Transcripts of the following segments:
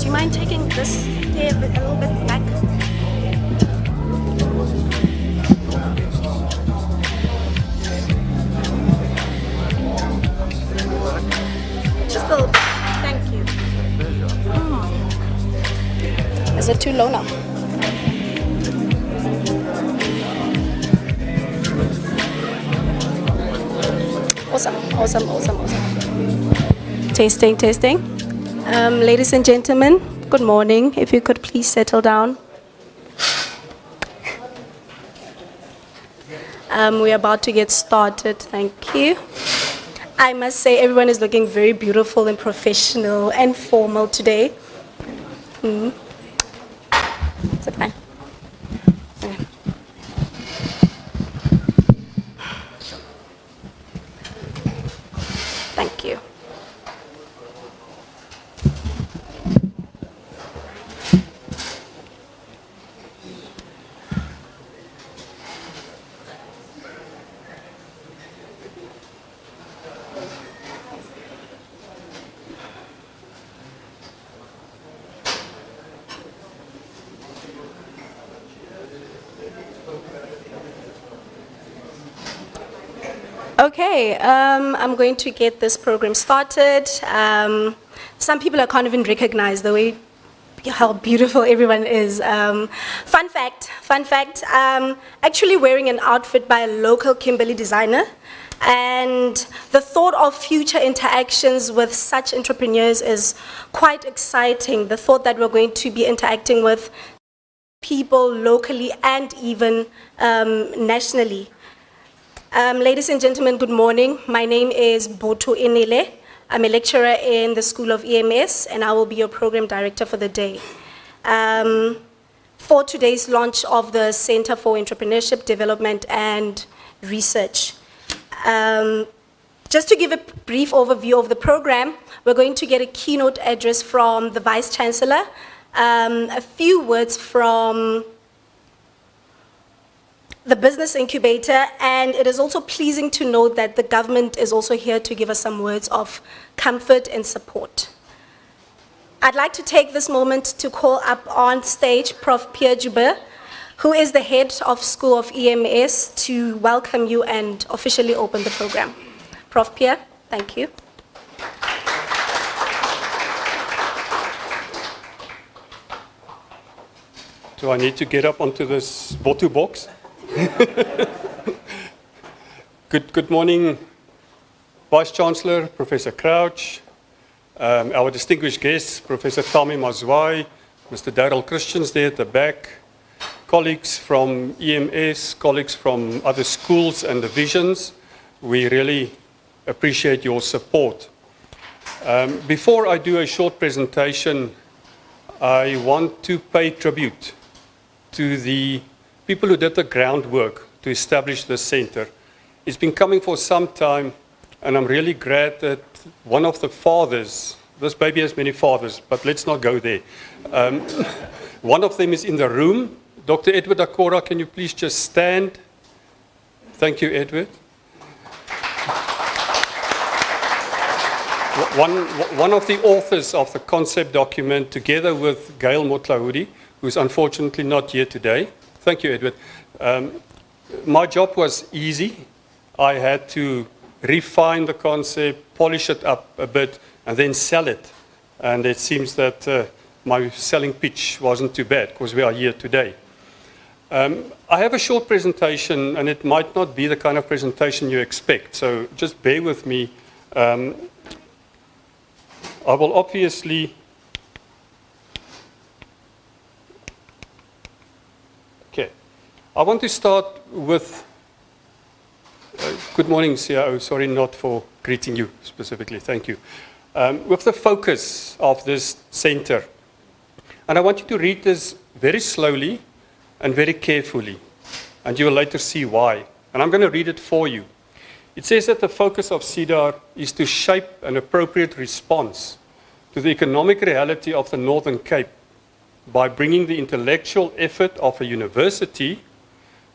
you mind taking this chair a little bit back? Just a little bit. Thank you. Is it too low now? Awesome. Tasting. Ladies and gentlemen, good morning. If you could please settle down. We're about to get started. Thank you. I must say everyone is looking very beautiful and professional and formal today. Is it fine? Okay. Thank you. Okay, I'm going to get this program started. Some people I can't even recognize the way how beautiful everyone is. Fun fact, actually wearing an outfit by a local Kimberley designer, and the thought of future interactions with such entrepreneurs is quite exciting. The thought that we're going to be interacting with people locally and even nationally. Ladies and gentlemen, good morning. My name is Boto Enele. I'm a lecturer in the School of EMS, and I will be your program director for the day. For today's launch of the Center for Entrepreneurship, Development and Research. Just to give a brief overview of the program, we're going to get a keynote address from the Vice Chancellor, a few words from the business incubator, and it is also pleasing to note that the government is also here to give us some words of comfort and support. I'd like to take this moment to call up on stage Prof. Pierre Joubert, who is the head of School of EMS, to welcome you and officially open the program. Prof. Pierre, thank you. Do I need to get up onto this Botu box? Good morning, Vice Chancellor, Professor Crouch, our distinguished guests, Professor Tami Mazwai, Mr. Daryl Christians there at the back, colleagues from EMS, colleagues from other schools and divisions. We really appreciate your support. Before I do a short presentation, I want to pay tribute to the people who did the groundwork to establish this center. It's been coming for some time, and I'm really glad that one of the fathers, this baby has many fathers, but let's not go there. One of them is in the room. Dr. Edward Akora, can you please just stand? Thank you, Edward. One of the authors of the concept document, together with Gail Motlahudi, who's unfortunately not here today. Thank you, Edward. My job was easy. I had to refine the concept, polish it up a bit, and then sell it. And it seems that my selling pitch wasn't too bad, because we are here today. I have a short presentation, and it might not be the kind of presentation you expect, so just bear with me. I will obviously... I want to start with, good morning, CIO, sorry not for greeting you specifically, thank you. With the focus of this center. And I want you to read this very slowly and very carefully, and you will later see why. And I'm going to read it for you. It says that the focus of CEDAR is to shape an appropriate response to the economic reality of the Northern Cape by bringing the intellectual effort of a university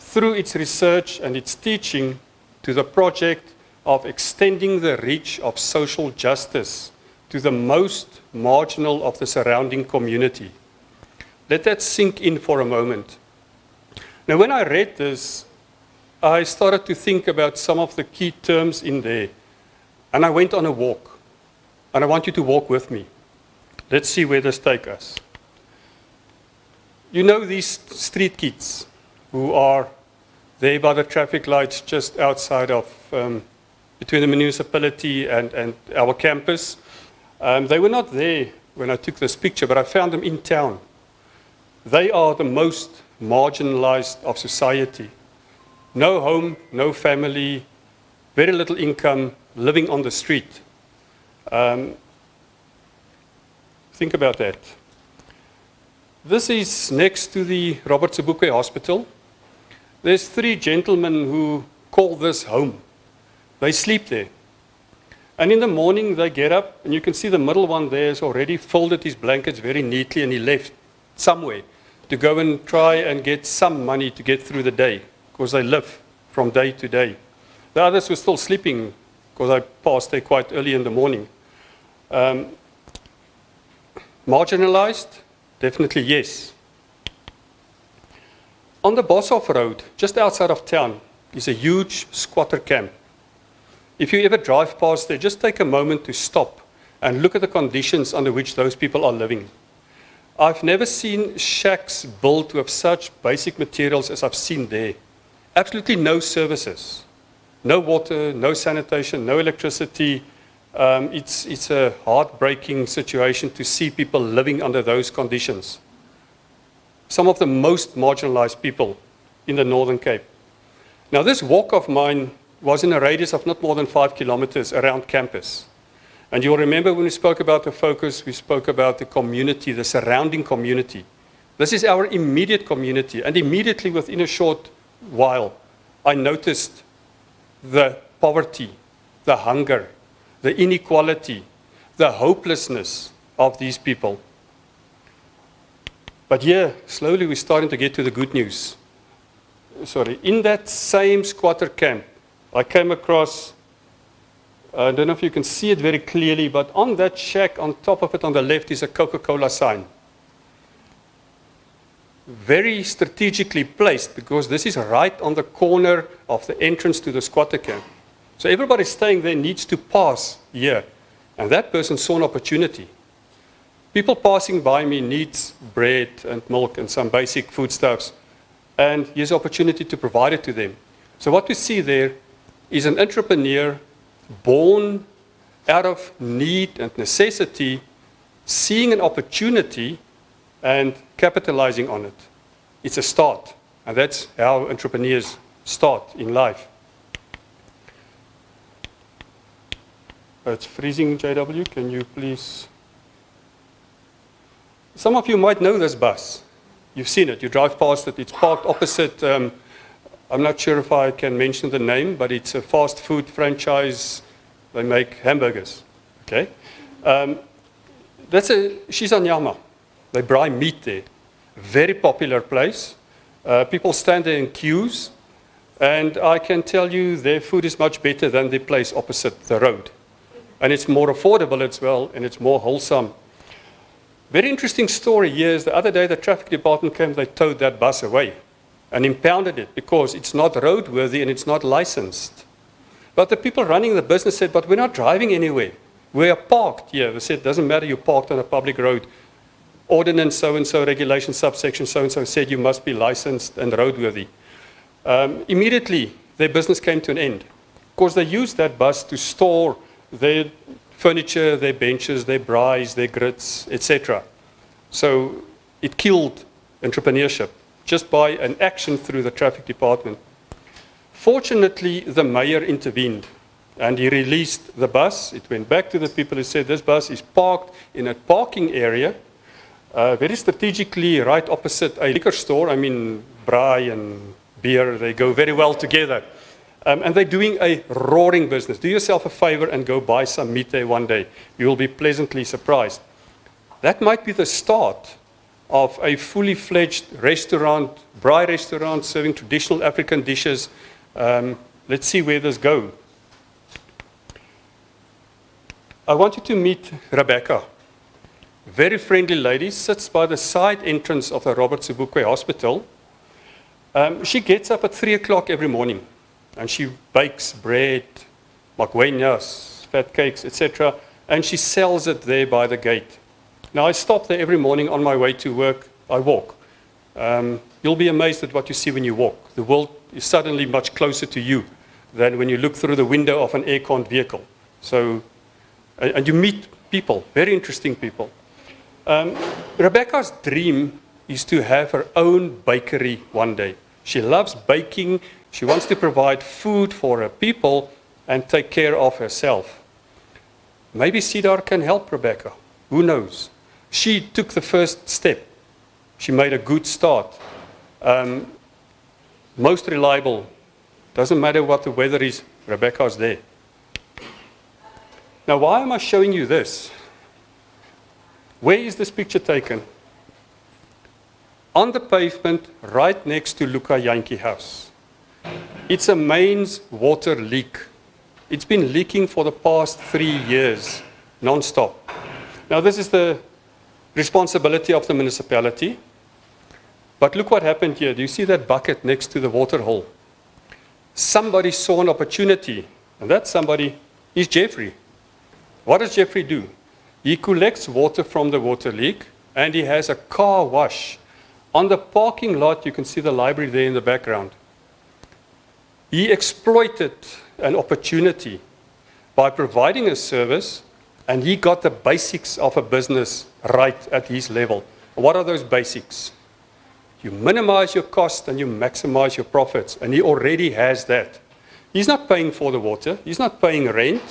through its research and its teaching to the project of extending the reach of social justice to the most marginal of the surrounding community. Let that sink in for a moment. Now, when I read this, I started to think about some of the key terms in there, and I went on a walk, and I want you to walk with me. Let's see where this takes us. You know these street kids who are there by the traffic lights just outside of, between the municipality and our campus. They were not there when I took this picture, but I found them in town. They are the most marginalized of society. No home, no family, very little income, living on the street. Think about that. This is next to the Robert Sobukwe Hospital. There's 3 gentlemen who call this home. They sleep there. And in the morning they get up, and you can see the middle one there has already folded his blankets very neatly, and he left somewhere to go and try and get some money to get through the day, because they live from day to day. The others were still sleeping, because I passed there quite early in the morning. Marginalized? Definitely yes. On the Boshoff Road, just outside of town, is a huge squatter camp. If you ever drive past there, just take a moment to stop and look at the conditions under which those people are living. I've never seen shacks built with such basic materials as I've seen there. Absolutely no services. No water, no sanitation, no electricity. It's a heartbreaking situation to see people living under those conditions. Some of the most marginalized people in the Northern Cape. Now, this walk of mine was in a radius of not more than 5 kilometers around campus. And you'll remember when we spoke about the focus, we spoke about the community, the surrounding community. This is our immediate community. And immediately within a short while, I noticed the poverty, the hunger, the inequality, the hopelessness of these people. But here, slowly we're starting to get to the good news. In that same squatter camp, I came across, I don't know if you can see it very clearly, but on that shack, on top of it on the left is a Coca-Cola sign. Very strategically placed, because this is right on the corner of the entrance to the squatter camp. So everybody staying there needs to pass here. And that person saw an opportunity. People passing by me needs bread and milk and some basic foodstuffs. And here's an opportunity to provide it to them. So what we see there is an entrepreneur born out of need and necessity, seeing an opportunity and capitalizing on it. It's a start. And that's how entrepreneurs start in life. It's freezing, JW. Can you please? Some of you might know this bus. You've seen it. You drive past it. It's parked opposite. I'm not sure if I can mention the name, but it's a fast food franchise. They make hamburgers. Okay. She's on Yama. They braai meat there. Very popular place. People stand there in queues. And I can tell you their food is much better than the place opposite the road. And it's more affordable as well, and it's more wholesome. Very interesting story here is the other day the traffic department came, they towed that bus away and impounded it because it's not roadworthy and it's not licensed. But the people running the business said, but we're not driving anywhere. We are parked here. They said, it doesn't matter, you're parked on a public road. Ordinance so-and-so, regulation subsection so-and-so said you must be licensed and roadworthy. Immediately, their business came to an end. Of course, they used that bus to store their furniture, their benches, their braais, their grits, etc. So it killed entrepreneurship just by an action through the traffic department. Fortunately, the mayor intervened and he released the bus. It went back to the people who said this bus is parked in a parking area, very strategically right opposite a liquor store. I mean, braai and beer, they go very well together. And they're doing a roaring business. Do yourself a favor and go buy some meat there one day. You will be pleasantly surprised. That might be the start of a fully fledged restaurant, braai restaurant, serving traditional African dishes. Let's see where this goes. I want you to meet Rebecca. Very friendly lady, sits by the side entrance of the Robert Sobukwe Hospital. She gets up at 3 o'clock every morning and she bakes bread, magwenias, fat cakes, etc. And she sells it there by the gate. Now I stop there every morning on my way to work. I walk. You'll be amazed at what you see when you walk. The world is suddenly much closer to you than when you look through the window of an air-con vehicle. So, and you meet people, very interesting people. Rebecca's dream is to have her own bakery one day. She loves baking. She wants to provide food for her people and take care of herself. Maybe CEDAR can help Rebecca. Who knows? She took the first step. She made a good start. Most reliable. Doesn't matter what the weather is, Rebecca's there. Now, why am I showing you this? Where is this picture taken? On the pavement, right next to Luca Yankee House. It's a mains water leak. It's been leaking for the past 3 years, non-stop. Now, this is the responsibility of the municipality. But look what happened here. Do you see that bucket next to the water hole? Somebody saw an opportunity, and that somebody is Jeffrey. What does Jeffrey do? He collects water from the water leak, and he has a car wash. On the parking lot, you can see the library there in the background. He exploited an opportunity by providing a service, and he got the basics of a business right at his level. What are those basics? You minimize your cost and you maximize your profits, and he already has that. He's not paying for the water. He's not paying rent.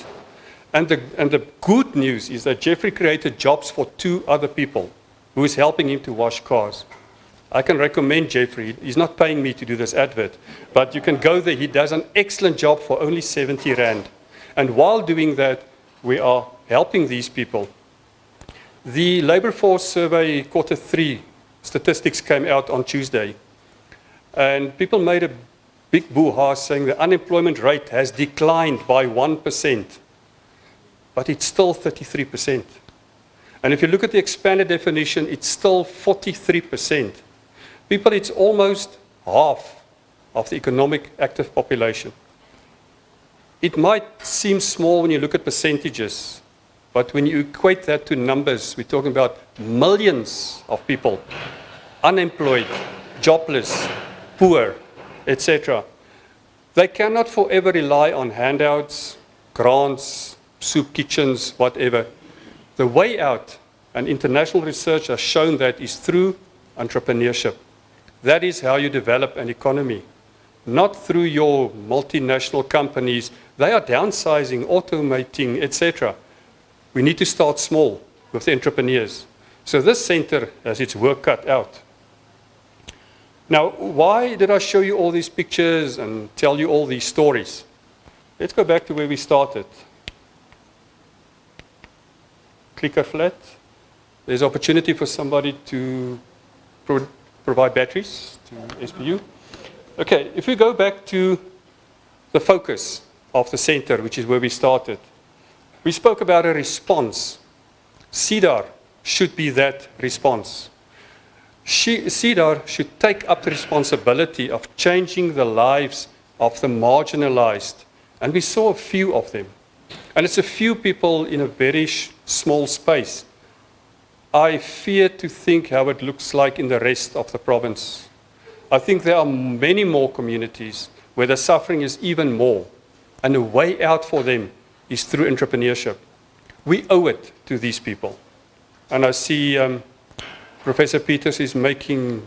And the good news is that Jeffrey created jobs for 2 other people who is helping him to wash cars. I can recommend Jeffrey. He's not paying me to do this advert, but you can go there. He does an excellent job for only 70 Rand. And while doing that, we are helping these people. The labor force survey Q3 statistics came out on Tuesday. And people made a big boo-ha saying the unemployment rate has declined by 1%. But it's still 33%. And if you look at the expanded definition, it's still 43%. People, it's almost half of the economic active population. It might seem small when you look at percentages, but when you equate that to numbers, we're talking about millions of people, unemployed, jobless, poor, etc. They cannot forever rely on handouts, grants, soup kitchens, whatever. The way out, and international research has shown that, is through entrepreneurship. That is how you develop an economy. Not through your multinational companies. They are downsizing, automating, etc. We need to start small with the entrepreneurs. So this center has its work cut out. Now, why did I show you all these pictures and tell you all these stories? Let's go back to where we started. Clicker flat. There's opportunity for somebody to provide batteries to SPU. Okay, if we go back to the focus of the center, which is where we started, we spoke about a response. CEDAR should be that response. CEDAR should take up the responsibility of changing the lives of the marginalized. And we saw a few of them. And it's a few people in a very small space. I fear to think how it looks like in the rest of the province. I think there are many more communities where the suffering is even more. And the way out for them is through entrepreneurship. We owe it to these people. And I see Professor Peters is making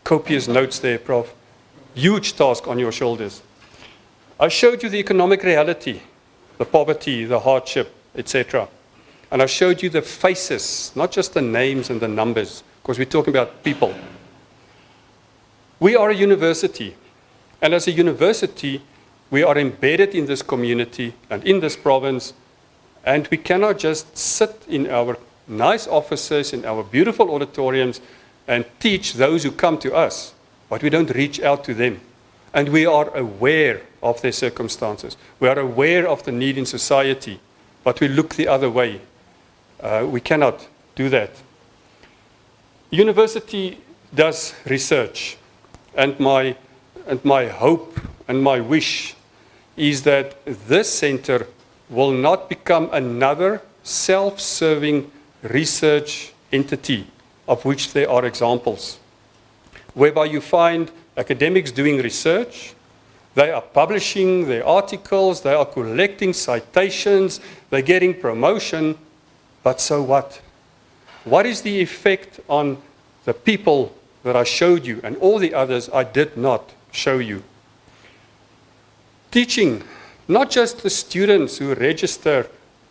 copious notes there, Prof. Huge task on your shoulders. I showed you the economic reality, the poverty, the hardship, etc. And I showed you the faces, not just the names and the numbers, because we're talking about people. We are a university, and as a university, we are embedded in this community and in this province, and we cannot just sit in our nice offices, in our beautiful auditoriums, and teach those who come to us, but we don't reach out to them. And we are aware of their circumstances. We are aware of the need in society. but we look the other way. We cannot do that. University does research, and my hope and my wish is that this center will not become another self-serving research entity, of which there are examples, whereby you find academics doing research, they are publishing their articles, they are collecting citations, they're getting promotion, but so what? What is the effect on the people that I showed you and all the others I did not show you? Teaching, not just the students who register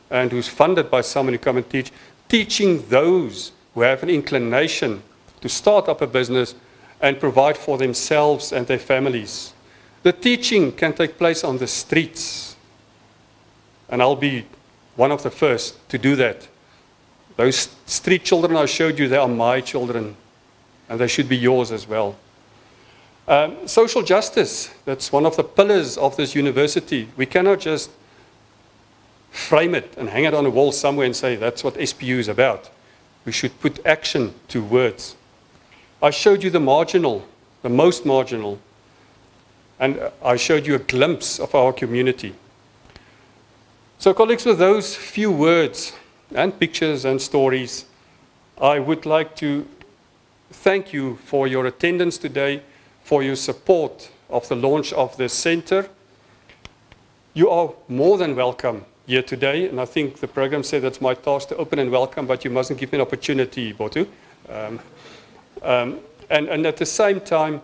and who's funded by someone who come and teach, teaching those who have an inclination to start up a business and provide for themselves and their families. The teaching can take place on the streets, and I'll be one of the first to do that. Those street children I showed you, they are my children, and they should be yours as well. Social justice, that's one of the pillars of this university. We cannot just frame it and hang it on a wall somewhere and say that's what SPU is about. We should put action to words. I showed you the marginal, the most marginal, and I showed you a glimpse of our community. So colleagues, with those few words and pictures and stories, I would like to thank you for your attendance today, for your support of the launch of this center. You are more than welcome here today, and I think the program said that's my task to open and welcome, but you mustn't give me an opportunity, Botu. And at the same time,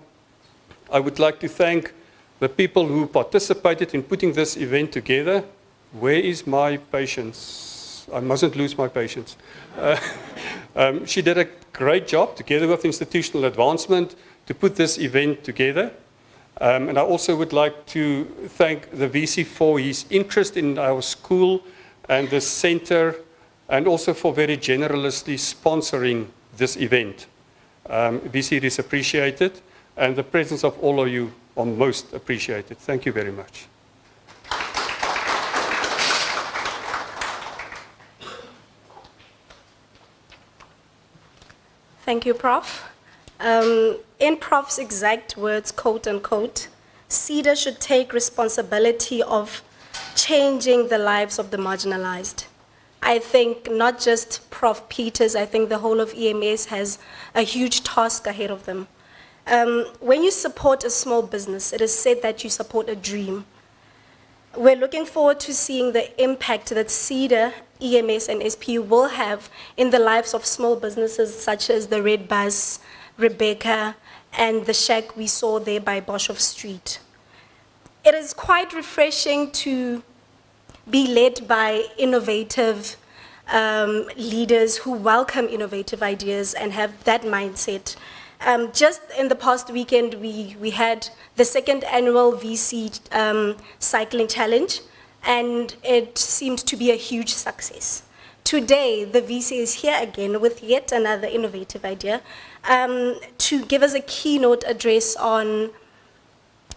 I would like to thank the people who participated in putting this event together. Where is my patience? I mustn't lose my patience. She did a great job together with Institutional Advancement to put this event together. And I also would like to thank the VC for his interest in our school and the center, and also for very generously sponsoring this event. VC is appreciated, and the presence of all of you are most appreciated. Thank you very much. Thank you, Prof. In Prof's exact words, quote unquote, CEDAR should take responsibility of changing the lives of the marginalized. I think not just Prof. Peters, I think the whole of EMS has a huge task ahead of them. When you support a small business, it is said that you support a dream. We're looking forward to seeing the impact that CEDAR, EMS, and SPU will have in the lives of small businesses such as the Red Bus, Rebecca, and the shack we saw there by Boshoff Street. It is quite refreshing to be led by innovative leaders who welcome innovative ideas and have that mindset. Just in the past weekend, we had the second annual VC cycling challenge, and it seemed to be a huge success. Today, the VC is here again with yet another innovative idea to give us a keynote address on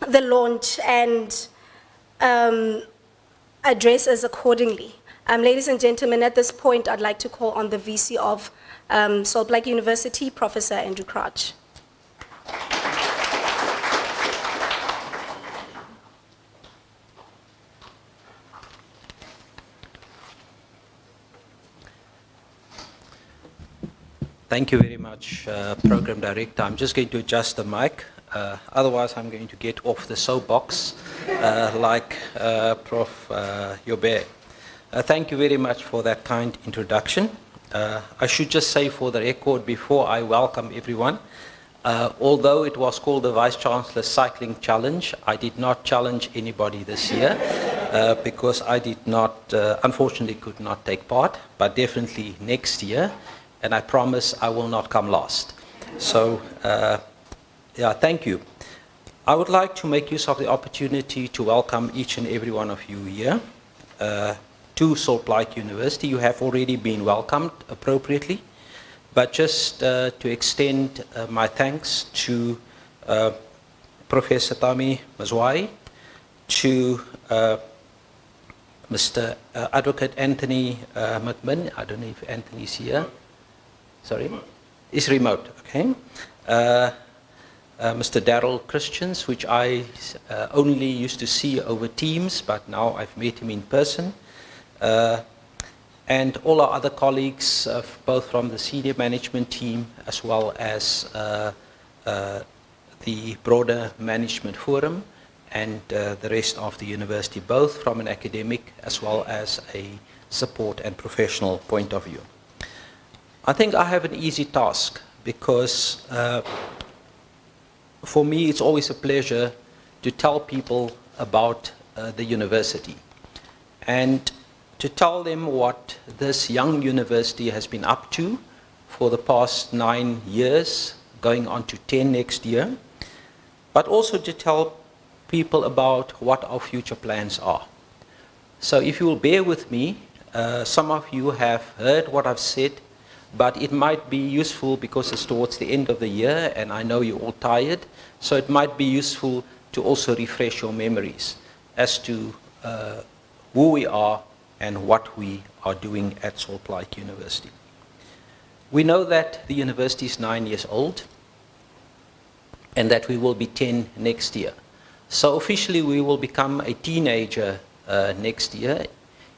the launch and address us accordingly. Ladies and gentlemen, at this point, I'd like to call on the VC of Salt Lake University, Professor Andrew Crouch. Thank you very much, Program Director. I'm just going to adjust the mic. Otherwise, I'm going to get off the soapbox like Prof. Joubert. Thank you very much for that kind introduction. I should just say for the record, before I welcome everyone, although it was called the Vice Chancellor Cycling Challenge, I did not challenge anybody this year because I did not, unfortunately could not take part, but definitely next year, and I promise I will not come last. So, yeah, thank you. I would like to make use of the opportunity to welcome each and every one of you here to Salt Lake University. You have already been welcomed appropriately, but just to extend my thanks to Professor Tommy Mazwai, to Mr. Advocate Anthony McMinn. I don't know if Anthony's here. Sorry? Is remote, okay. Mr. Daryl Christians, which I only used to see over Teams, but now I've met him in person. And all our other colleagues, both from the senior management team as well as the broader management forum, and the rest of the university, both from an academic as well as a support and professional point of view. I think I have an easy task because for me it's always a pleasure to tell people about the university and to tell them what this young university has been up to for the past 9 years, going on to 10 next year, but also to tell people about what our future plans are. So if you will bear with me, some of you have heard what I've said, but it might be useful because it's towards the end of the year and I know you're all tired, so it might be useful to also refresh your memories as to who we are and what we are doing at Plaatje University. We know that the university is 9 years old and that we will be 10 next year. So officially we will become a teenager next year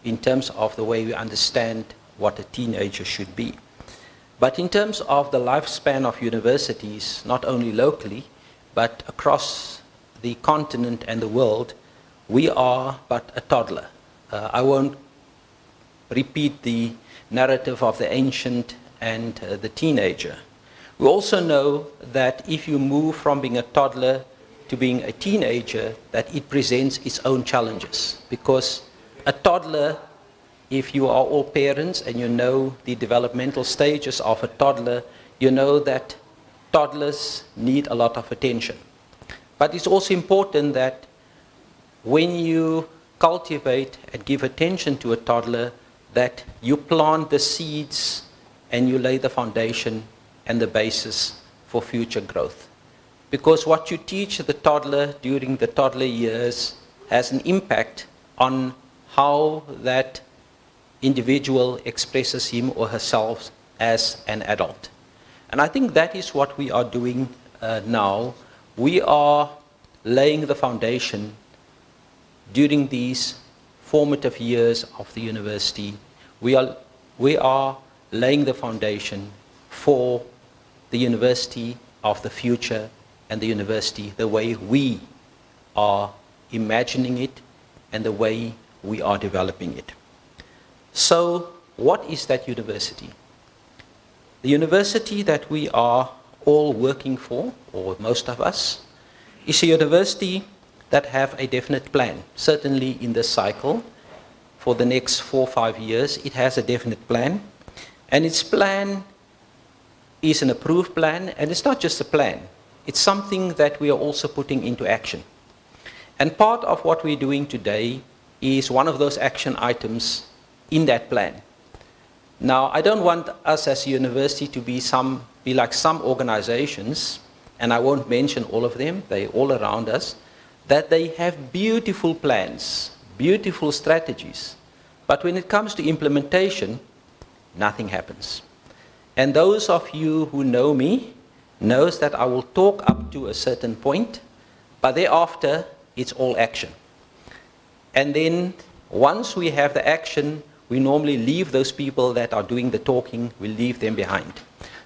in terms of the way we understand what a teenager should be. But in terms of the lifespan of universities, not only locally, but across the continent and the world, we are but a toddler. I won't repeat the narrative of the ancient and the teenager. We also know that if you move from being a toddler to being a teenager, that it presents its own challenges. Because a toddler, if you are all parents and you know the developmental stages of a toddler, you know that toddlers need a lot of attention. But it's also important that when you cultivate and give attention to a toddler, that you plant the seeds and you lay the foundation and the basis for future growth. Because what you teach the toddler during the toddler years has an impact on how that individual expresses him or herself as an adult. And I think that is what we are doing now. We are laying the foundation during these formative years of the university. We are laying the foundation for the university of the future and the university the way we are imagining it and the way we are developing it. So what is that university? The university that we are all working for, or most of us, is a university that have a definite plan. Certainly in this cycle, for the next 4 or 5 years, it has a definite plan. And its plan is an approved plan, and it's not just a plan. It's something that we are also putting into action. And part of what we're doing today is one of those action items in that plan. Now, I don't want us as a university to be like some organizations, and I won't mention all of them, they're all around us, that they have beautiful plans, beautiful strategies, but when it comes to implementation, nothing happens. And those of you who know me knows that I will talk up to a certain point, but thereafter it's all action. And then once we have the action, we normally leave those people that are doing the talking, we leave them behind.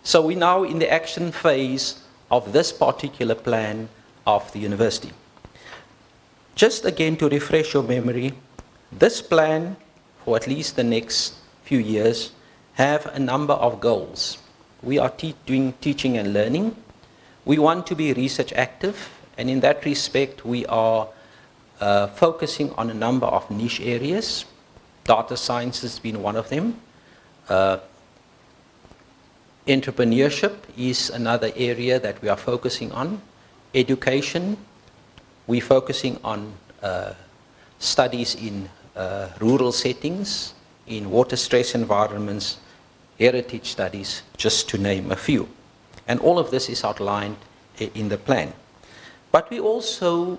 So we're now in the action phase of this particular plan of the university. Just again to refresh your memory, this plan for at least the next few years have a number of goals. We are doing teaching and learning. We want to be research active, and in that respect we are focusing on a number of niche areas. Data science has been one of them. Entrepreneurship is another area that we are focusing on. Education, we're focusing on studies in rural settings, in water stress environments, heritage studies, just to name a few. And all of this is outlined in the plan. But we're also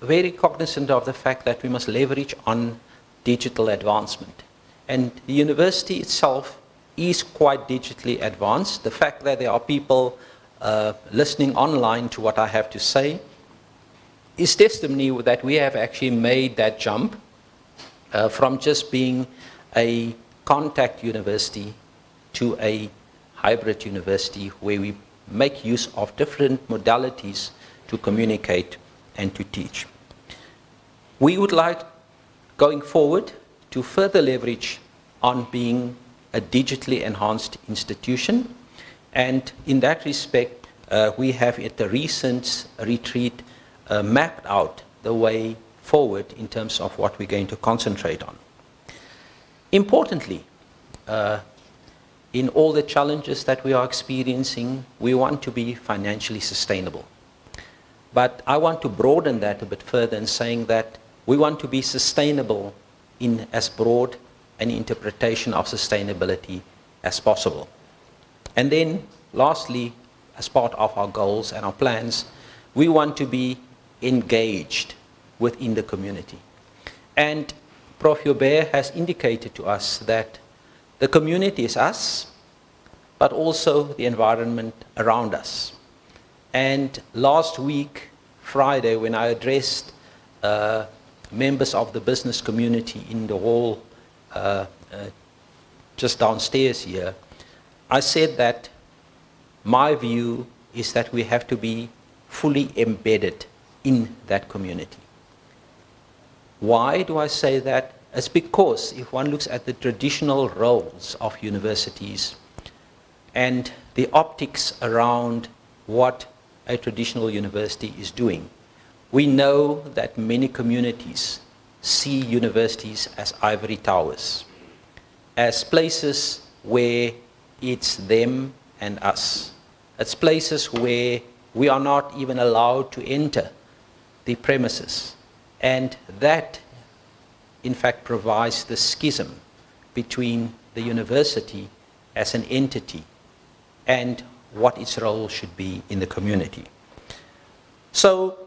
very cognizant of the fact that we must leverage on digital advancement. And the university itself is quite digitally advanced. The fact that there are people listening online to what I have to say is testimony that we have actually made that jump from just being a contact university to a hybrid university where we make use of different modalities to communicate and to teach. We would like, going forward, to further leverage on being a digitally enhanced institution. And in that respect, we have at the recent retreat mapped out the way forward in terms of what we're going to concentrate on. Importantly, in all the challenges that we are experiencing, we want to be financially sustainable. But I want to broaden that a bit further in saying that we want to be sustainable in as broad an interpretation of sustainability as possible. And then, lastly, as part of our goals and our plans, we want to be engaged within the community. And Prof. Joubert has indicated to us that the community is us, but also the environment around us. And last week, Friday, when I addressed members of the business community in the hall just downstairs here, I said that my view is that we have to be fully embedded in that community. Why do I say that? It's because if one looks at the traditional roles of universities and the optics around what a traditional university is doing, we know that many communities see universities as ivory towers, as places where it's them and us. It's places where we are not even allowed to enter the premises. And that, in fact, provides the schism between the university as an entity and what its role should be in the community. So,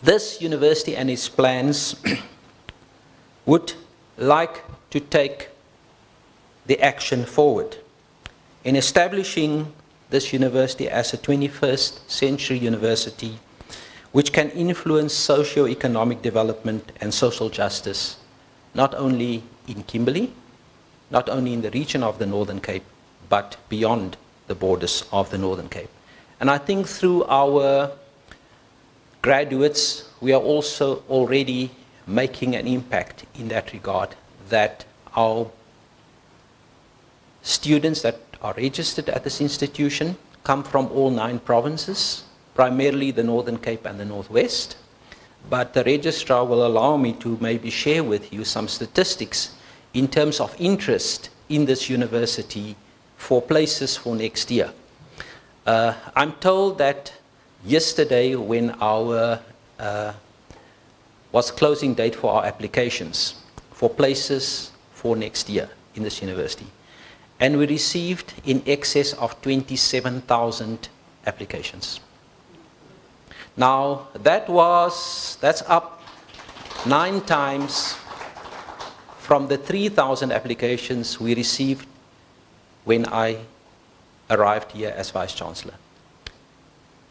this university and its plans would like to take the action forward in establishing this university as a 21st century university which can influence socio-economic development and social justice, not only in Kimberley, not only in the region of the Northern Cape, but beyond the borders of the Northern Cape. And I think through our graduates, we are also already making an impact in that regard, that our students that are registered at this institution come from all 9 provinces, primarily the Northern Cape and the Northwest. But the registrar will allow me to maybe share with you some statistics in terms of interest in this university for places for next year. I'm told that yesterday when our was closing date for our applications for places for next year in this university, and we received in excess of 27,000 applications. Now, that's up 9 times from the 3,000 applications we received when I arrived here as Vice-Chancellor.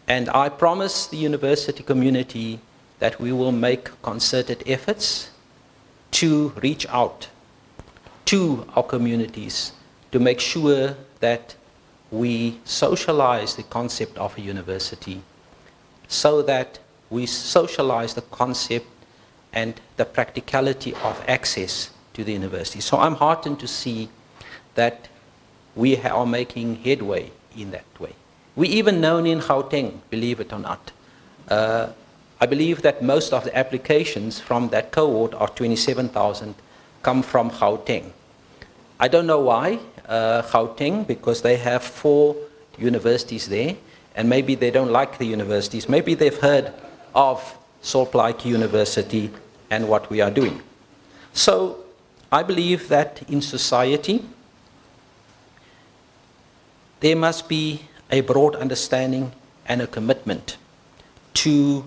And I promise the university community that we will make concerted efforts to reach out to our communities to make sure that we socialize the concept of a university, so that we socialize the concept and the practicality of access to the university. So I'm heartened to see that we are making headway in that way. We even known in Gauteng, believe it or not. I believe that most of the applications from that cohort, or 27,000, come from Gauteng. I don't know why Gauteng, because they have 4 universities there, and maybe they don't like the universities. Maybe they've heard of Salt Lake University and what we are doing. So I believe that in society, there must be a broad understanding and a commitment to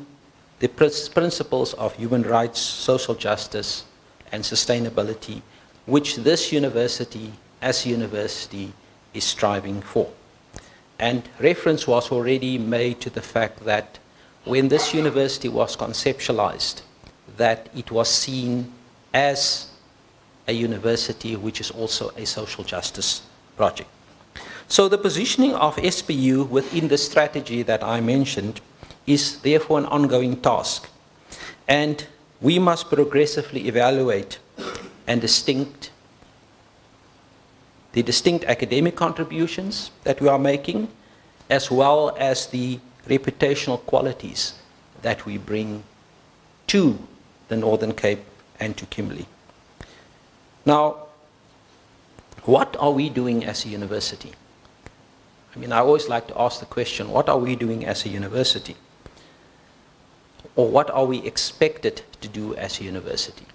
the principles of human rights, social justice, and sustainability, which this university, as a university, is striving for. And reference was already made to the fact that when this university was conceptualized, that it was seen as a university which is also a social justice project. So the positioning of SPU within the strategy that I mentioned is therefore an ongoing task. And we must progressively evaluate and the distinct academic contributions that we are making, as well as the reputational qualities that we bring to the Northern Cape and to Kimberley. Now, what are we doing as a university? I mean, I always like to ask the question, what are we doing as a university? Or what are we expected to do as a university?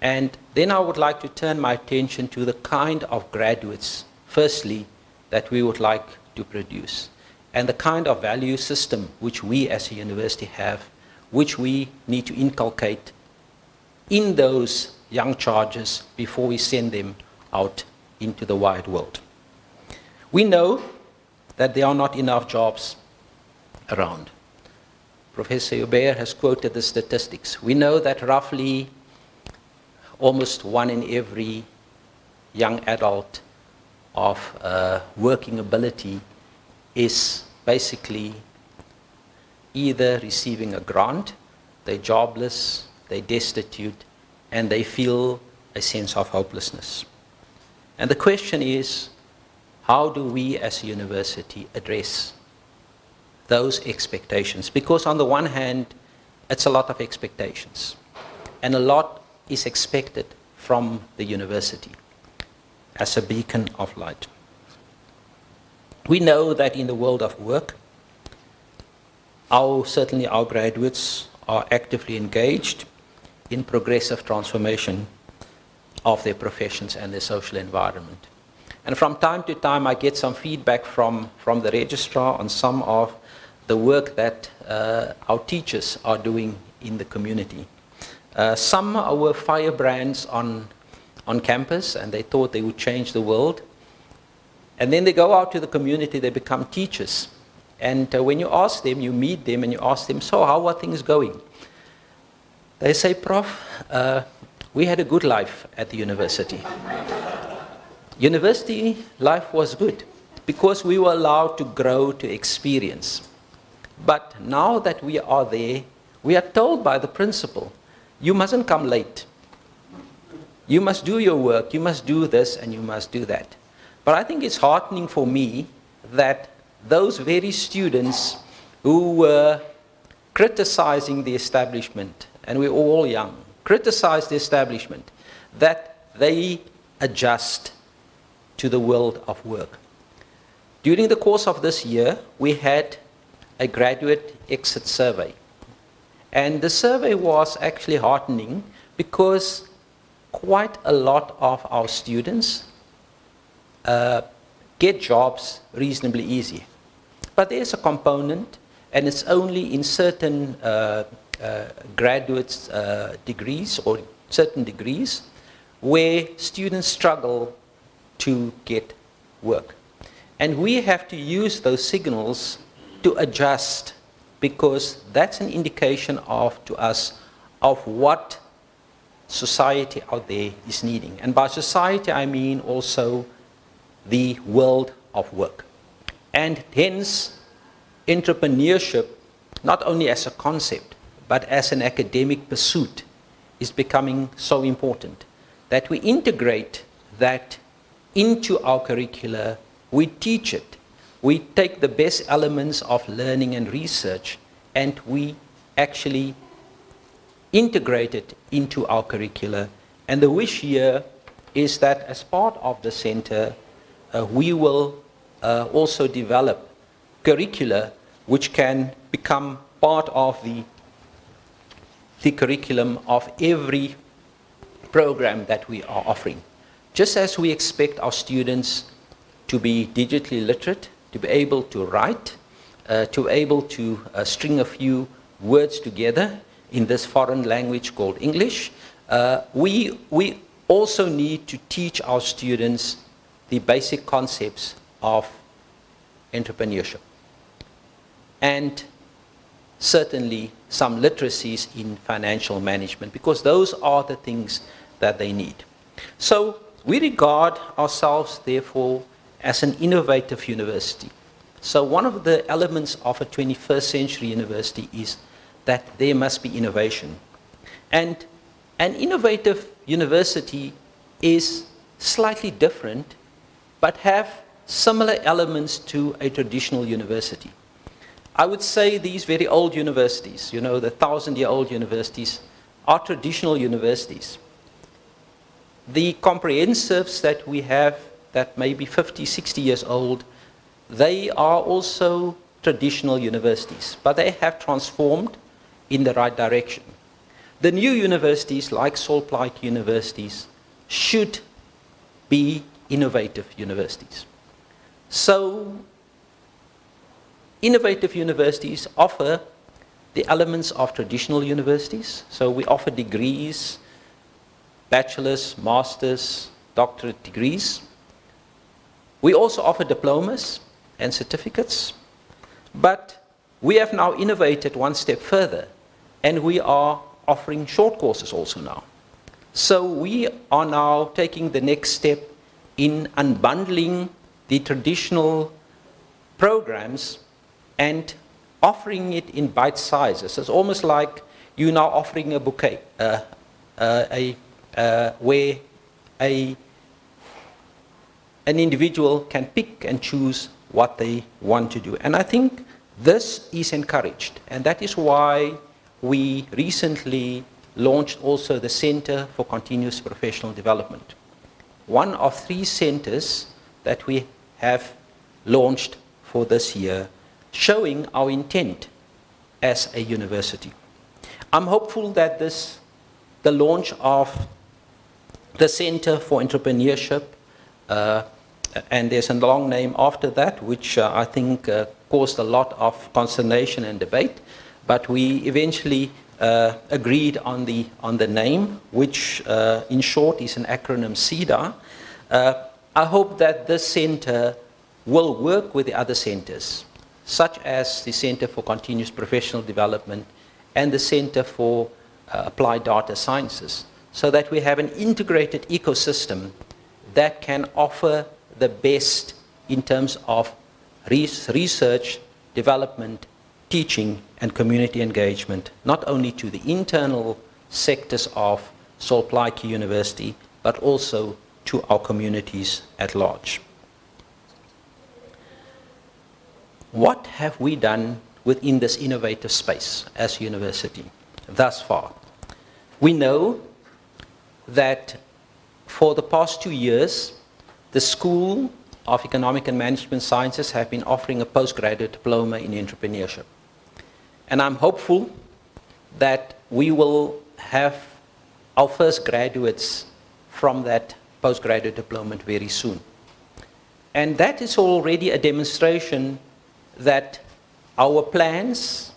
And then I would like to turn my attention to the kind of graduates, firstly, that we would like to produce, and the kind of value system which we as a university have, which we need to inculcate in those young charges before we send them out into the wide world. We know that there are not enough jobs around. Professor Hubert has quoted the statistics. We know that roughly almost 1 in every young adult of working ability is basically either receiving a grant, they're jobless, they're destitute, and they feel a sense of hopelessness. And the question is, how do we as a university address those expectations? Because on the one hand, it's a lot of expectations, and a lot is expected from the university as a beacon of light. We know that in the world of work, certainly our graduates are actively engaged in progressive transformation of their professions and their social environment. And from time to time, I get some feedback from the registrar on some of the work that our teachers are doing in the community. Some were firebrands on campus, and they thought they would change the world. And then they go out to the community, they become teachers. And when you ask them, you meet them and you ask them, so how are things going? They say, Prof, we had a good life at the university. University life was good because we were allowed to grow, to experience. But now that we are there, we are told by the principal, you mustn't come late. You must do your work, you must do this, and you must do that. But I think it's heartening for me that those very students who were criticizing the establishment, and we're all young, criticize the establishment, that they adjust to the world of work. During the course of this year, we had a graduate exit survey. And the survey was actually heartening because quite a lot of our students get jobs reasonably easy. But there's a component, and it's only in certain graduate degrees or certain degrees where students struggle to get work. And we have to use those signals to adjust, because that's an indication to us of what society out there is needing. And by society, I mean also the world of work. And hence, entrepreneurship, not only as a concept, but as an academic pursuit, is becoming so important that we integrate that into our curricula, we teach it. We take the best elements of learning and research, and we actually integrate it into our curricula. And the wish here is that as part of the center, we will also develop curricula which can become part of the curriculum of every program that we are offering. Just as we expect our students to be digitally literate, to be able to write, to be able to string a few words together in this foreign language called English, We also need to teach our students the basic concepts of entrepreneurship, and certainly some literacies in financial management, because those are the things that they need. So we regard ourselves, therefore, as an innovative university. So one of the elements of a 21st century university is that there must be innovation. And an innovative university is slightly different, but have similar elements to a traditional university. I would say these very old universities, the 1,000-year-old universities, are traditional universities. The comprehensives that we have that may be 50, 60 years old, they are also traditional universities, but they have transformed in the right direction. The new universities, like Saul Plaatje universities, should be innovative universities. So, innovative universities offer the elements of traditional universities. So we offer degrees, bachelor's, master's, doctorate degrees. We also offer diplomas and certificates. But we have now innovated one step further, and we are offering short courses also now. So we are now taking the next step in unbundling the traditional programs and offering it in bite sizes. It's almost like you're now offering a bouquet, where an individual can pick and choose what they want to do. And I think this is encouraged. And that is why we recently launched also the Center for Continuous Professional Development. One of 3 centers that we have launched for this year, showing our intent as a university. I'm hopeful that the launch of the Center for Entrepreneurship, and there's a long name after that, which I think caused a lot of consternation and debate, but we eventually agreed on the name, which in short is an acronym CEDAR. I hope that this center will work with the other centers, such as the Center for Continuous Professional Development and the Center for Applied Data Sciences, so that we have an integrated ecosystem that can offer the best in terms of research, development, teaching, and community engagement, not only to the internal sectors of Saul Plaatje University, but also to our communities at large. What have we done within this innovative space as a university thus far? We know that for the past 2 years, the School of Economic and Management Sciences have been offering a postgraduate diploma in entrepreneurship. And I'm hopeful that we will have our first graduates from that postgraduate diploma very soon. And that is already a demonstration that our plans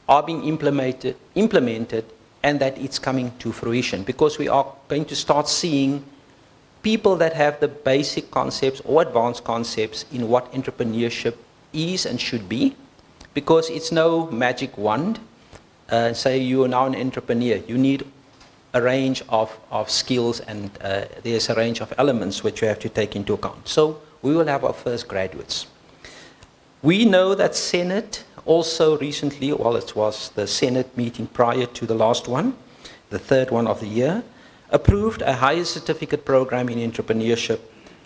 are being implemented and that it's coming to fruition, because we are going to start seeing people that have the basic concepts or advanced concepts in what entrepreneurship is and should be, because it's no magic wand. Say you are now an entrepreneur, you need a range of skills, and there's a range of elements which you have to take into account. So we will have our first graduates. We know that Senate also recently, well, it was the Senate meeting prior to the last one, the third one of the year, approved a higher certificate program in entrepreneurship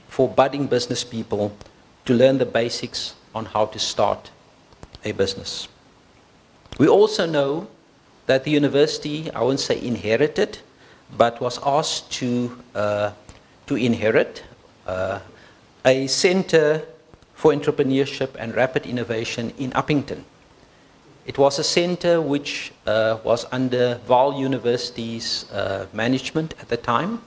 for budding business people to learn the basics on how to start a business. We also know that the university, I won't say inherited, but was asked to inherit a center for entrepreneurship and rapid innovation in Uppington. It was a center which was under Vaal University's management at the time,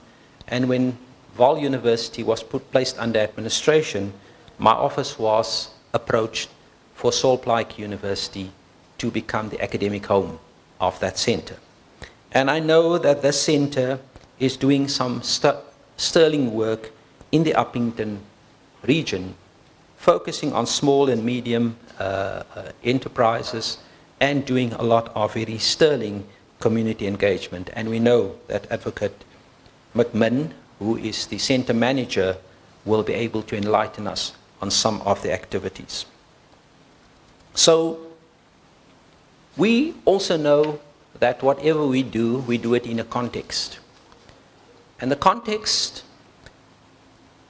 and when Vaal University was placed under administration, my office was approached for Saul Plaatje University to become the academic home of that center. And I know that this center is doing some sterling work in the Uppington region, focusing on small and medium enterprises and doing a lot of very sterling community engagement. And we know that Advocate McMinn, who is the center manager, will be able to enlighten us on some of the activities. So we also know that whatever we do it in a context. And the context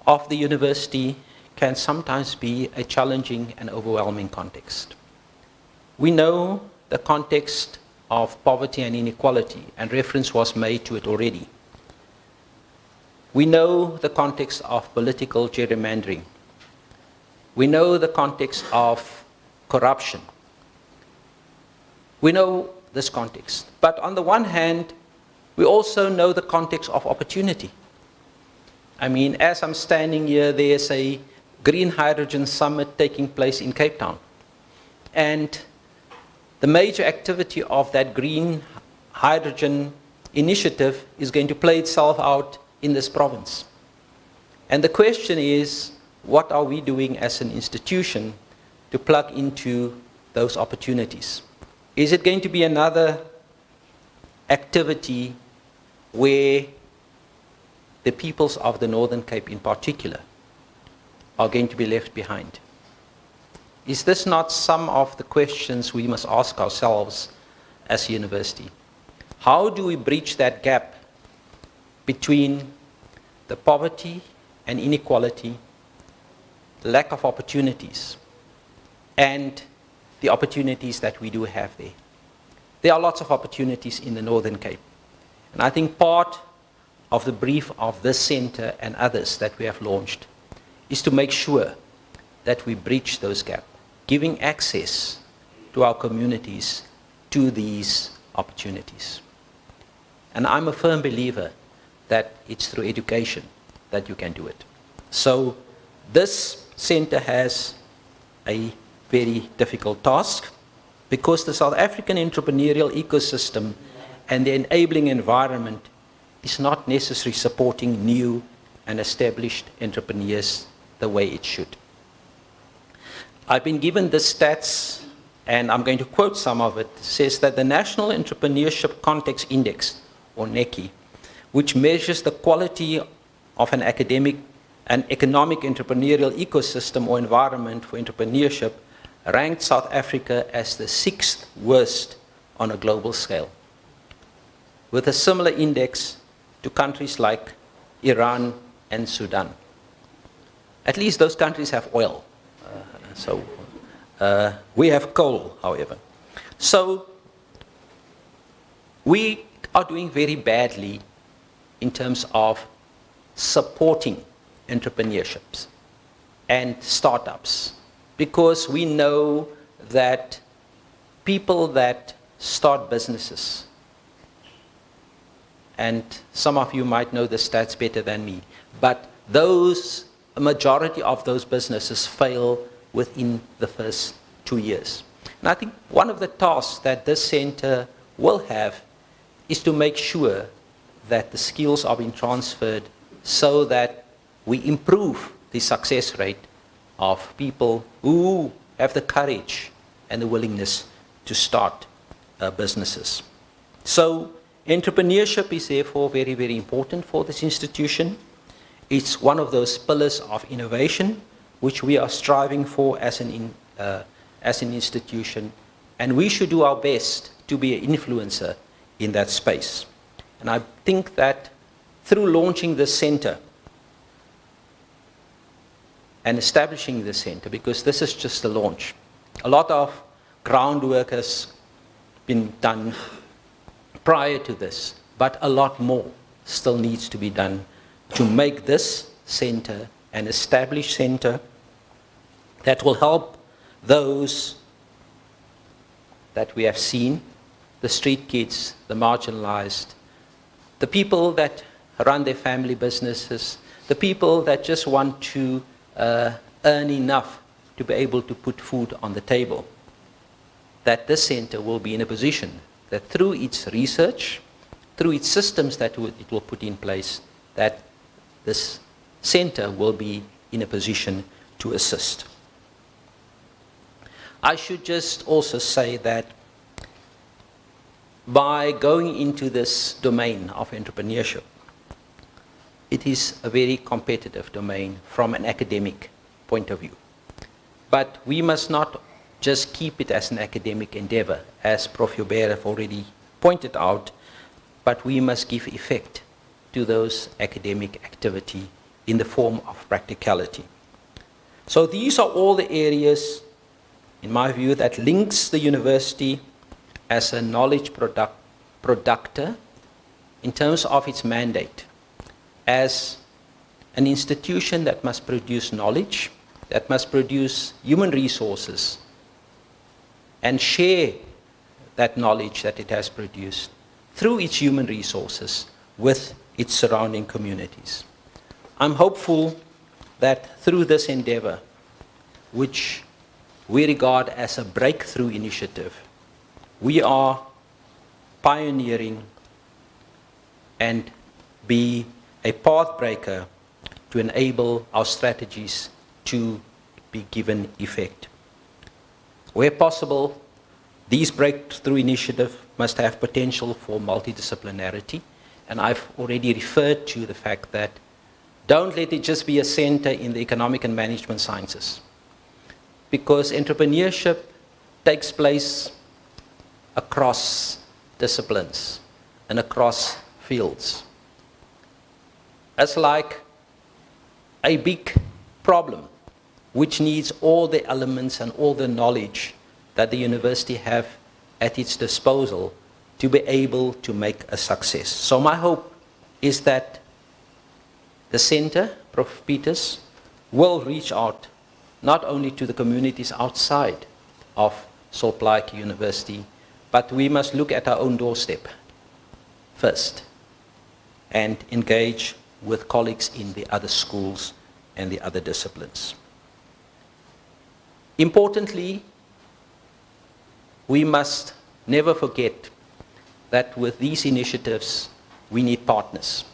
of the university can sometimes be a challenging and overwhelming context. We know the context of poverty and inequality, and reference was made to it already. We know the context of political gerrymandering. We know the context of corruption. We know this context. But on the one hand, we also know the context of opportunity. I mean, as I'm standing here, there's a green hydrogen summit taking place in Cape Town. And the major activity of that green hydrogen initiative is going to play itself out in this province. And the question is, what are we doing as an institution to plug into those opportunities? Is it going to be another activity where the peoples of the Northern Cape in particular are going to be left behind? Is this not some of the questions we must ask ourselves as a university? How do we bridge that gap between the poverty and inequality, lack of opportunities, and the opportunities that we do have there? There are lots of opportunities in the Northern Cape. And I think part of the brief of this center and others that we have launched is to make sure that we bridge those gaps, giving access to our communities to these opportunities. And I'm a firm believer that it's through education that you can do it. So this center has a very difficult task because the South African entrepreneurial ecosystem and the enabling environment is not necessarily supporting new and established entrepreneurs the way it should. I've been given the stats, and I'm going to quote some of it. It says that the National Entrepreneurship Context Index, or NECI, which measures the quality of an economic entrepreneurial ecosystem or environment for entrepreneurship, ranked South Africa as the 6th worst on a global scale, with a similar index to countries like Iran and Sudan. At least those countries have oil. We have coal, however. So we are doing very badly in terms of supporting entrepreneurships and startups, because we know that people that start businesses, and some of you might know the stats better than me, but a majority of those businesses fail within the first 2 years. And I think one of the tasks that this center will have is to make sure that the skills are being transferred so that we improve the success rate of people who have the courage and the willingness to start businesses. So entrepreneurship is therefore very, very important for this institution. It's one of those pillars of innovation which we are striving for as an institution, and we should do our best to be an influencer in that space. And I think that through launching this center and establishing this center, because this is just a launch, a lot of groundwork has been done prior to this, but a lot more still needs to be done to make this center an established center that will help those that we have seen, the street kids, the marginalized, the people that run their family businesses, the people that just want to earn enough to be able to put food on the table, that this center will be in a position that through its research, through its systems that it will put in place, that this center will be in a position to assist. I should just also say that by going into this domain of entrepreneurship, it is a very competitive domain from an academic point of view. But we must not just keep it as an academic endeavor, as Prof. Joubert have already pointed out, but we must give effect to those academic activity in the form of practicality. So these are all the areas, in my view, that links the university as a knowledge productor in terms of its mandate, as an institution that must produce knowledge, that must produce human resources, and share that knowledge that it has produced through its human resources with its surrounding communities. I'm hopeful that through this endeavor, which we regard as a breakthrough initiative, we are pioneering and be a pathbreaker to enable our strategies to be given effect. Where possible, these breakthrough initiatives must have potential for multidisciplinarity, and I've already referred to the fact that don't let it just be a center in the economic and management sciences, because entrepreneurship takes place across disciplines and across fields. It's like a big problem which needs all the elements and all the knowledge that the university have at its disposal to be able to make a success. So my hope is that the center, Prof. Peters, will reach out not only to the communities outside of Plaatje University, but we must look at our own doorstep first and engage with colleagues in the other schools and the other disciplines. Importantly, we must never forget that with these initiatives, we need partners.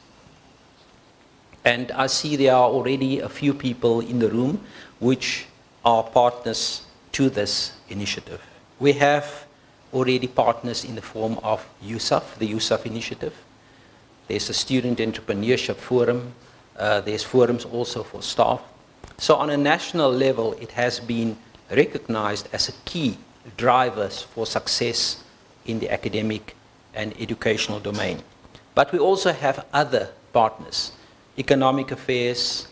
And I see there are already a few people in the room which are partners to this initiative. We have already partners in the form of USAF, the USAF initiative. There's a student entrepreneurship forum. There's forums also for staff. So on a national level, it has been recognized as a key driver for success in the academic and educational domain. But we also have other partners, economic affairs,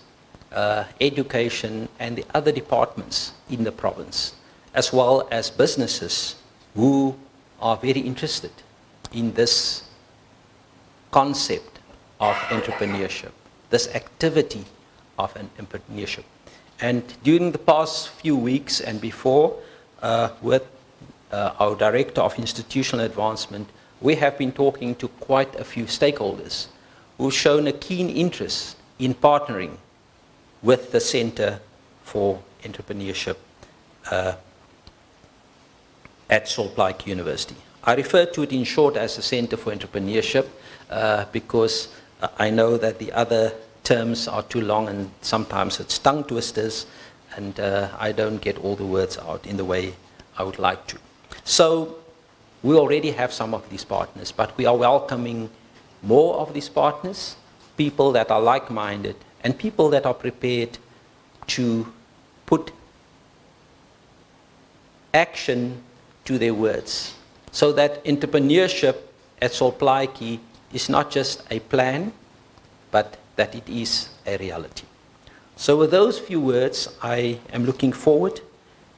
education, and the other departments in the province, as well as businesses who are very interested in this concept of entrepreneurship, this activity of entrepreneurship. And during the past few weeks and before, with our Director of Institutional Advancement, we have been talking to quite a few stakeholders who've shown a keen interest in partnering with the Center for Entrepreneurship at Plaatje University. I refer to it in short as the Center for Entrepreneurship because I know that the other terms are too long and sometimes it's tongue twisters and I don't get all the words out in the way I would like to. So we already have some of these partners, but we are welcoming more of these partners, people that are like-minded and people that are prepared to put action to their words, so that entrepreneurship at Plaatje is not just a plan, but that it is a reality. So with those few words, I am looking forward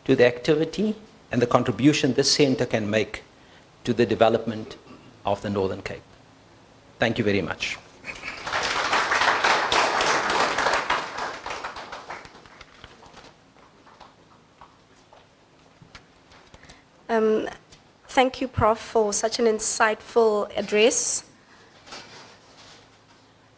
to the activity and the contribution this center can make to the development of the Northern Cape. Thank you very much. Thank you, Prof, for such an insightful address.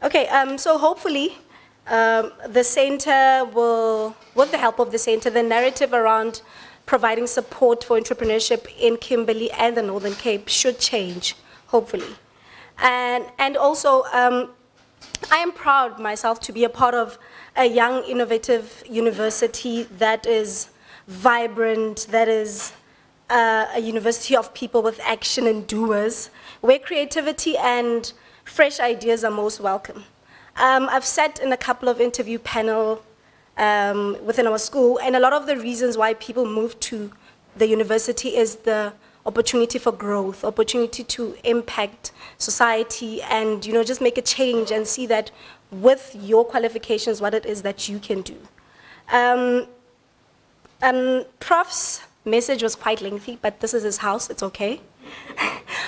Okay, so hopefully the center will, with the help of the center, the narrative around providing support for entrepreneurship in Kimberley and the Northern Cape should change, hopefully. And also, I am proud myself to be a part of a young, innovative university that is vibrant, that is a university of people with action and doers, where creativity and fresh ideas are most welcome. I've sat in a couple of interview panels within our school, and a lot of the reasons why people move to the university is the opportunity for growth, opportunity to impact society and, just make a change and see that with your qualifications, what it is that you can do. Prof's message was quite lengthy, but this is his house, it's okay.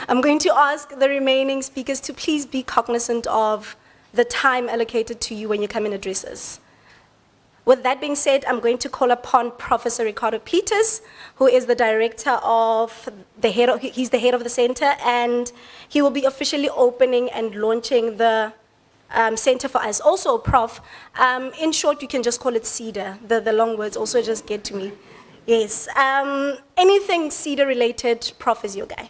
I'm going to ask the remaining speakers to please be cognizant of the time allocated to you when you come in addresses. With that being said, I'm going to call upon Professor Ricardo Peters, who is the director of he's the head of the center, and he will be officially opening and launching the center for us. Also, Prof, in short, you can just call it CEDAR. The long words also just get to me. Yes. Anything CEDAR related, Prof is your guy.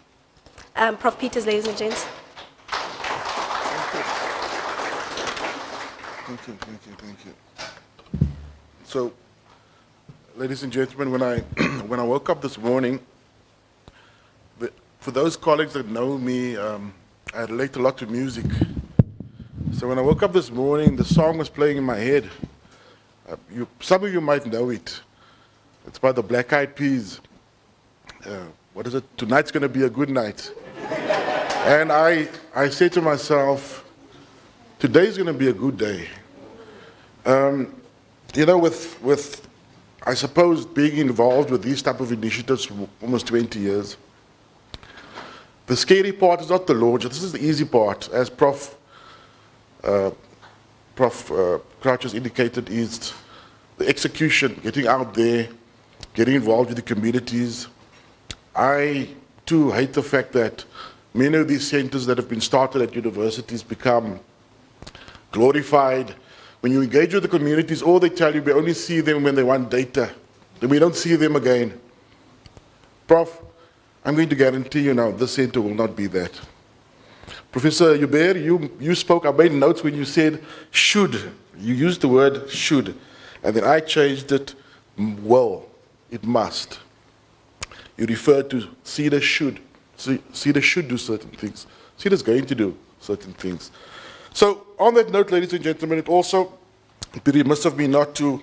Prof Peters, ladies and gents. Thank you. So, ladies and gentlemen, when I woke up this morning, for those colleagues that know me, I relate a lot to music. So when I woke up this morning, the song was playing in my head. Some of you might know it. It's by the Black Eyed Peas. What is it? Tonight's going to be a good night. And I said to myself, today's going to be a good day. With I suppose being involved with these type of initiatives for almost 20 years, the scary part is not the launch. This is the easy part, as Prof Crouch has indicated, is the execution, getting out there, getting involved with the communities. I, too, hate the fact that many of these centers that have been started at universities become glorified. When you engage with the communities, all they tell you, we only see them when they want data. Then we don't see them again. Prof, I'm going to guarantee you now, this center will not be that. Professor Hubert, you spoke, I made notes when you said should. You used the word should. And then I changed it, well, it must. You referred to CEDAR should. CEDAR should do certain things. CEDAR is going to do certain things. So, on that note, ladies and gentlemen, it also be remiss of me not to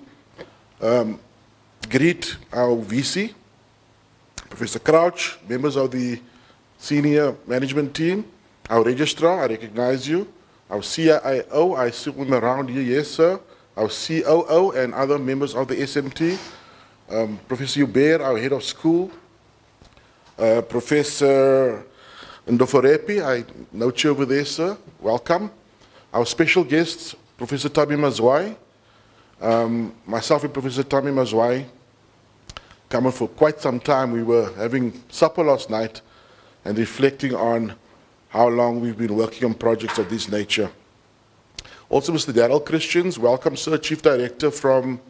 greet our VC, Professor Crouch, members of the senior management team, our registrar, I recognize you, our CIO, I see him around here, yes sir, our COO and other members of the SMT, Professor Hubert, our head of school, Professor Ndoforepi, I note you over there, sir, welcome. Our special guests, Professor Tami Mazwai, myself and Professor Tami Mazwai, coming for quite some time. We were having supper last night and reflecting on how long we've been working on projects of this nature. Also, Mr. Daryl Christians, welcome, sir, Chief Director from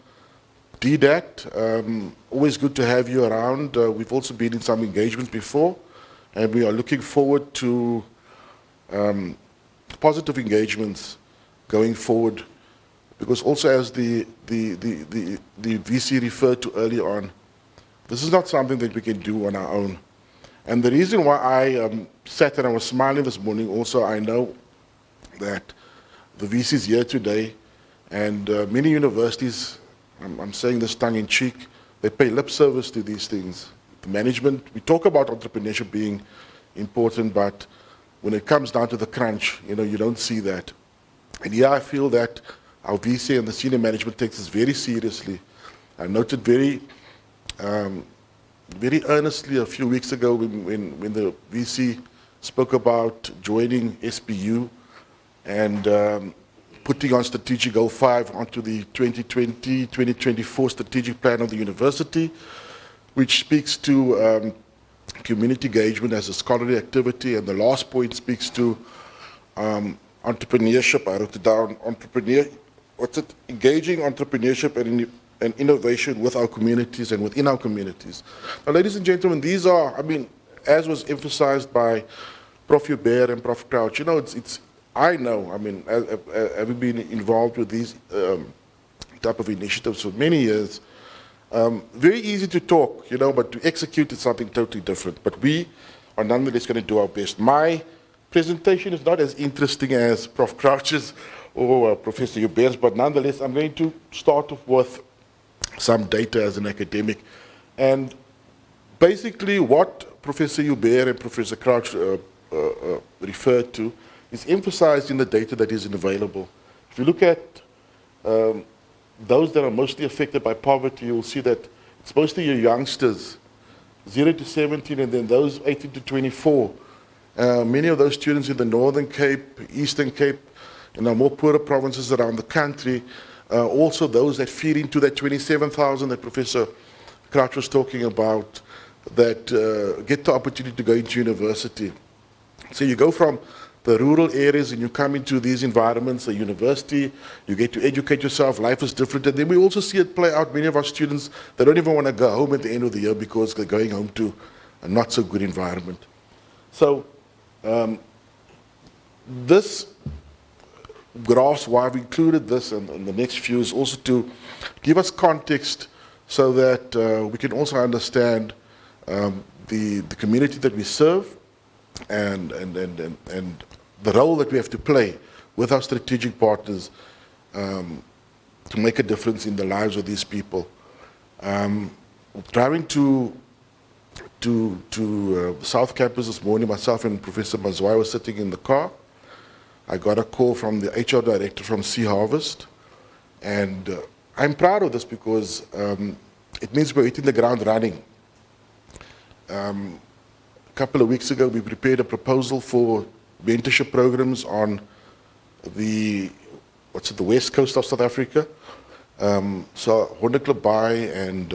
DDAT. Always good to have you around. We've also been in some engagements before, and we are looking forward to positive engagements going forward, because also as the VC referred to earlier on, this is not something that we can do on our own. And the reason why I sat and I was smiling this morning, also I know that the VC is here today, and many universities, I'm saying this tongue in cheek, they pay lip service to these things. The management, we talk about entrepreneurship being important, but when it comes down to the crunch, you don't see that. And here I feel that our VC and the senior management takes this very seriously. I noted very earnestly a few weeks ago when the VC spoke about joining SPU and putting on Strategic Goal 5 onto the 2020-2024 strategic plan of the university, which speaks to community engagement as a scholarly activity, and the last point speaks to entrepreneurship. I wrote it down, engaging entrepreneurship and innovation with our communities and within our communities. Now, ladies and gentlemen, these are, as was emphasized by Prof. Hubert and Prof. Crouch, you know, I know, I mean, having been involved with these type of initiatives for many years, very easy to talk, you know, but to execute is something totally different. But we are nonetheless going to do our best. My presentation is not as interesting as Prof. Crouch's or Professor Hubert's, but nonetheless, I'm going to start off with some data as an academic. And basically what Professor Hubert and Professor Crouch referred to is emphasized in the data that is available. If you look at those that are mostly affected by poverty, you'll see that it's mostly your youngsters, 0 to 17, and then those 18 to 24. Many of those students in the Northern Cape, Eastern Cape, and the more poorer provinces around the country, also those that feed into that 27,000 that Professor Crouch was talking about, that get the opportunity to go into university. So you go from the rural areas and you come into these environments, a university, you get to educate yourself, life is different. And then we also see it play out. Many of our students, they don't even want to go home at the end of the year because they're going home to a not so good environment. So this graph, why I've included this and the next few, is also to give us context so that we can also understand the community that we serve and the role that we have to play with our strategic partners to make a difference in the lives of these people. Driving to South Campus this morning, myself and Professor Mazwai were sitting in the car. I got a call from the HR director from Sea Harvest, and I'm proud of this because it means we're hitting the ground running. A couple of weeks ago, we prepared a proposal for mentorship programs on the west coast of South Africa. So Honderklip Bay and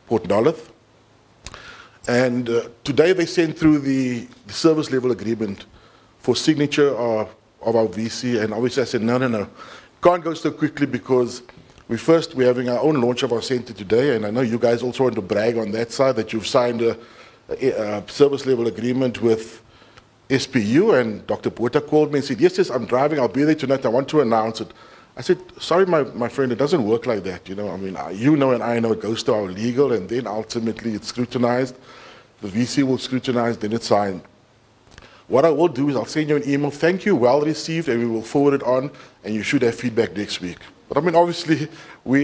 Port Nolloth. And today they sent through the service level agreement for signature of our VC. And obviously I said, no. Can't go so quickly because we're having our own launch of our center today. And I know you guys also want to brag on that side that you've signed a service level agreement with SPU. And Dr. Botha called me and said, yes, I'm driving. I'll be there tonight. I want to announce it. I said, sorry, my friend, it doesn't work like that. You know, I mean, you know and I know it goes to our legal, and then ultimately it's scrutinized. The VC will scrutinize, then it's signed. What I will do is I'll send you an email. Thank you, well received, and we will forward it on, and you should have feedback next week. But I mean, obviously,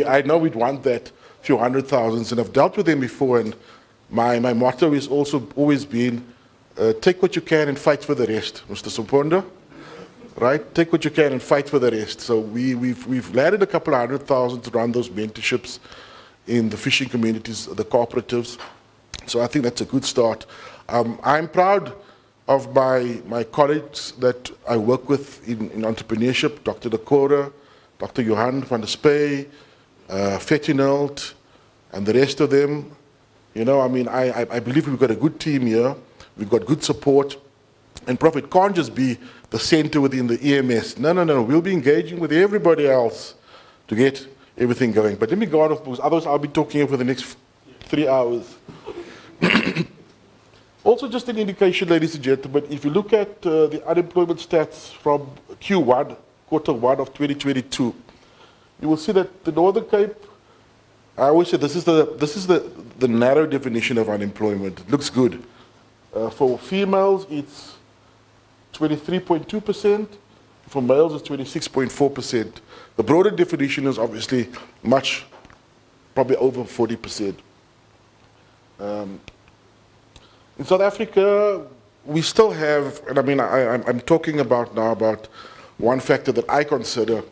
I know we'd want that few hundred thousands, and I've dealt with them before, and my motto is also always been, take what you can and fight for the rest, Mr. Somponda. Right? Take what you can and fight for the rest. So we've landed a couple of 100,000 to run those mentorships in the fishing communities, the cooperatives. So I think that's a good start. I'm proud of my colleagues that I work with in entrepreneurship, Dr. Dakota, Dr. Johan van der Spey, Fettinelt, and the rest of them. You know, I mean, I believe we've got a good team here. We've got good support. And Prof, it can't just be the center within the EMS. No. We'll be engaging with everybody else to get everything going. But let me go on, because otherwise I'll be talking here for the next 3 hours. Also, just an indication, ladies and gentlemen, if you look at the unemployment stats from Q1, quarter one of 2022, you will see that the Northern Cape, I always say this is the narrow definition of unemployment. It looks good. For females, it's 23.2%. For males, it's 26.4%. The broader definition is obviously probably over 40%. In South Africa, we still have, and I mean, I'm talking about one factor that I consider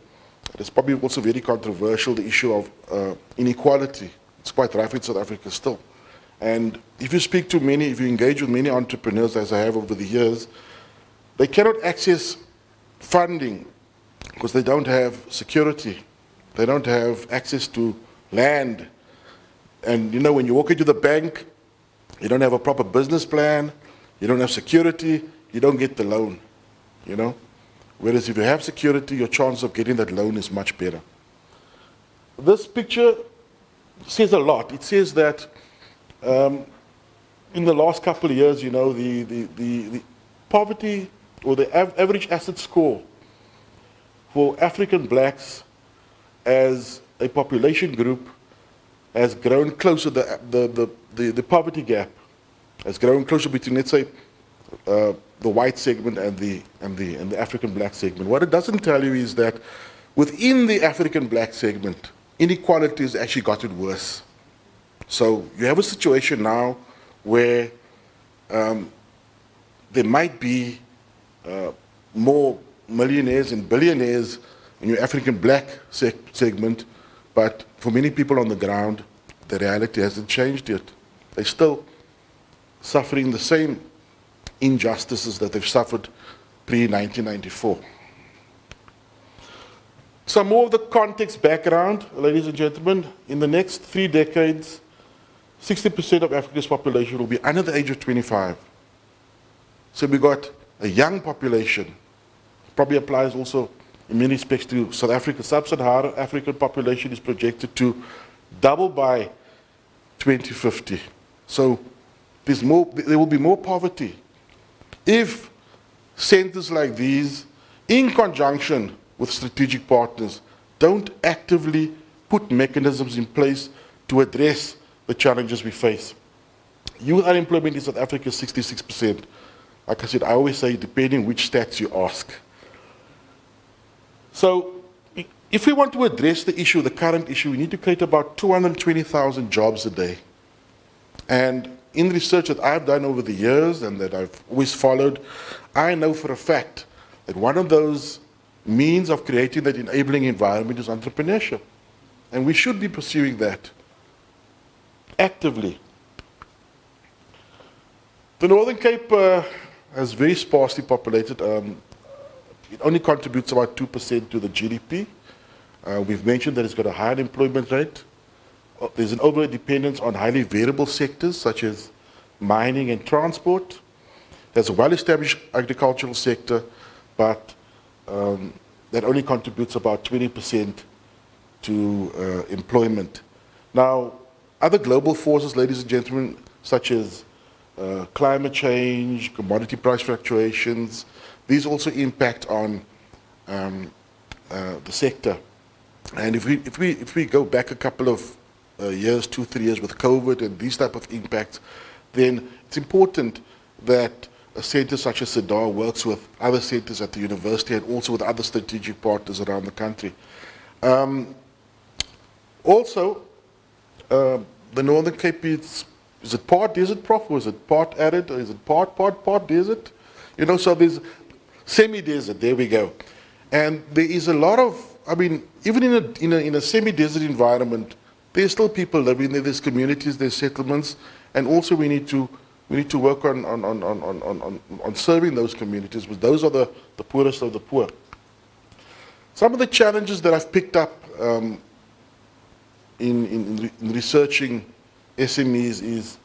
is probably also very controversial, the issue of inequality. It's quite rough in South Africa still. And if you engage with many entrepreneurs, as I have over the years, they cannot access funding because they don't have security. They don't have access to land. And you know, when you walk into the bank, you don't have a proper business plan, you don't have security, you don't get the loan, you know. Whereas if you have security, your chance of getting that loan is much better. This picture says a lot. It says that in the last couple of years, the poverty or the average asset score for African blacks as a population group has grown closer. The poverty gap has grown closer between, let's say, the white segment and the African black segment. What it doesn't tell you is that within the African black segment, inequality has actually gotten worse. So you have a situation now where there might be more millionaires and billionaires in your African black segment, but for many people on the ground, the reality hasn't changed yet. They're still suffering the same injustices that they've suffered pre-1994. Some more of the context background, ladies and gentlemen. In the next 3 decades, 60% of Africa's population will be under the age of 25. So we've got a young population. Probably applies also in many respects to South Africa. Sub-Saharan African population is projected to double by 2050. So there will be more poverty if centers like these, in conjunction with strategic partners, don't actively put mechanisms in place to address the challenges we face. Youth unemployment in South Africa is 66%. Like I said, I always say, depending which stats you ask. So if we want to address the issue, the current issue, we need to create about 220,000 jobs a day. And in research that I've done over the years and that I've always followed, I know for a fact that one of those means of creating that enabling environment is entrepreneurship. And we should be pursuing that actively. The Northern Cape is very sparsely populated. It only contributes about 2% to the GDP. We've mentioned that it's got a high unemployment rate. There's an over-dependence on highly variable sectors such as mining and transport. There's a well-established agricultural sector, but that only contributes about 20% to employment. Now, other global forces, ladies and gentlemen, such as climate change, commodity price fluctuations, these also impact on the sector. And if we go back a couple of years, 2-3 years with COVID and these type of impacts, then it's important that a center such as CEDAR works with other centers at the university and also with other strategic partners around the country. Also, the Northern Cape is it part desert, Prof, or is it part arid, or is it part desert? You know, so there's semi-desert, there we go. And there is a lot of, I mean, even in a semi-desert environment, there's still people living there, there's communities, there's settlements, and also we need to work on serving those communities, because those are the poorest of the poor. Some of the challenges that I've picked up in researching SMEs is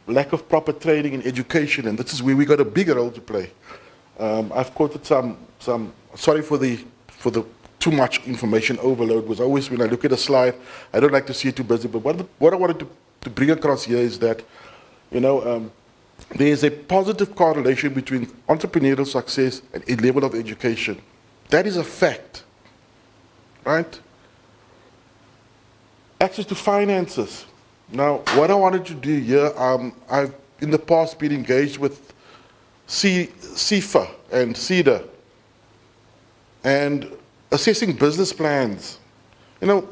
lack of proper training and education, and this is where we got a bigger role to play. I've quoted some. Sorry for the too much information overload. Was always when I look at a slide, I don't like to see it too busy. But what I wanted to bring across here is that, you know, there is a positive correlation between entrepreneurial success and a level of education. That is a fact, right? Access to finances. Now, what I wanted to do here, I've in the past been engaged with CEFA and CEDAR and assessing business plans. You know,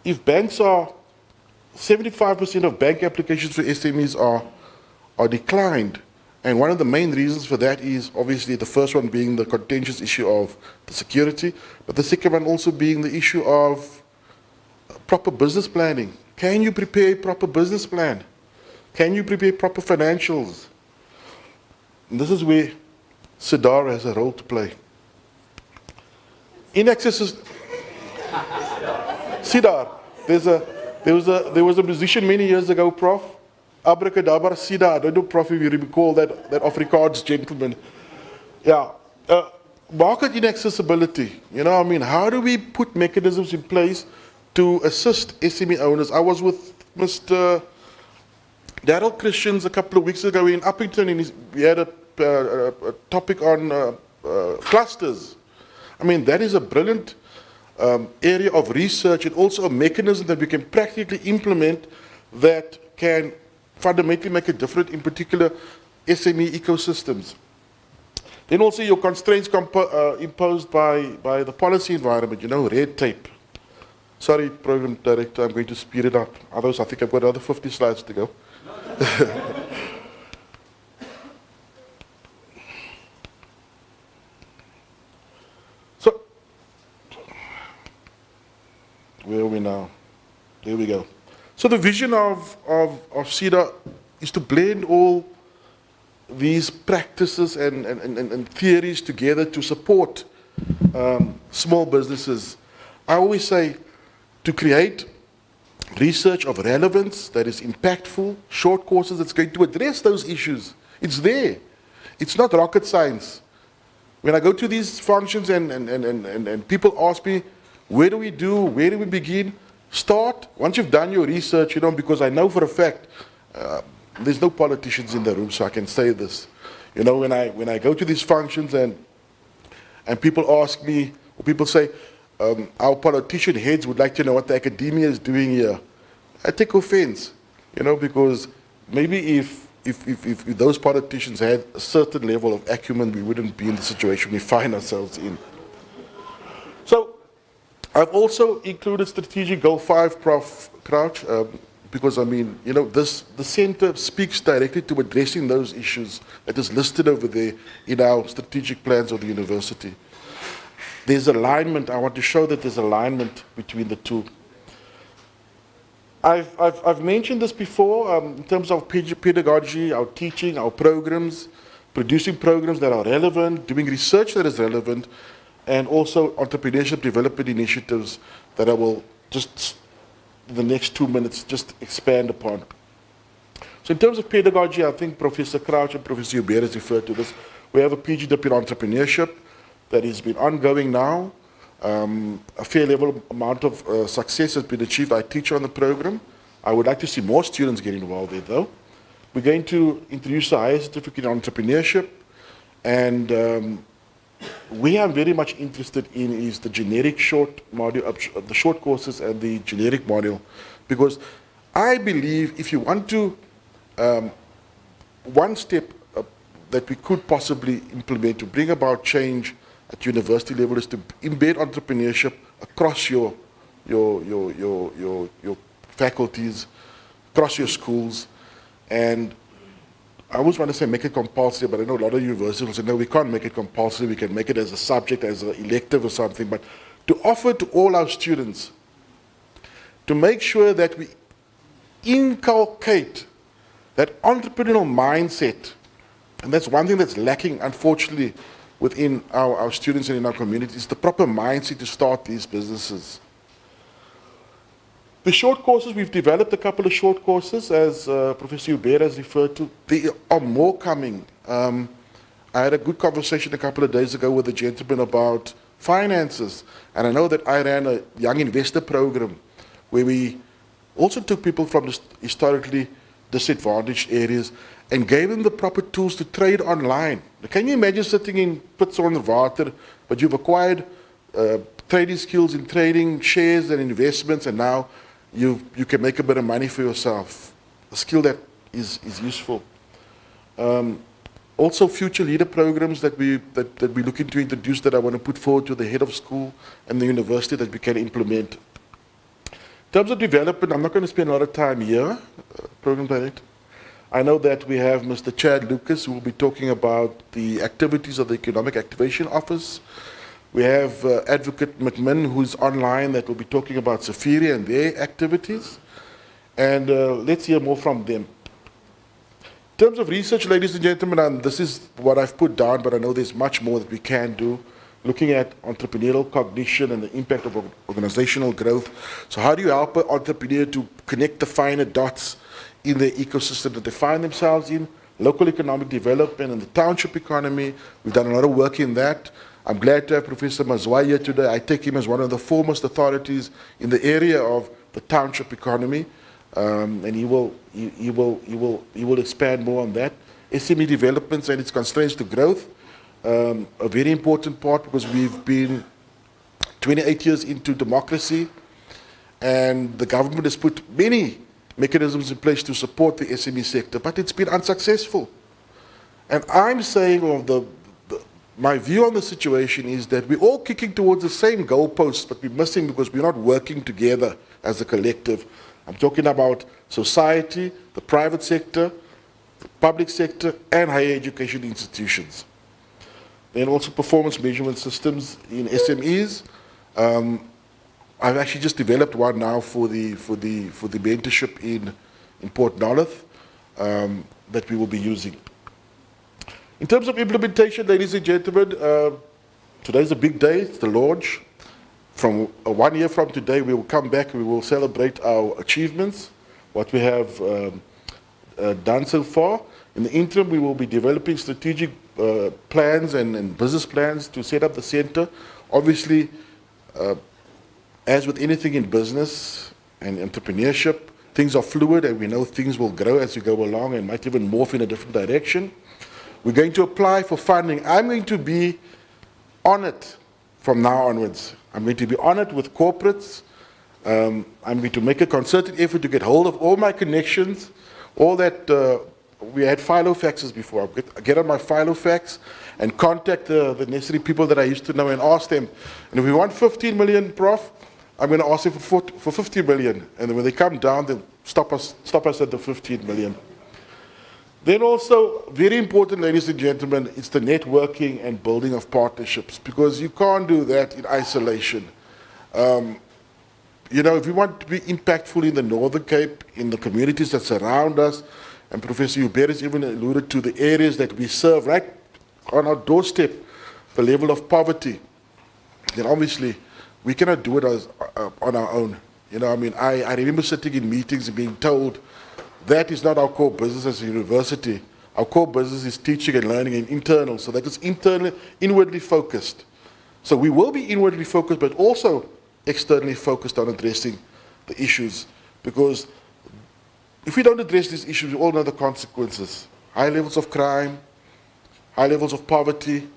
if banks are, 75% of bank applications for SMEs are declined, and one of the main reasons for that is obviously the first one being the contentious issue of the security, but the second one also being the issue of proper business planning. Can you prepare a proper business plan? Can you prepare proper financials? And this is where CEDAR has a role to play. CEDAR. There was a musician many years ago, Prof. Abracadabra, CEDAR. I don't know, Prof, if you recall that Afrikaans gentleman. Yeah. Market inaccessibility. You know, I mean, how do we put mechanisms in place to assist SME owners? I was with Mr. Daryl Christians a couple of weeks ago in Uppington, we had a topic on clusters. I mean, that is a brilliant area of research and also a mechanism that we can practically implement that can fundamentally make a difference in particular SME ecosystems. Then also your constraints imposed by the policy environment, red tape. Sorry, Program Director, I'm going to speed it up. Otherwise, I think I've got another 50 slides to go. So, where are we now? There we go. So the vision of CEDAR is to blend all these practices and theories together to support small businesses. I always say to create research of relevance that is impactful, short courses that's going to address those issues. It's there. It's not rocket science. When I go to these functions and people ask me, where do we begin? Start, once you've done your research, because I know for a fact, there's no politicians in the room, so I can say this. When I go to these functions and people ask me, or people say, our politician heads would like to know what the academia is doing here. I take offense, because maybe if those politicians had a certain level of acumen, we wouldn't be in the situation we find ourselves in. So, I've also included Strategic Goal 5, Prof. Crouch, because the center speaks directly to addressing those issues that is listed over there in our strategic plans of the university. There's alignment. I want to show that there's alignment between the two. I've mentioned this before in terms of pedagogy, our teaching, our programs, producing programs that are relevant, doing research that is relevant, and also entrepreneurship development initiatives that I will just, in the next 2 minutes, just expand upon. So in terms of pedagogy, I think Professor Crouch and Professor Hubert has referred to this. We have a PGW in entrepreneurship that has been ongoing now. A fair level amount of success has been achieved. I teach on the program. I would like to see more students get involved there, though. We're going to introduce a higher certificate in entrepreneurship, and we are very much interested in is the generic short module, the short courses and the generic module, because I believe if you want to, one step that we could possibly implement to bring about change at university level is to embed entrepreneurship across your faculties, across your schools, and I always want to say make it compulsory, but I know a lot of universities will say, no, we can't make it compulsory, we can make it as a subject, as an elective or something, but to offer to all our students, to make sure that we inculcate that entrepreneurial mindset, and that's one thing that's lacking, unfortunately, within our students and in our communities, the proper mindset to start these businesses. The short courses, we've developed a couple of short courses, as Professor Hubert has referred to. There are more coming. I had a good conversation a couple of days ago with a gentleman about finances, and I know that I ran a young investor program where we also took people from the historically disadvantaged areas and gave them the proper tools to trade online. Can you imagine sitting in Pitsonderwater, but you've acquired trading skills in trading shares and investments, and now you can make a bit of money for yourself, a skill that is useful. Also future leader programs that we're looking to introduce that I want to put forward to the head of school and the university that we can implement. In terms of development, I'm not going to spend a lot of time here, Program Director. I know that we have Mr. Chad Lucas, who will be talking about the activities of the Economic Activation Office. We have Advocate McMinn, who's online, that will be talking about Safiri and their activities. And let's hear more from them. In terms of research, ladies and gentlemen, and this is what I've put down, but I know there's much more that we can do, looking at entrepreneurial cognition and the impact of organizational growth. So how do you help an entrepreneur to connect the finer dots in the ecosystem that they find themselves in, local economic development and the township economy? We've done a lot of work in that. I'm glad to have Professor Mazwai here today. I take him as one of the foremost authorities in the area of the township economy. and he will expand more on that. SME developments and its constraints to growth, a very important part because we've been 28 years into democracy, and the government has put many mechanisms in place to support the SME sector, but it's been unsuccessful. And I'm saying, my view on the situation is that we're all kicking towards the same goalposts, but we're missing because we're not working together as a collective. I'm talking about society, the private sector, the public sector, and higher education institutions. Then also performance measurement systems in SMEs. I've actually just developed one now for the mentorship in Port Nolloth that we will be using. In terms of implementation, ladies and gentlemen, today's a big day. It's the launch. From 1 year from today, we will come back and we will celebrate our achievements, what we have done so far. In the interim, we will be developing strategic plans and business plans to set up the center. Obviously, as with anything in business and entrepreneurship, things are fluid and we know things will grow as we go along and might even morph in a different direction. We're going to apply for funding. I'm going to be on it from now onwards. I'm going to be on it with corporates. I'm going to make a concerted effort to get hold of all my connections, all that. We had filofaxes before. I get on my filofax and contact the necessary people that I used to know and ask them, and if we want 15 million, Prof, I'm going to ask them for 50 million. And then when they come down, they'll stop us at the 15 million. Then also, very important, ladies and gentlemen, it's the networking and building of partnerships, because you can't do that in isolation. You know, if we want to be impactful in the Northern Cape, in the communities that surround us, and Professor Hubert has even alluded to the areas that we serve, right on our doorstep, the level of poverty, then obviously we cannot do it on our own. You know, I mean, I remember sitting in meetings and being told that is not our core business as a university. Our core business is teaching and learning and internal, so that is inwardly focused. So we will be inwardly focused, but also externally focused on addressing the issues, because if we don't address these issues, we all know the consequences. High levels of crime, high levels of poverty,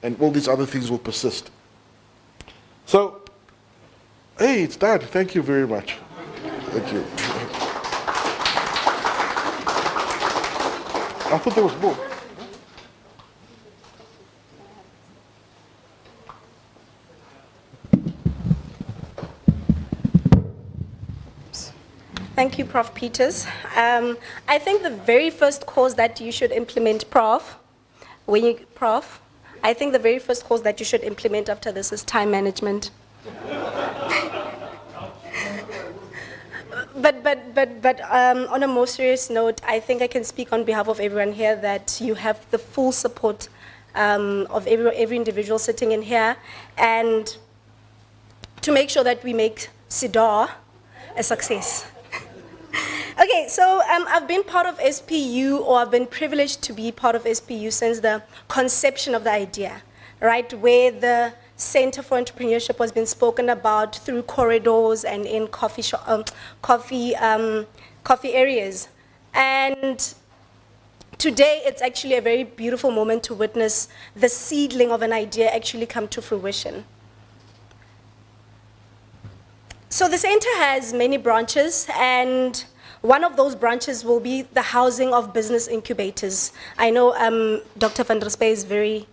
and all these other things will persist. So, hey, it's done. Thank you very much. Thank you. I thought there was more. Thank you, Prof. Peters. I think the very first course that you should implement, Prof, I think the very first course that you should implement after this is time management. But on a more serious note, I think I can speak on behalf of everyone here that you have the full support of every individual sitting in here, and to make sure that we make CEDAR a success. Okay, so I've been part of SPU, or I've been privileged to be part of SPU since the conception of the idea, right, where the Center for Entrepreneurship has been spoken about through corridors and in coffee areas. And today, it's actually a very beautiful moment to witness the seedling of an idea actually come to fruition. So the center has many branches, and one of those branches will be the housing of business incubators. I know Dr. van der Spey is very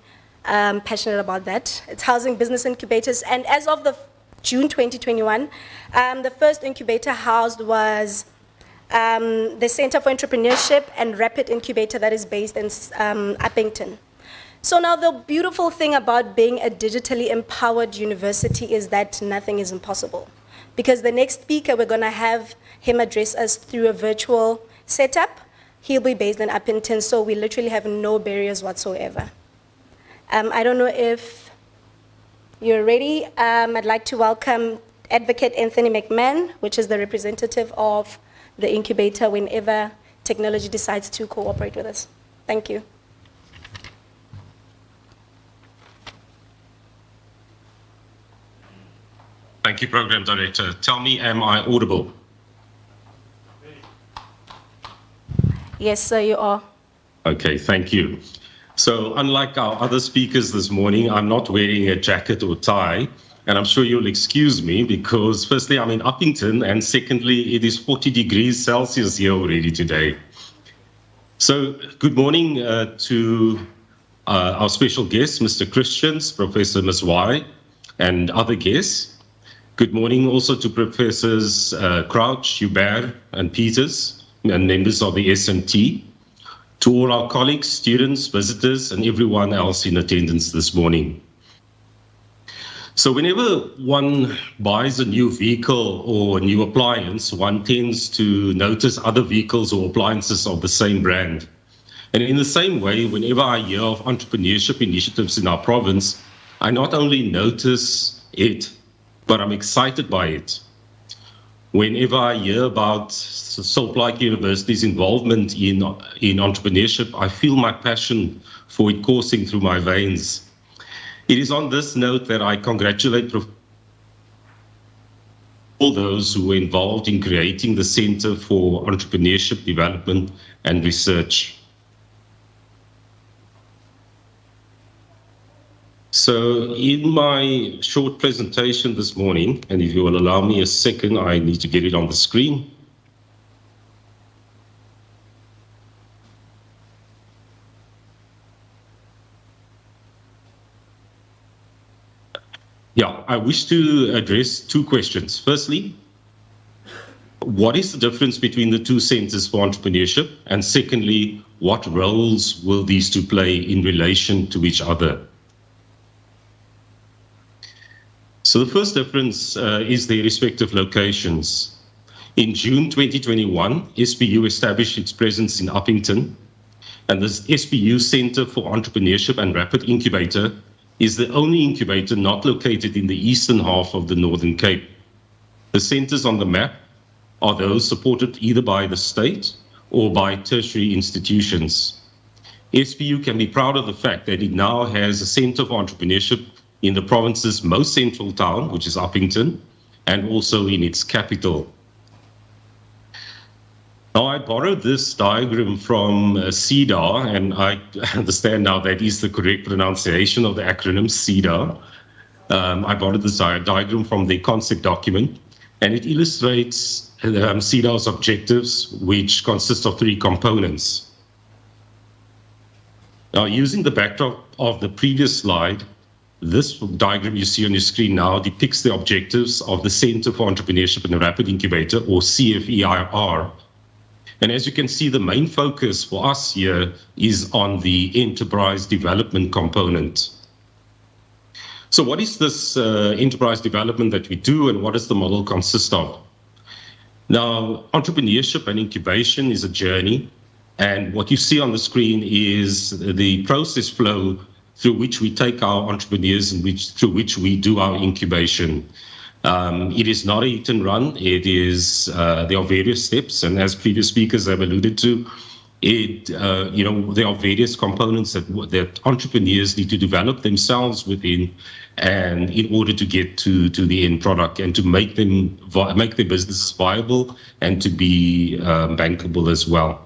passionate about that. It's housing business incubators, and as of the June 2021, the first incubator housed was the Center for Entrepreneurship and Rapid Incubator that is based in Uppington. So now the beautiful thing about being a digitally empowered university is that nothing is impossible. Because the next speaker, we're going to have him address us through a virtual setup. He'll be based in Uppington, so we literally have no barriers whatsoever. I don't know if you're ready. I'd like to welcome Advocate Anthony McMahon, which is the representative of the incubator whenever technology decides to cooperate with us. Thank you. Thank you, Program Director. Tell me, am I audible? Yes, sir, you are. Okay, thank you. So unlike our other speakers this morning, I'm not wearing a jacket or tie, and I'm sure you'll excuse me because firstly, I'm in Uppington, and secondly, it is 40 degrees Celsius here already today. So good morning to our special guests, Mr. Christians, Professor Mazwai, and other guests. Good morning also to Professors Crouch, Hubert, and Peters, and members of the SMT. To all our colleagues, students, visitors, and everyone else in attendance this morning. So whenever one buys a new vehicle or a new appliance, one tends to notice other vehicles or appliances of the same brand. And in the same way, whenever I hear of entrepreneurship initiatives in our province, I not only notice it, but I'm excited by it. Whenever I hear about Saltplatje University's involvement in entrepreneurship, I feel my passion for it coursing through my veins. It is on this note that I congratulate all those who were involved in creating the Center for Entrepreneurship Development and Research. So in my short presentation this morning, and if you will allow me a second, I need to get it on the screen. Yeah, I wish to address two questions. Firstly, what is the difference between the two centers for entrepreneurship? And secondly, what roles will these two play in relation to each other? So the first difference is their respective locations. In June 2021, SPU established its presence in Uppington, and this SPU Center for Entrepreneurship and Rapid Incubator is the only incubator not located in the eastern half of the Northern Cape. The centers on the map are those supported either by the state or by tertiary institutions. SPU can be proud of the fact that it now has a Center for Entrepreneurship in the province's most central town, which is Uppington, and also in its capital. Now, I borrowed this diagram from CEDAR, and I understand now that is the correct pronunciation of the acronym CEDAR. I borrowed this diagram from the concept document, and it illustrates CEDAR's objectives, which consist of three components. Now, using the backdrop of the previous slide, this diagram you see on your screen now depicts the objectives of the Center for Entrepreneurship and Rapid Incubator, or CFEIR. And as you can see, the main focus for us here is on the enterprise development component. So what is this enterprise development that we do, and what does the model consist of? Now, entrepreneurship and incubation is a journey, and what you see on the screen is the process flow through which we take our entrepreneurs and through which we do our incubation. It is not a hit and run. It is there are various steps, and as previous speakers have alluded to, there are various components that entrepreneurs need to develop themselves within, and in order to get to the end product and to make their business viable and to be bankable as well.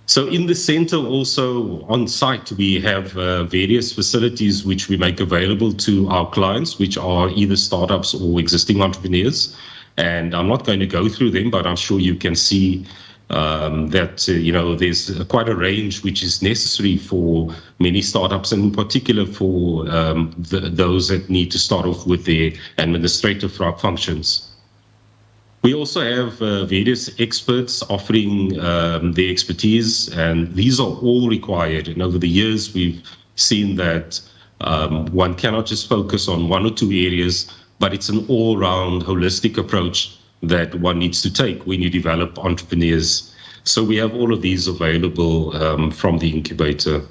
So in the center also on site, we have various facilities which we make available to our clients, which are either startups or existing entrepreneurs. And I'm not going to go through them, but I'm sure you can see that there's quite a range which is necessary for many startups, and in particular for those that need to start off with their administrative functions. We also have various experts offering their expertise, and these are all required. And over the years, we've seen that one cannot just focus on one or two areas, but it's an all-round holistic approach that one needs to take when you develop entrepreneurs. So we have all of these available from the incubator.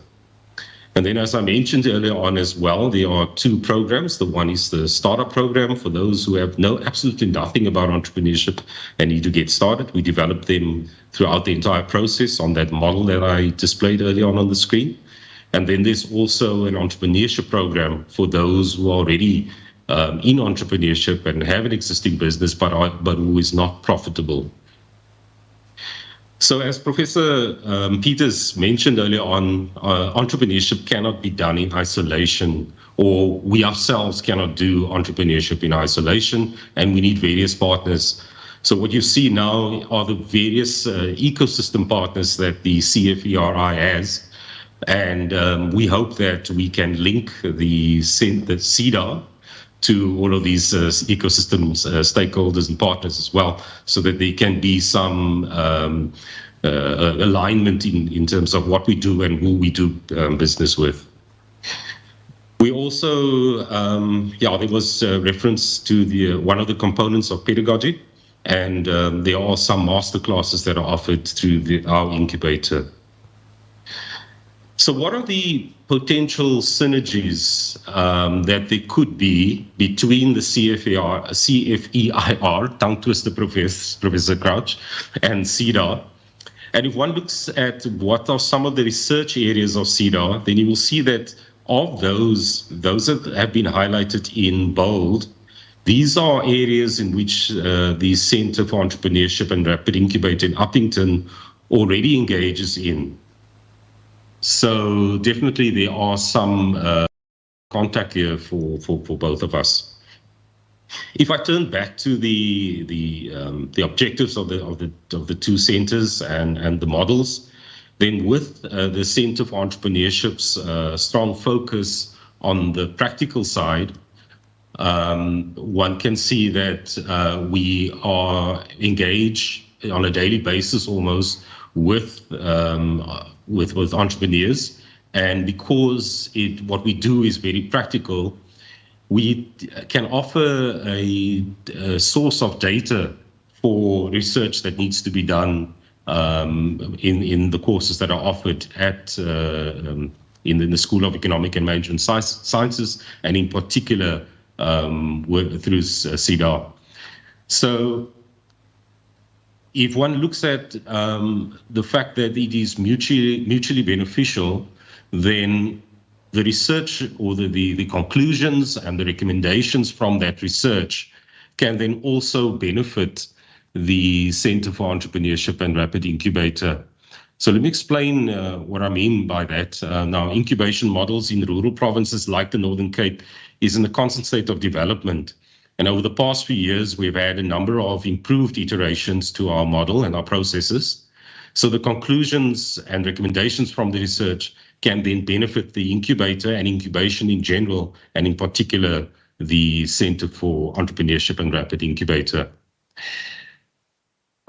And then, as I mentioned earlier on as well, there are two programs. The one is the startup program for those who have absolutely nothing about entrepreneurship and need to get started. We develop them throughout the entire process on that model that I displayed earlier on the screen. And then there's also an entrepreneurship program for those who are already in entrepreneurship and have an existing business, but who is not profitable. So as Professor Peters mentioned earlier on, entrepreneurship cannot be done in isolation, or we ourselves cannot do entrepreneurship in isolation, and we need various partners. So what you see now are the various ecosystem partners that the CFERI has, and we hope that we can link the CEDAR to all of these ecosystems, stakeholders and partners as well, so that there can be some alignment in terms of what we do and who we do business with. We also, there was reference to the one of the components of pedagogy, and there are some masterclasses that are offered through our incubator. So what are the potential synergies that there could be between the CFEIR, tongue twister Professor Crouch, and CEDAR? And if one looks at what are some of the research areas of CEDAR, then you will see that of those that have been highlighted in bold, these are areas in which the Center for Entrepreneurship and Rapid Incubator in Uppington already engages in. So definitely there are some contact here for both of us. If I turn back to the objectives of the two centers and the models, then with the Center for Entrepreneurship's strong focus on the practical side, one can see that we are engaged on a daily basis almost with entrepreneurs, and because what we do is very practical, we can offer a source of data for research that needs to be done in the courses that are offered at in the School of Economic and Management Sciences, and in particular through CEDAR. So if one looks at the fact that it is mutually beneficial, then the research or the conclusions and the recommendations from that research can then also benefit the Center for Entrepreneurship and Rapid Incubator. So let me explain what I mean by that. Now, incubation models in rural provinces like the Northern Cape is in a constant state of development. And over the past few years, we've had a number of improved iterations to our model and our processes. So the conclusions and recommendations from the research can then benefit the incubator and incubation in general, and in particular, the Center for Entrepreneurship and Rapid Incubator.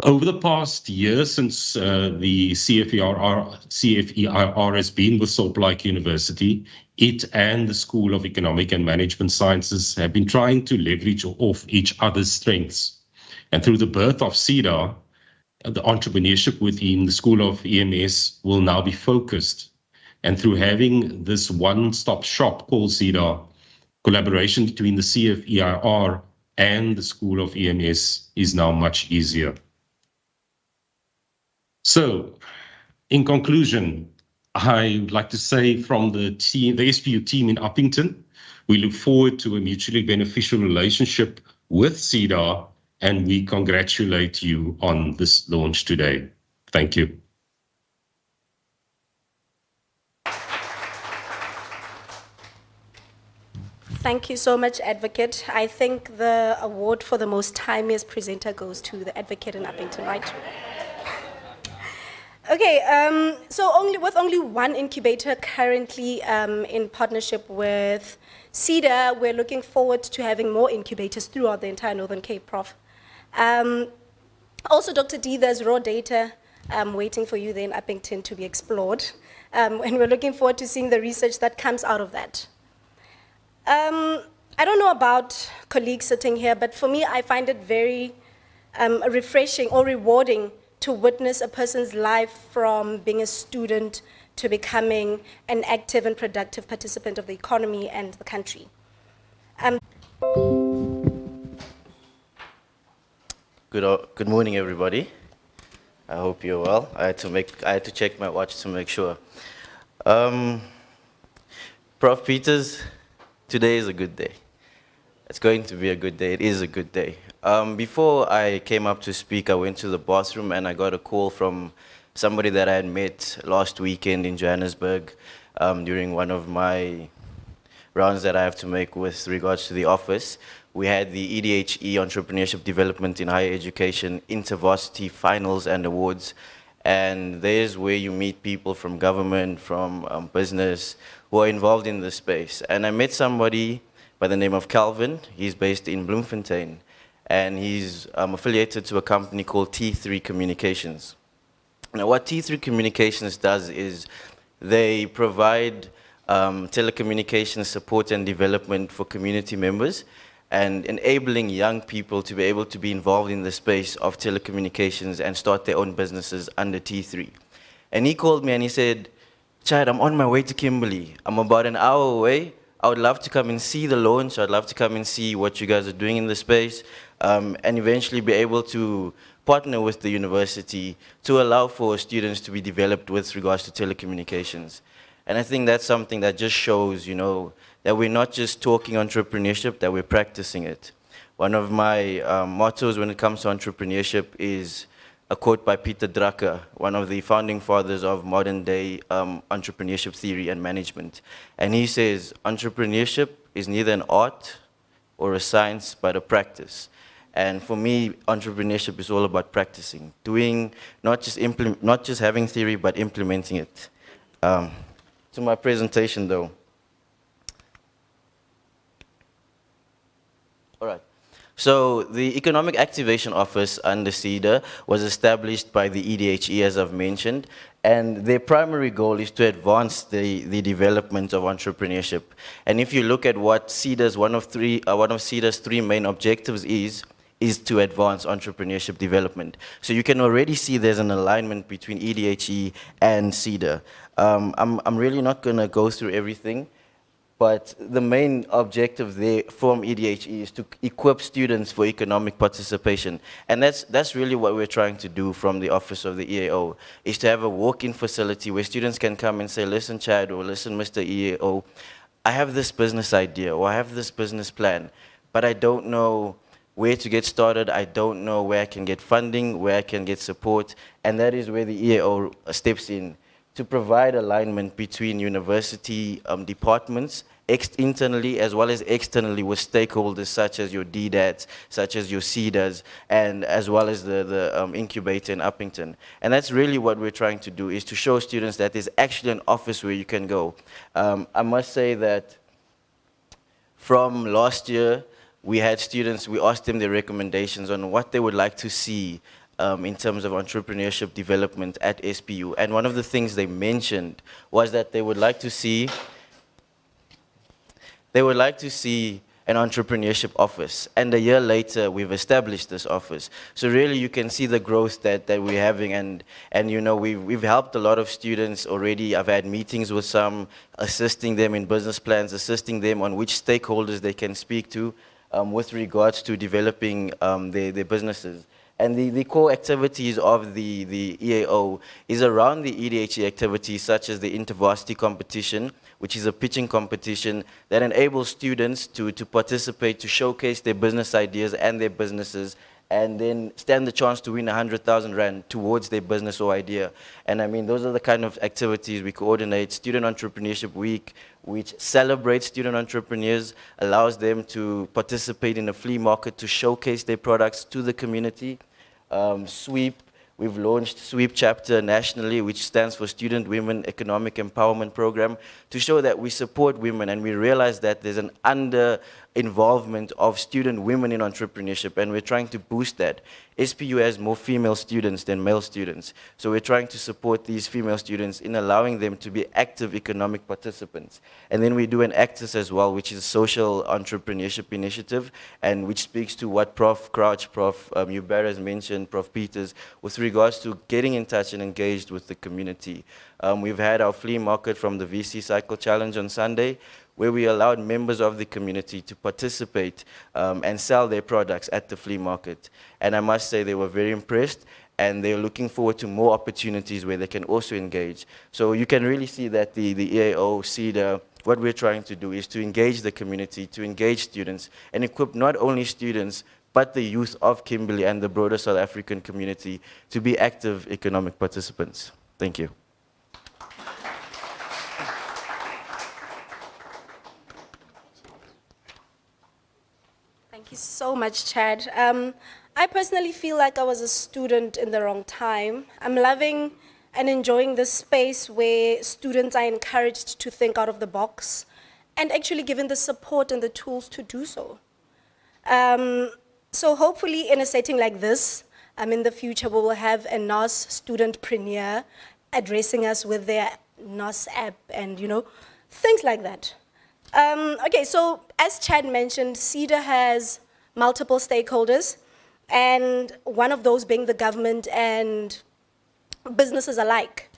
Over the past year, since the CFEIR has been with Salt Lake University, it and the School of Economic and Management Sciences have been trying to leverage off each other's strengths. And through the birth of CEDAR, the entrepreneurship within the School of EMS will now be focused. And through having this one-stop shop called CEDAR, collaboration between the CFEIR and the School of EMS is now much easier. So, in conclusion, I would like to say from the SPU team in Uppington, we look forward to a mutually beneficial relationship with CEDAR, and we congratulate you on this launch today. Thank you. Thank you so much, Advocate. I think the award for the most timiest presenter goes to the Advocate in Uppington, right? Okay, so with only one incubator currently in partnership with CEDAR, we're looking forward to having more incubators throughout the entire Northern Cape, Prof. Also, Dr. D, there's raw data waiting for you there in Uppington to be explored, and we're looking forward to seeing the research that comes out of that. I don't know about colleagues sitting here, but for me, I find it very refreshing or rewarding to witness a person's life from being a student to becoming an active and productive participant of the economy and the country. Good morning, everybody. I hope you're well. I had to check my watch to make sure. Prof. Peters, today is a good day. It's going to be a good day. It is a good day. Before I came up to speak, I went to the bathroom and I got a call from somebody that I had met last weekend in Johannesburg during one of my rounds that I have to make with regards to the office. We had the EDHE Entrepreneurship Development in Higher Education InterVarsity Finals and Awards. And there's where you meet people from government, from business, who are involved in the space. And I met somebody by the name of Calvin. He's based in Bloemfontein. And he's affiliated to a company called T3 Communications. Now, what T3 Communications does is they provide telecommunications support and development for community members and enabling young people to be able to be involved in the space of telecommunications and start their own businesses under T3. And he called me and he said, Chad, I'm on my way to Kimberley. I'm about an hour away. I would love to come and see the launch. I'd love to come and see what you guys are doing in the space and eventually be able to partner with the university to allow for students to be developed with regards to telecommunications. And I think that's something that just shows, you know, that we're not just talking entrepreneurship, that we're practicing it. One of my mottos when it comes to entrepreneurship is a quote by Peter Drucker, one of the founding fathers of modern day entrepreneurship theory and management. And he says, entrepreneurship is neither an art or a science, but a practice. And for me, entrepreneurship is all about practicing, doing, not just having theory, but implementing it. To my presentation though. All right. So the Economic Activation Office under CEDAR was established by the EDHE, as I've mentioned, and their primary goal is to advance the development of entrepreneurship. And if you look at what CEDAR's one of CEDAR's three main objectives is to advance entrepreneurship development. So you can already see there's an alignment between EDHE and CEDAR. I'm really not going to go through everything. But the main objective there from EDHE is to equip students for economic participation. And that's really what we're trying to do from the office of the EAO, is to have a walk-in facility where students can come and say, listen, Chad, or listen, Mr. EAO, I have this business idea, or I have this business plan, but I don't know where to get started. I don't know where I can get funding, where I can get support. And that is where the EAO steps in, to provide alignment between university departments, internally as well as externally with stakeholders such as your DDATs, such as your CEDARs, and as well as the incubator in Uppington. And that's really what we're trying to do, is to show students that there's actually an office where you can go. I must say that from last year, we had students, we asked them their recommendations on what they would like to see in terms of entrepreneurship development at SPU. And one of the things they mentioned was that they would like to see an entrepreneurship office. And a year later, we've established this office. So really, you can see the growth that we're having. And you know, we've helped a lot of students already. I've had meetings with some, assisting them in business plans, assisting them on which stakeholders they can speak to with regards to developing their businesses. And the core activities of the EAO is around the EDHE activities, such as the InterVarsity competition, which is a pitching competition that enables students to participate, to showcase their business ideas and their businesses, and then stand the chance to win 100,000 Rand towards their business or idea. And I mean, those are the kind of activities we coordinate. Student Entrepreneurship Week, which celebrates student entrepreneurs, allows them to participate in a flea market to showcase their products to the community. SWEEP, we've launched SWEEP chapter nationally, which stands for Student Women Economic Empowerment Program, to show that we support women, and we realize that there's an under-involvement of student women in entrepreneurship, and we're trying to boost that. SPU has more female students than male students, so we're trying to support these female students in allowing them to be active economic participants. And then we do an ACTIS as well, which is a social entrepreneurship initiative, and which speaks to what Prof. Crouch, Prof. Hubert has mentioned, Prof. Peters, with regards to getting in touch and engaged with the community. We've had our flea market from the VC Cycle Challenge on Sunday, where we allowed members of the community to participate and sell their products at the flea market. And I must say they were very impressed. and they're looking forward to more opportunities where they can also engage. So you can really see that the EAO, CEDAR, what we're trying to do is to engage the community, to engage students, and equip not only students, but the youth of Kimberley and the broader South African community to be active economic participants. Thank you. Thank you so much, Chad. I personally feel like I was a student in the wrong time. I'm loving and enjoying this space where students are encouraged to think out of the box and actually given the support and the tools to do so. So hopefully in a setting like this, in the future we will have a NOS student-preneur addressing us with their NOS app and, things like that. Okay, so as Chad mentioned, CEDAR has multiple stakeholders, and one of those being the government and businesses alike.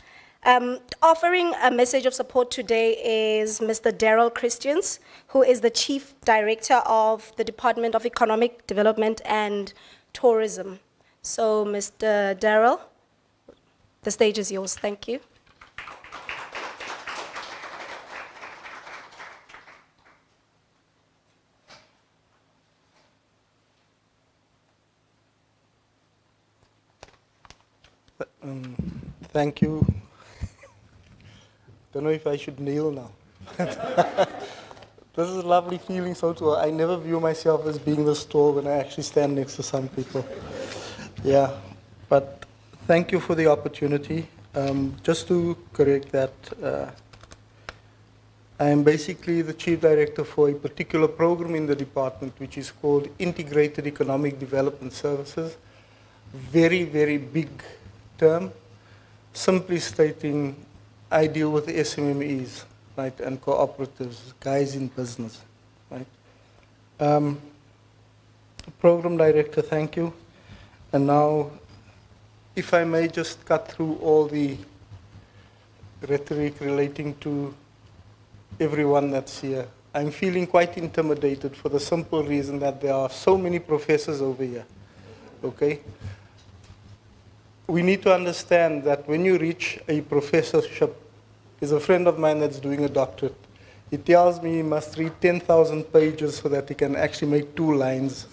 Offering a message of support today is Mr. Daryl Christians, who is the Chief Director of the Department of Economic Development and Tourism. So, Mr. Daryl, the stage is yours. Thank you. Thank you. Don't know if I should kneel now. This is a lovely feeling, I never view myself as being this tall when I actually stand next to some people. Yeah, but thank you for the opportunity. Just to correct that, I am basically the Chief Director for a particular program in the department which is called Integrated Economic Development Services. Very, very big term. Simply stating, I deal with SMMEs, right, and cooperatives, guys in business, right. Program Director, thank you. And now, if I may just cut through all the rhetoric relating to everyone that's here. I'm feeling quite intimidated for the simple reason that there are so many professors over here, okay? We need to understand that when you reach a professorship, there's a friend of mine that's doing a doctorate. He tells me he must read 10,000 pages so that he can actually make 2 lines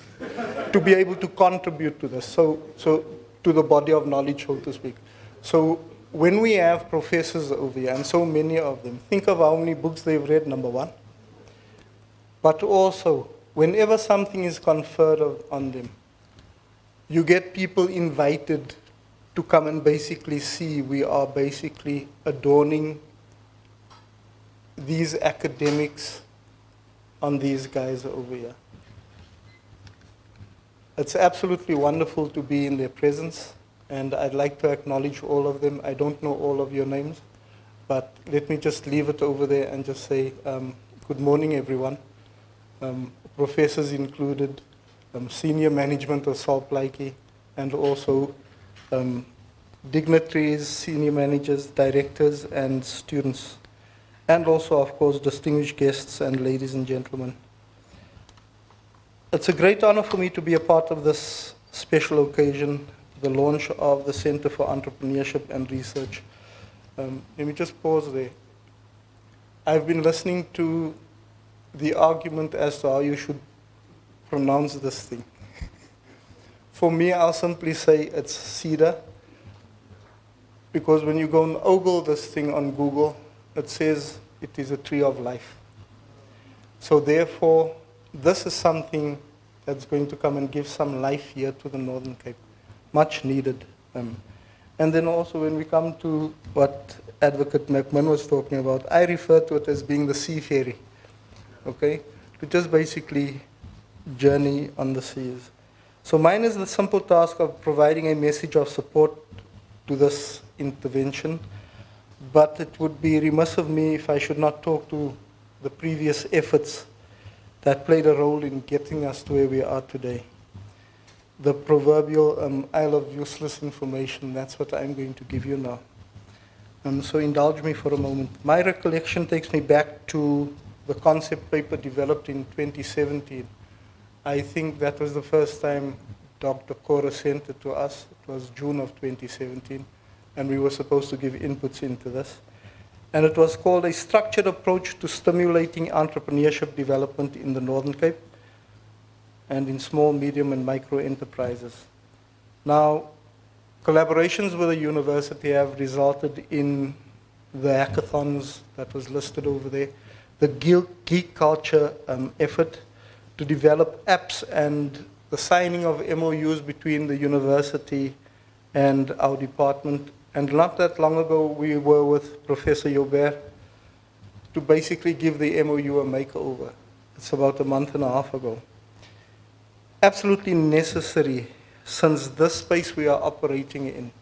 to be able to contribute to this, so to the body of knowledge, so to speak. So when we have professors over here, and so many of them, think of how many books they've read, number one. But also, whenever something is conferred on them, you get people invited to come and basically see we are basically adorning these academics on these guys over here. It's absolutely wonderful to be in their presence, and I'd like to acknowledge all of them. I don't know all of your names, but let me just leave it over there and just say good morning, everyone. Professors included, senior management of Plaatje, and also dignitaries, senior managers, directors, and students. And also, of course, distinguished guests and ladies and gentlemen. It's a great honor for me to be a part of this special occasion, the launch of the Center for Entrepreneurship and Research. Let me just pause there. I've been listening to the argument as to how you should pronounce this thing. For me, I'll simply say it's CEDAR, because when you go and ogle this thing on Google, it says it is a tree of life. So therefore, this is something that's going to come and give some life here to the Northern Cape. Much needed. And then also when we come to what Advocate McMahon was talking about, I refer to it as being the sea ferry, okay? To just basically journey on the seas. So mine is the simple task of providing a message of support to this intervention, but it would be remiss of me if I should not talk to the previous efforts that played a role in getting us to where we are today. The proverbial isle of useless information, that's what I'm going to give you now. So indulge me for a moment. My recollection takes me back to the concept paper developed in 2017. I think that was the first time Dr. Cora sent it to us. It It was June of 2017, and we were supposed to give inputs into this. And it was called a structured approach to stimulating entrepreneurship development in the Northern Cape and in small, medium, and micro enterprises. Now, collaborations with the university have resulted in the hackathons that was listed over there, the geek culture effort to develop apps, and the signing of MOUs between the university and our department. And not that long ago, we were with Professor Joubert to basically give the MOU a makeover. It's about a month and a half ago. Absolutely necessary, since this space we are operating in,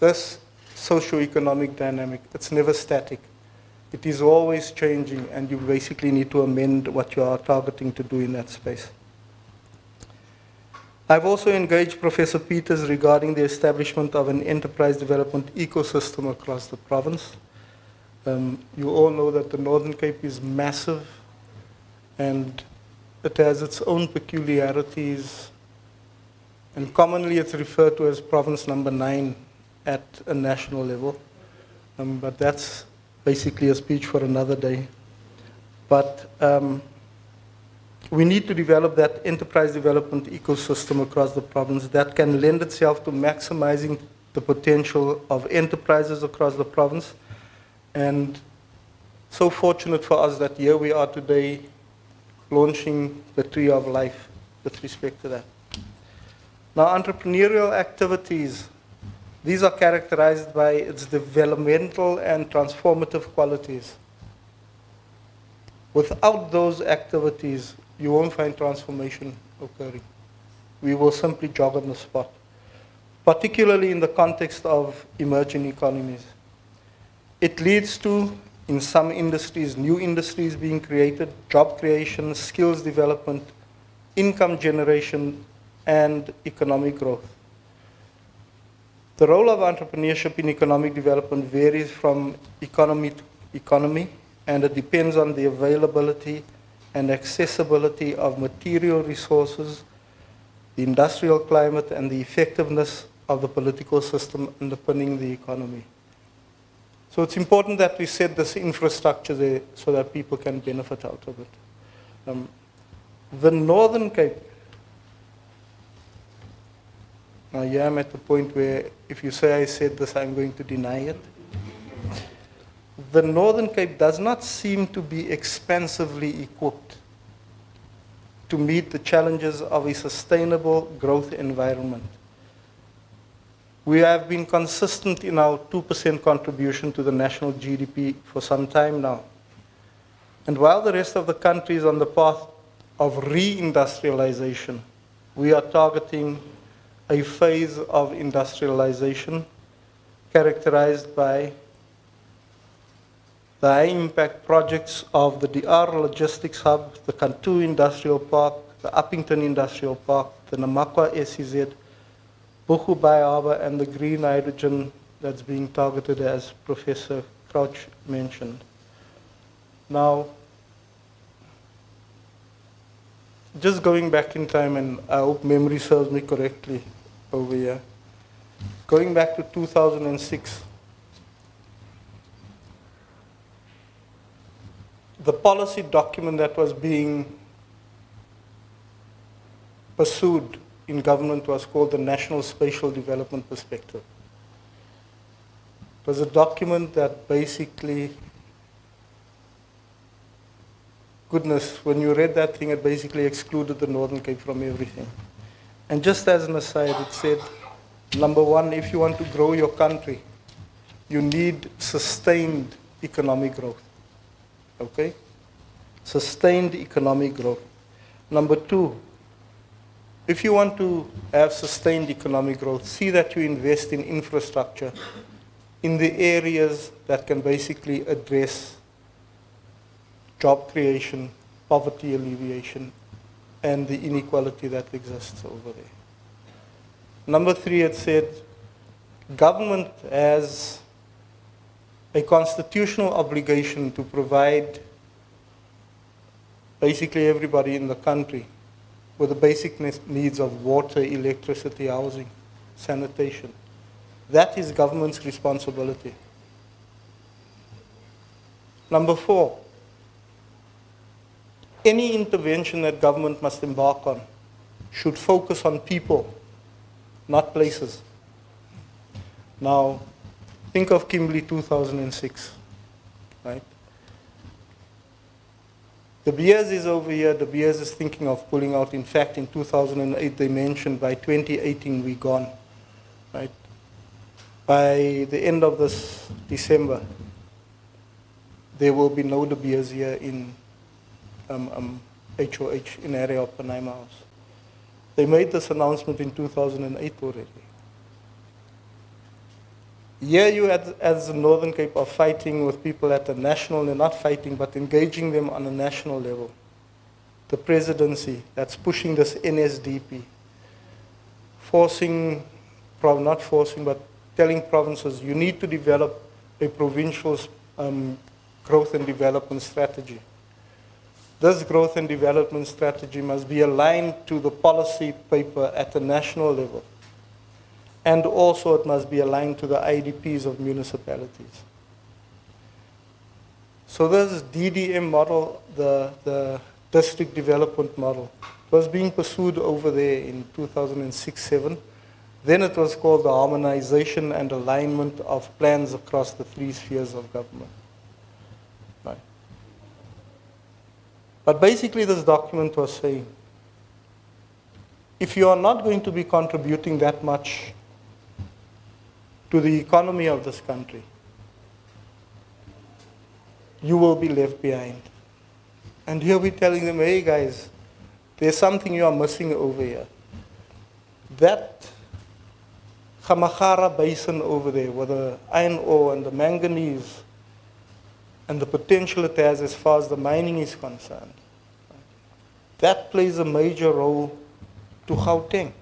this socio-economic dynamic, it's never static. It is always changing, and you basically need to amend what you are targeting to do in that space. I've also engaged Professor Peters regarding the establishment of an enterprise development ecosystem across the province. You all know that the Northern Cape is massive, and it has its own peculiarities, and commonly it's referred to as province number 9 at a national level. But that's basically a speech for another day. But we need to develop that enterprise development ecosystem across the province that can lend itself to maximizing the potential of enterprises across the province. And so fortunate for us that here we are today launching the Tree of Life with respect to that. Now, entrepreneurial activities, these are characterized by its developmental and transformative qualities. Without those activities, you won't find transformation occurring. We will simply jog on the spot, particularly in the context of emerging economies. It leads to, in some industries, new industries being created, job creation, skills development, income generation, and economic growth. The role of entrepreneurship in economic development varies from economy to economy, and it depends on the availability and accessibility of material resources, the industrial climate, and the effectiveness of the political system underpinning the economy. So it's important that we set this infrastructure there so that people can benefit out of it. The Northern Cape, now here I'm at the point where if you say I said this, I'm going to deny it. The Northern Cape does not seem to be expansively equipped to meet the challenges of a sustainable growth environment. We have been consistent in our 2% contribution to the national GDP for some time now. And while the rest of the country is on the path of reindustrialization, we are targeting a phase of industrialization characterized by the high-impact projects of the DR Logistics Hub, the Cantu Industrial Park, the Uppington Industrial Park, the Namakwa SEZ, Buchu Bay Harbour, and the green hydrogen that's being targeted, as Professor Crouch mentioned. Now, just going back in time, and I hope memory serves me correctly over here, going back to 2006, the policy document that was being pursued in government was called the National Spatial Development Perspective. It was a document that basically, goodness, when you read that thing, it basically excluded the Northern Cape from everything. And just as an aside, it said, number one, if you want to grow your country, you need sustained economic growth. Okay? Sustained economic growth. Number two, if you want to have sustained economic growth, see that you invest in infrastructure in the areas that can basically address job creation, poverty alleviation, and the inequality that exists over there. Number three, it said, government has a constitutional obligation to provide basically everybody in the country with the basic needs of water, electricity, housing. sanitation. That is government's responsibility. Number 4, any intervention that government must embark on should focus on people, not places. Now, think of Kimberley 2006, right? De Beers is over here. De Beers is thinking of pulling out. In fact, in 2008, they mentioned by 2018 we're gone, right? By the end of this December, there will be no De Beers here in HOH, in area of Panaima House. They made this announcement in 2008 already. Here you as the Northern Cape are fighting with people at a national, they're not fighting, but engaging them on a national level. The presidency that's pushing this NSDP, not forcing, but telling provinces, you need to develop a provincial growth and development strategy. This growth and development strategy must be aligned to the policy paper at the national level. And also it must be aligned to the IDPs of municipalities. So this DDM model, the district development model, was being pursued over there in 2006-07. Then it was called the harmonization and alignment of plans across the 3 spheres of government. Right. But basically this document was saying, if you are not going to be contributing that much to the economy of this country, you will be left behind. And here we're telling them, hey guys, there's something you are missing over here. That Gamagara basin over there with the iron ore and the manganese and the potential it has as far as the mining is concerned, that plays a major role to Gauteng.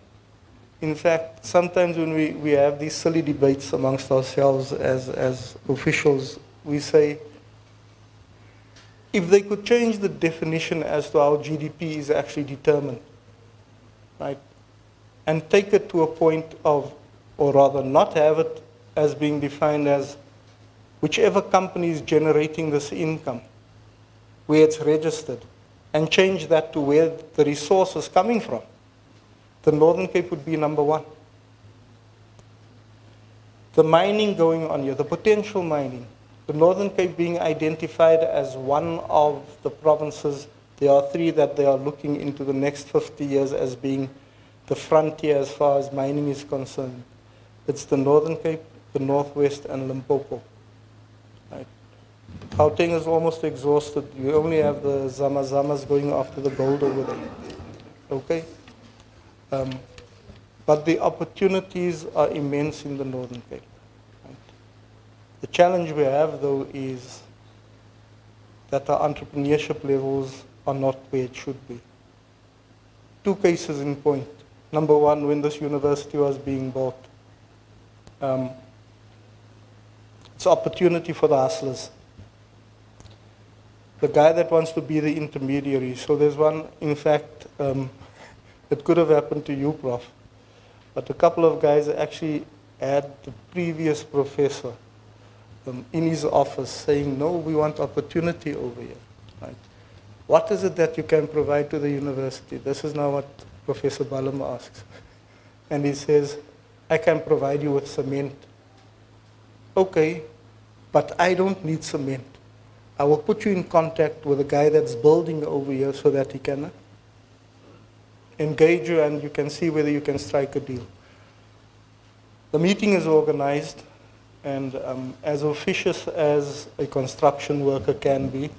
In fact, sometimes when we have these silly debates amongst ourselves as officials, we say, if they could change the definition as to how GDP is actually determined, right, and take it to a point of, or rather not have it as being defined as whichever company is generating this income, where it's registered, and change that to where the resource is coming from, the Northern Cape would be number 1. The mining going on here, the potential mining, the Northern Cape being identified as one of the provinces, there are 3 that they are looking into the next 50 years as being the frontier as far as mining is concerned. It's the Northern Cape, the Northwest, and Limpopo. Right. Gauteng is almost exhausted. You only have the Zamazamas going after the gold over there. Okay? But the opportunities are immense in the Northern Cape. Right? The challenge we have, though, is that our entrepreneurship levels are not where it should be. 2 cases in point. Number 1, when this university was being built, it's opportunity for the hustlers. The guy that wants to be the intermediary. So there's one, in fact, it could have happened to you, Prof. But a couple of guys actually had the previous professor in his office saying, no, we want opportunity over here. Right? What is it that you can provide to the university? This is now what Professor Balam asks. And he says, I can provide you with cement. Okay, but I don't need cement. I will put you in contact with a guy that's building over here so that he can engage you and you can see whether you can strike a deal. The meeting is organized, and as officious as a construction worker can be,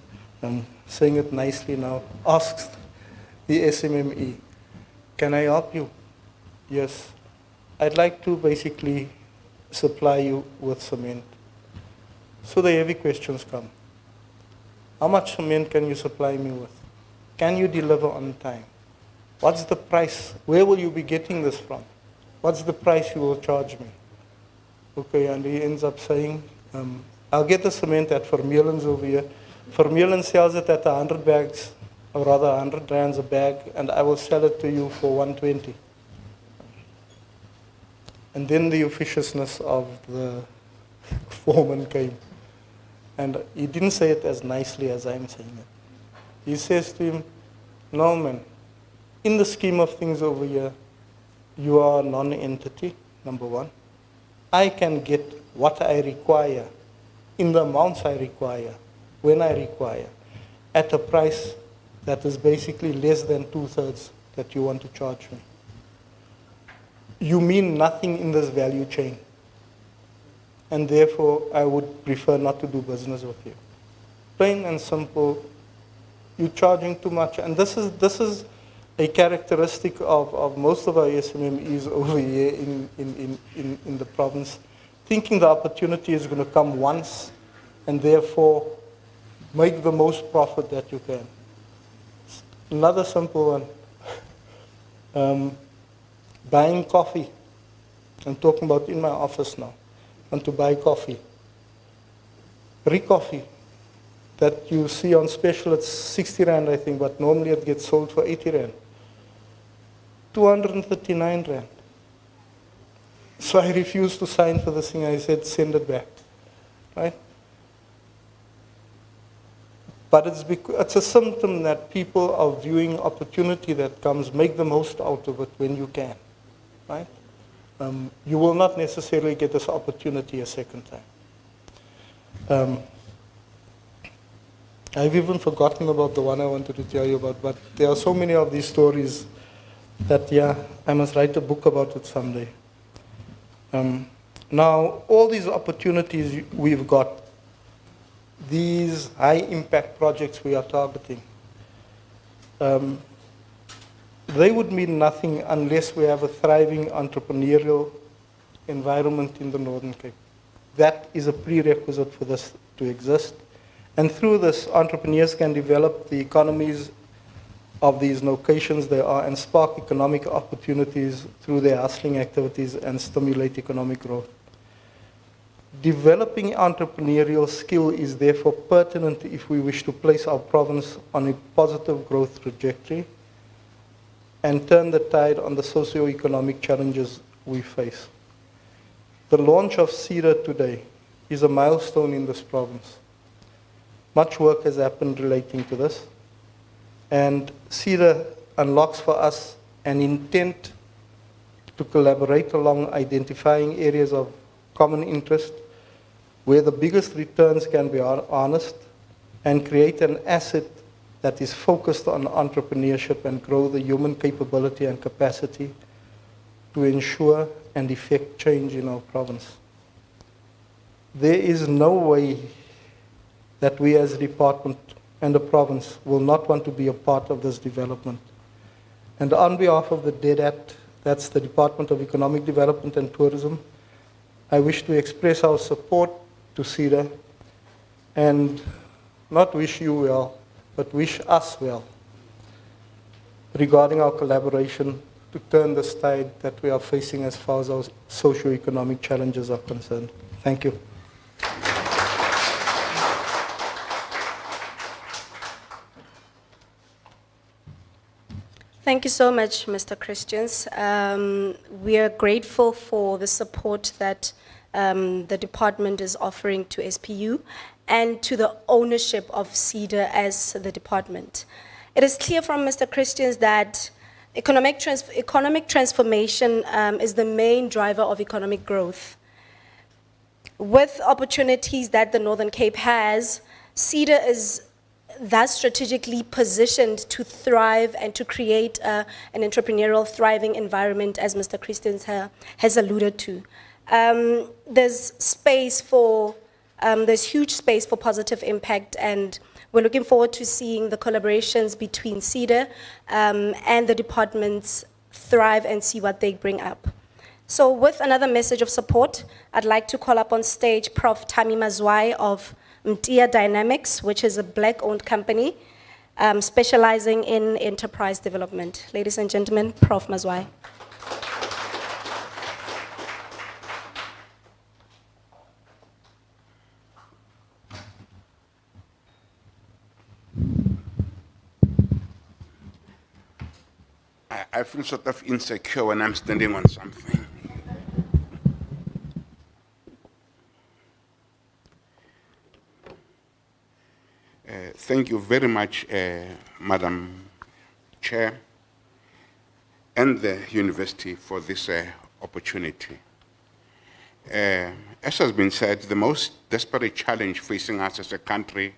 I'm saying it nicely now, asks the SMME, can I help you? Yes. I'd like to basically supply you with cement. So the heavy questions come. How much cement can you supply me with? Can you deliver on time? What's the price? Where will you be getting this from? What's the price you will charge me? Okay, and he ends up saying, I'll get the cement at Vermeulen's over here. Vermeulen sells it at 100 bags, or rather 100 rands a bag, and I will sell it to you for 120. And then the officiousness of the foreman came. And he didn't say it as nicely as I'm saying it. He says to him, no man, in the scheme of things over here, you are a non-entity, number one. I can get what I require, in the amounts I require, when I require, at a price that is basically less than 2/3 that you want to charge me. You mean nothing in this value chain. And therefore, I would prefer not to do business with you. Plain and simple, you're charging too much. And this is a characteristic of most of our SMMEs over here in the province, thinking the opportunity is going to come once and therefore make the most profit that you can. Another simple one, buying coffee. I'm talking about in my office now. Want to buy coffee. Coffee that you see on special, it's 60 Rand, I think, but normally it gets sold for 80 Rand. 239 Rand. So I refused to sign for this thing. I said, send it back. Right? But it's a symptom that people are viewing opportunity that comes, make the most out of it when you can. Right? You will not necessarily get this opportunity a second time. I've even forgotten about the one I wanted to tell you about, but there are so many of these stories that, yeah, I must write a book about it someday. Now, all these opportunities we've got, these high-impact projects we are targeting, they would mean nothing unless we have a thriving entrepreneurial environment in the Northern Cape. That is a prerequisite for this to exist. And through this, entrepreneurs can develop the economies of these locations they are and spark economic opportunities through their hustling activities and stimulate economic growth. Developing entrepreneurial skill is therefore pertinent if we wish to place our province on a positive growth trajectory and turn the tide on the socio-economic challenges we face. The launch of CEDAR today is a milestone in this province. Much work has happened relating to this, and CEDAR unlocks for us an intent to collaborate along identifying areas of common interest where the biggest returns can be harnessed and create an asset that is focused on entrepreneurship and grow the human capability and capacity to ensure and effect change in our province. There is no way that we as a department and the province will not want to be a part of this development. And on behalf of the DEDAT, that's the Department of Economic Development and Tourism, I wish to express our support to CEDAR and not wish you well, but wish us well regarding our collaboration to turn this tide that we are facing as far as our socio-economic challenges are concerned. Thank you. Thank you so much, Mr. Christians. We are grateful for the support that the department is offering to SPU and to the ownership of CEDAR as the department. It is clear from Mr. Christians that economic transformation is the main driver of economic growth. With opportunities that the Northern Cape has, CEDAR is thus strategically positioned to thrive and to create an entrepreneurial thriving environment, as Mr. Christians has alluded to. There's huge space for positive impact, and we're looking forward to seeing the collaborations between CEDAR and the departments thrive and see what they bring up. So with another message of support, I'd like to call up on stage Prof. Tami Mazwai of Mtia Dynamics, which is a black-owned company specializing in enterprise development. Ladies and gentlemen, Prof. Mazwai. I feel sort of insecure when I'm standing on something. Thank you very much, Madam Chair, and the university for this opportunity. As has been said, the most desperate challenge facing us as a country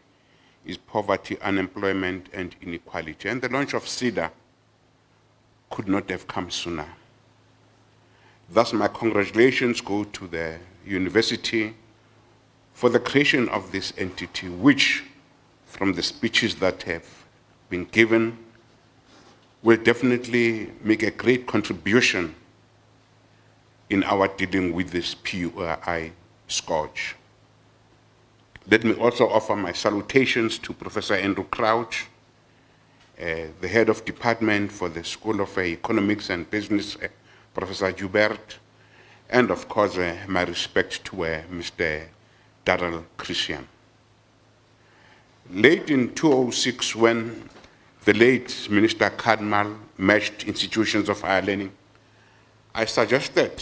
is poverty, unemployment, and inequality. And the launch of CEDAR could not have come sooner. Thus, my congratulations go to the university for the creation of this entity, which, from the speeches that have been given, will definitely make a great contribution in our dealing with this PUI scourge. Let me also offer my salutations to Professor Andrew Crouch, the head of department for the School of Economics and Business, Professor Joubert, and of course my respect to Mr. Daryl Christian. Late in 2006, when the late Minister Cardinal merged institutions of higher learning, I suggested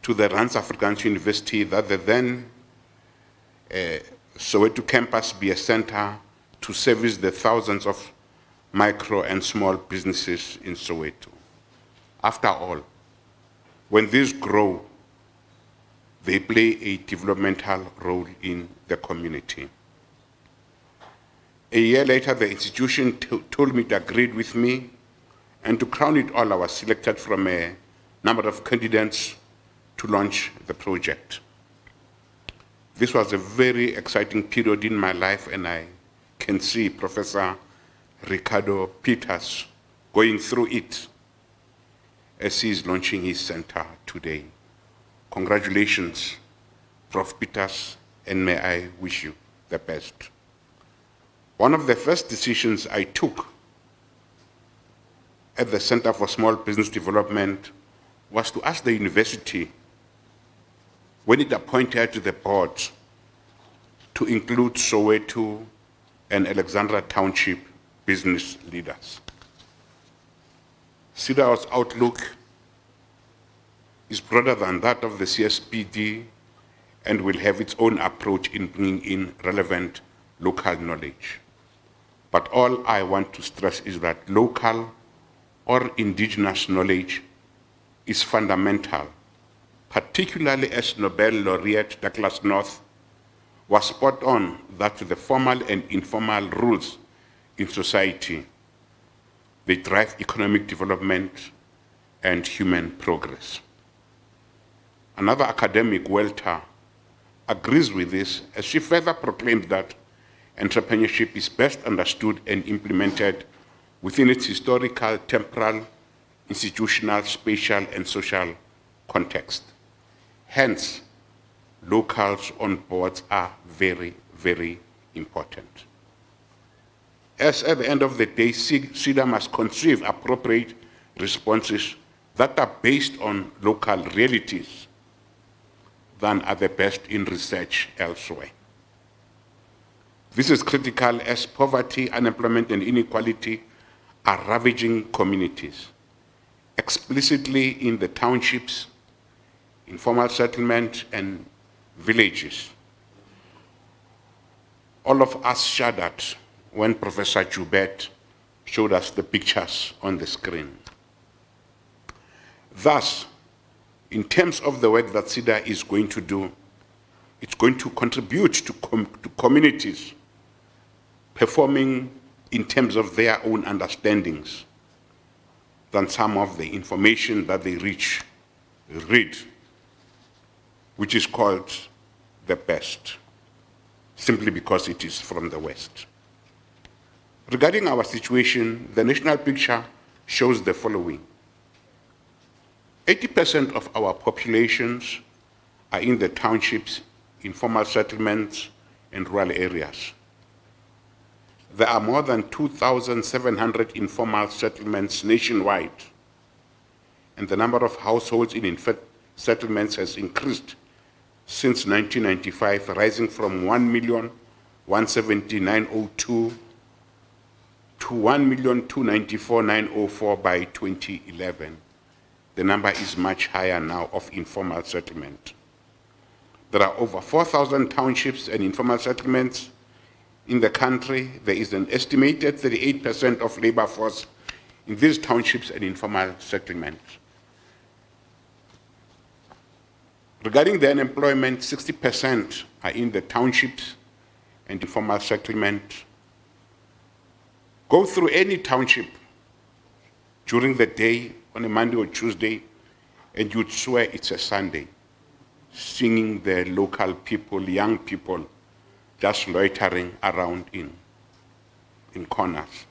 to the Rand Afrikaans University that the then Soweto campus be a center to service the thousands of micro and small businesses in Soweto. After all, when these grow, they play a developmental role in the community. A year later, the institution told me it agreed with me, and to crown it all, I was selected from a number of candidates to launch the project. This was a very exciting period in my life, and I can see Professor Ricardo Peters going through it as he is launching his center today. Congratulations, Prof. Peters, and may I wish you the best. One of the first decisions I took at the Center for Small Business Development was to ask the university, when it appointed to the board, to include Soweto and Alexandra Township business leaders. CEDAR's outlook is broader than that of the CSPD and will have its own approach in bringing in relevant local knowledge. But all I want to stress is that local or indigenous knowledge is fundamental, particularly as Nobel laureate Douglas North was spot on that the formal and informal rules in society, they drive economic development and human progress. Another academic, Welter, agrees with this as she further proclaims that entrepreneurship is best understood and implemented within its historical, temporal, institutional, spatial, and social context. Hence, locals on boards are very, very important. As at the end of the day, CEDAR must conceive appropriate responses that are based on local realities than are the best in research elsewhere. This is critical as poverty, unemployment, and inequality are ravaging communities, explicitly in the townships, informal settlement, and villages. All of us shuddered when Professor Joubert showed us the pictures on the screen. Thus, in terms of the work that CEDAR is going to do, it's going to contribute to communities performing in terms of their own understandings than some of the information that they read, which is called the best, simply because it is from the West. Regarding our situation, the national picture shows the following. 80% of our populations are in the townships, informal settlements, and rural areas. There are more than 2,700 informal settlements nationwide, and the number of households in settlements has increased since 1995, rising from 1,179,002 to 1,294,904 by 2011. The number is much higher now of informal settlement. There are over 4,000 townships and informal settlements in the country, there is an estimated 38% of labor force in these townships and informal settlements. Regarding the unemployment, 60% are in the townships and informal settlement. Go through any township during the day on a Monday or Tuesday, and you'd swear it's a Sunday, singing the local people, young people, just loitering around in corners.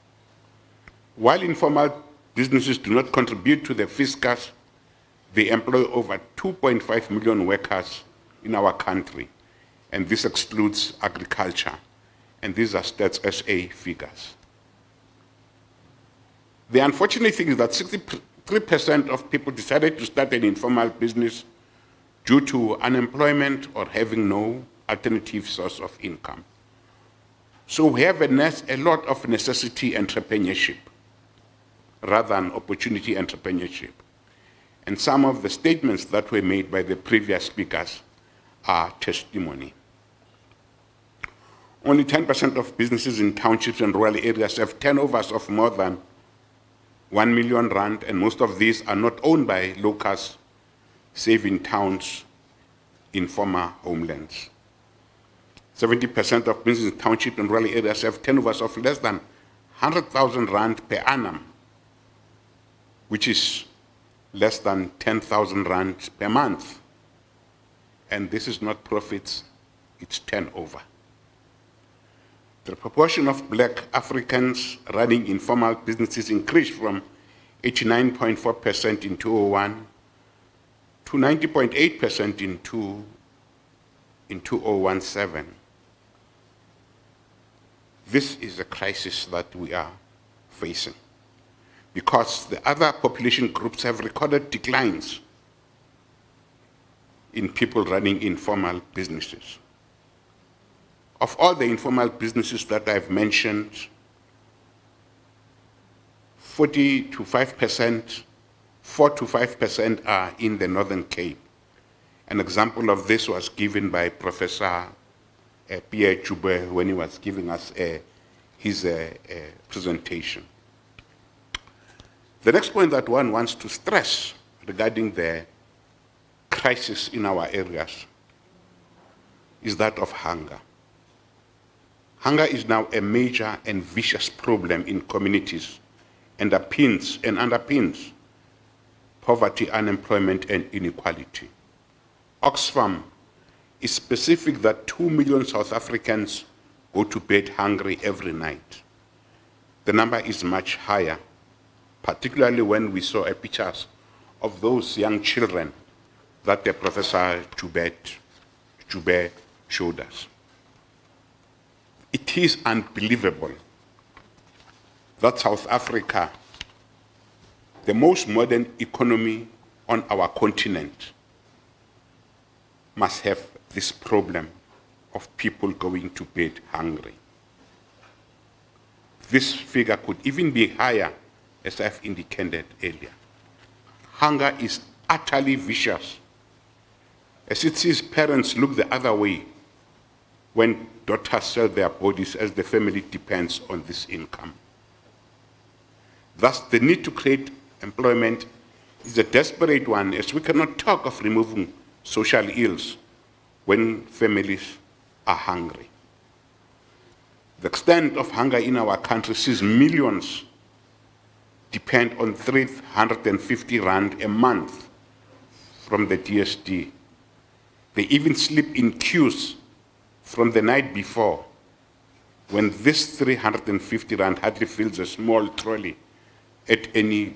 While informal businesses do not contribute to the fiscus, they employ over 2.5 million workers in our country, and this excludes agriculture, and these are Stats SA figures. The unfortunate thing is that 63% of people decided to start an informal business due to unemployment or having no alternative source of income. So we have a lot of necessity entrepreneurship rather than opportunity entrepreneurship. And some of the statements that were made by the previous speakers are testimony. Only 10% of businesses in townships and rural areas have turnovers of more than 1 million rand, and most of these are not owned by locals, save in towns in former homelands. 70% of businesses in township and rural areas have turnovers of less than 100,000 rand per annum, which is less than 10,000 rand per month. And this is not profits, it's turnover. The proportion of black Africans running informal businesses increased from 89.4% in 2001 to 90.8% in 2017. This is a crisis that we are facing because the other population groups have recorded declines in people running informal businesses. Of all the informal businesses that I've mentioned, 4 to 5% are in the Northern Cape. An example of this was given by Professor Pierre Chube when he was giving us his presentation. The next point that one wants to stress regarding the crisis in our areas is that of hunger. Hunger is now a major and vicious problem in communities and underpins poverty, unemployment, and inequality. Oxfam is specific that 2 million South Africans go to bed hungry every night. The number is much higher, particularly when we saw pictures of those young children that the Professor Chube showed us. It is unbelievable that South Africa, the most modern economy on our continent, must have this problem of people going to bed hungry. This figure could even be higher, as I've indicated earlier. Hunger is utterly vicious, as it sees parents look the other way when daughters sell their bodies as the family depends on this income. Thus, the need to create employment is a desperate one, as we cannot talk of removing social ills when families are hungry. The extent of hunger in our country sees millions depend on 350 rand a month from the DSD. They even sleep in queues from the night before, when this 350 rand hardly fills a small trolley at any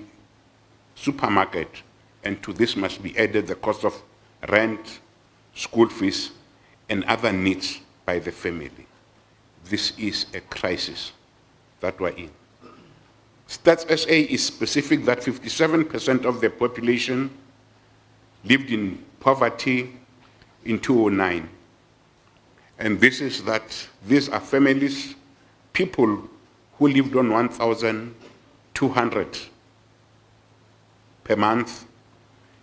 supermarket, and to this must be added the cost of rent, school fees, and other needs by the family. This is a crisis that we're in. Stats SA is specific that 57% of the population lived in poverty in 2009. And this is that these are families, people who lived on 1,200 per month,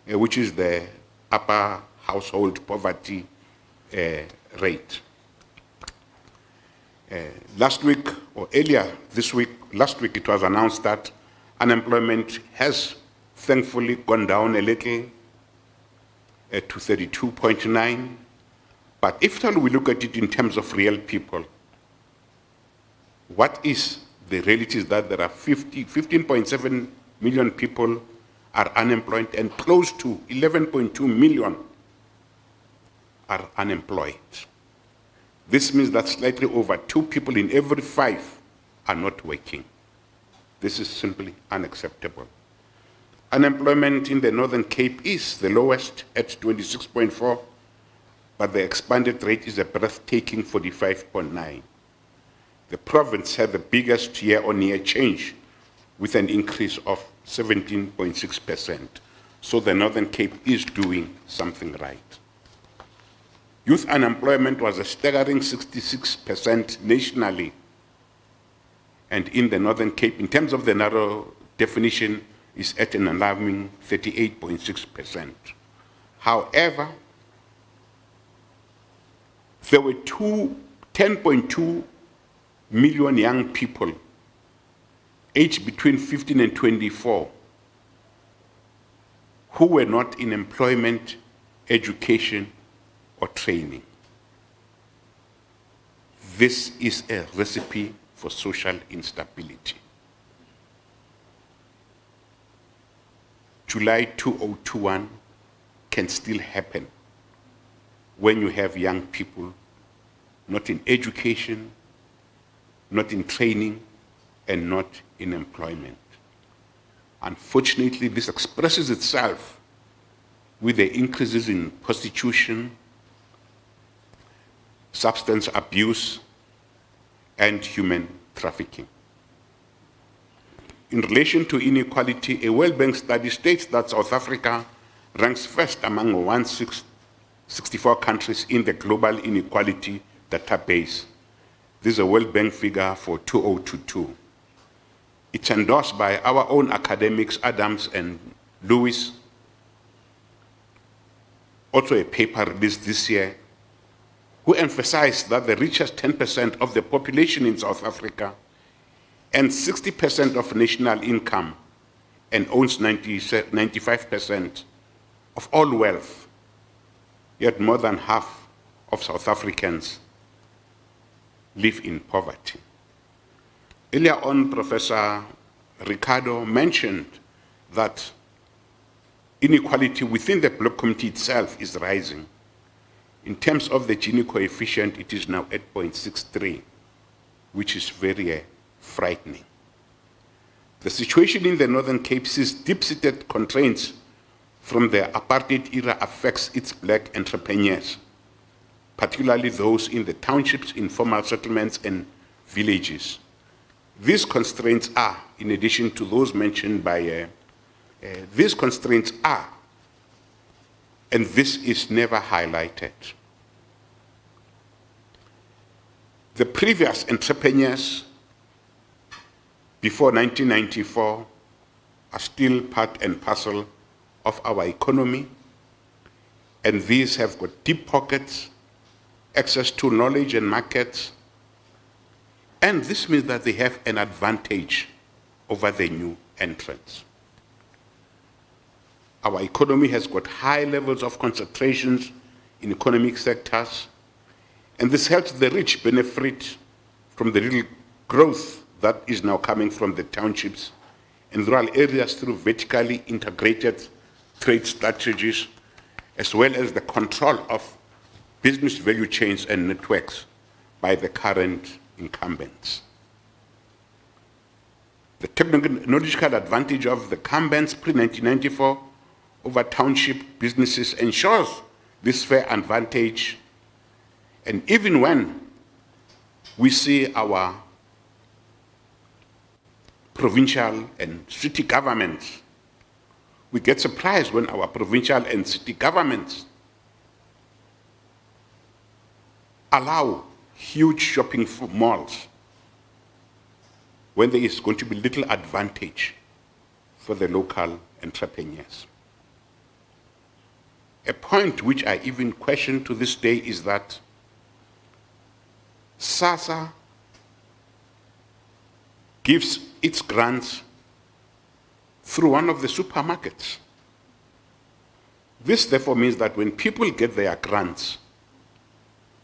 which is the upper household poverty rate. Last week, or earlier this week, last week it was announced that unemployment has thankfully gone down a little to 32.9. But if we look at it in terms of real people, what is the reality is that there are 15.7 million people are unemployed and close to 11.2 million are unemployed. This means that slightly over 2 people in every 5 are not working. This is simply unacceptable. Unemployment in the Northern Cape is the lowest at 26.4, but the expanded rate is a breathtaking 45.9. The province had the biggest year-on-year change with an increase of 17.6%. So the Northern Cape is doing something right. Youth unemployment was a staggering 66% nationally. And in the Northern Cape, in terms of the narrow definition, is at an alarming 38.6%. However, there were 10.2 million young people aged between 15 and 24 who were not in employment, education, or training. This is a recipe for social instability. July 2021 can still happen when you have young people not in education, not in training, and not in employment. Unfortunately, this expresses itself with the increases in prostitution, substance abuse, and human trafficking. In relation to inequality, a World Bank study states that South Africa ranks first among 164 countries in the global inequality database. This is a World Bank figure for 2022. It's endorsed by our own academics, Adams and Lewis. Also a paper released this year, who emphasized that the richest 10% of the population in South Africa and 60% of national income and owns 95% of all wealth, yet more than half of South Africans live in poverty. Earlier on, Professor Ricardo mentioned that inequality within the block community itself is rising. In terms of the Gini coefficient, it is now 8.63, which is very frightening. The situation in the Northern Cape sees deep-seated constraints from the apartheid era affects its black entrepreneurs, particularly those in the townships, informal settlements, and villages. These constraints are, in addition to those mentioned by, these constraints are, and this is never highlighted. The previous entrepreneurs before 1994 are still part and parcel of our economy, and these have got deep pockets, access to knowledge and markets, and this means that they have an advantage over the new entrants. Our economy has got high levels of concentrations in economic sectors, and this helps the rich benefit from the little growth that is now coming from the townships and rural areas through vertically integrated trade strategies, as well as the control of business value chains and networks by the current incumbents. The technological advantage of the incumbents pre-1994 over township businesses ensures this fair advantage. And even when we see our provincial and city governments, we get surprised when our provincial and city governments allow huge shopping malls when there is going to be little advantage for the local entrepreneurs. A point which I even question to this day is that SASSA gives its grants through one of the supermarkets. This therefore means that when people get their grants,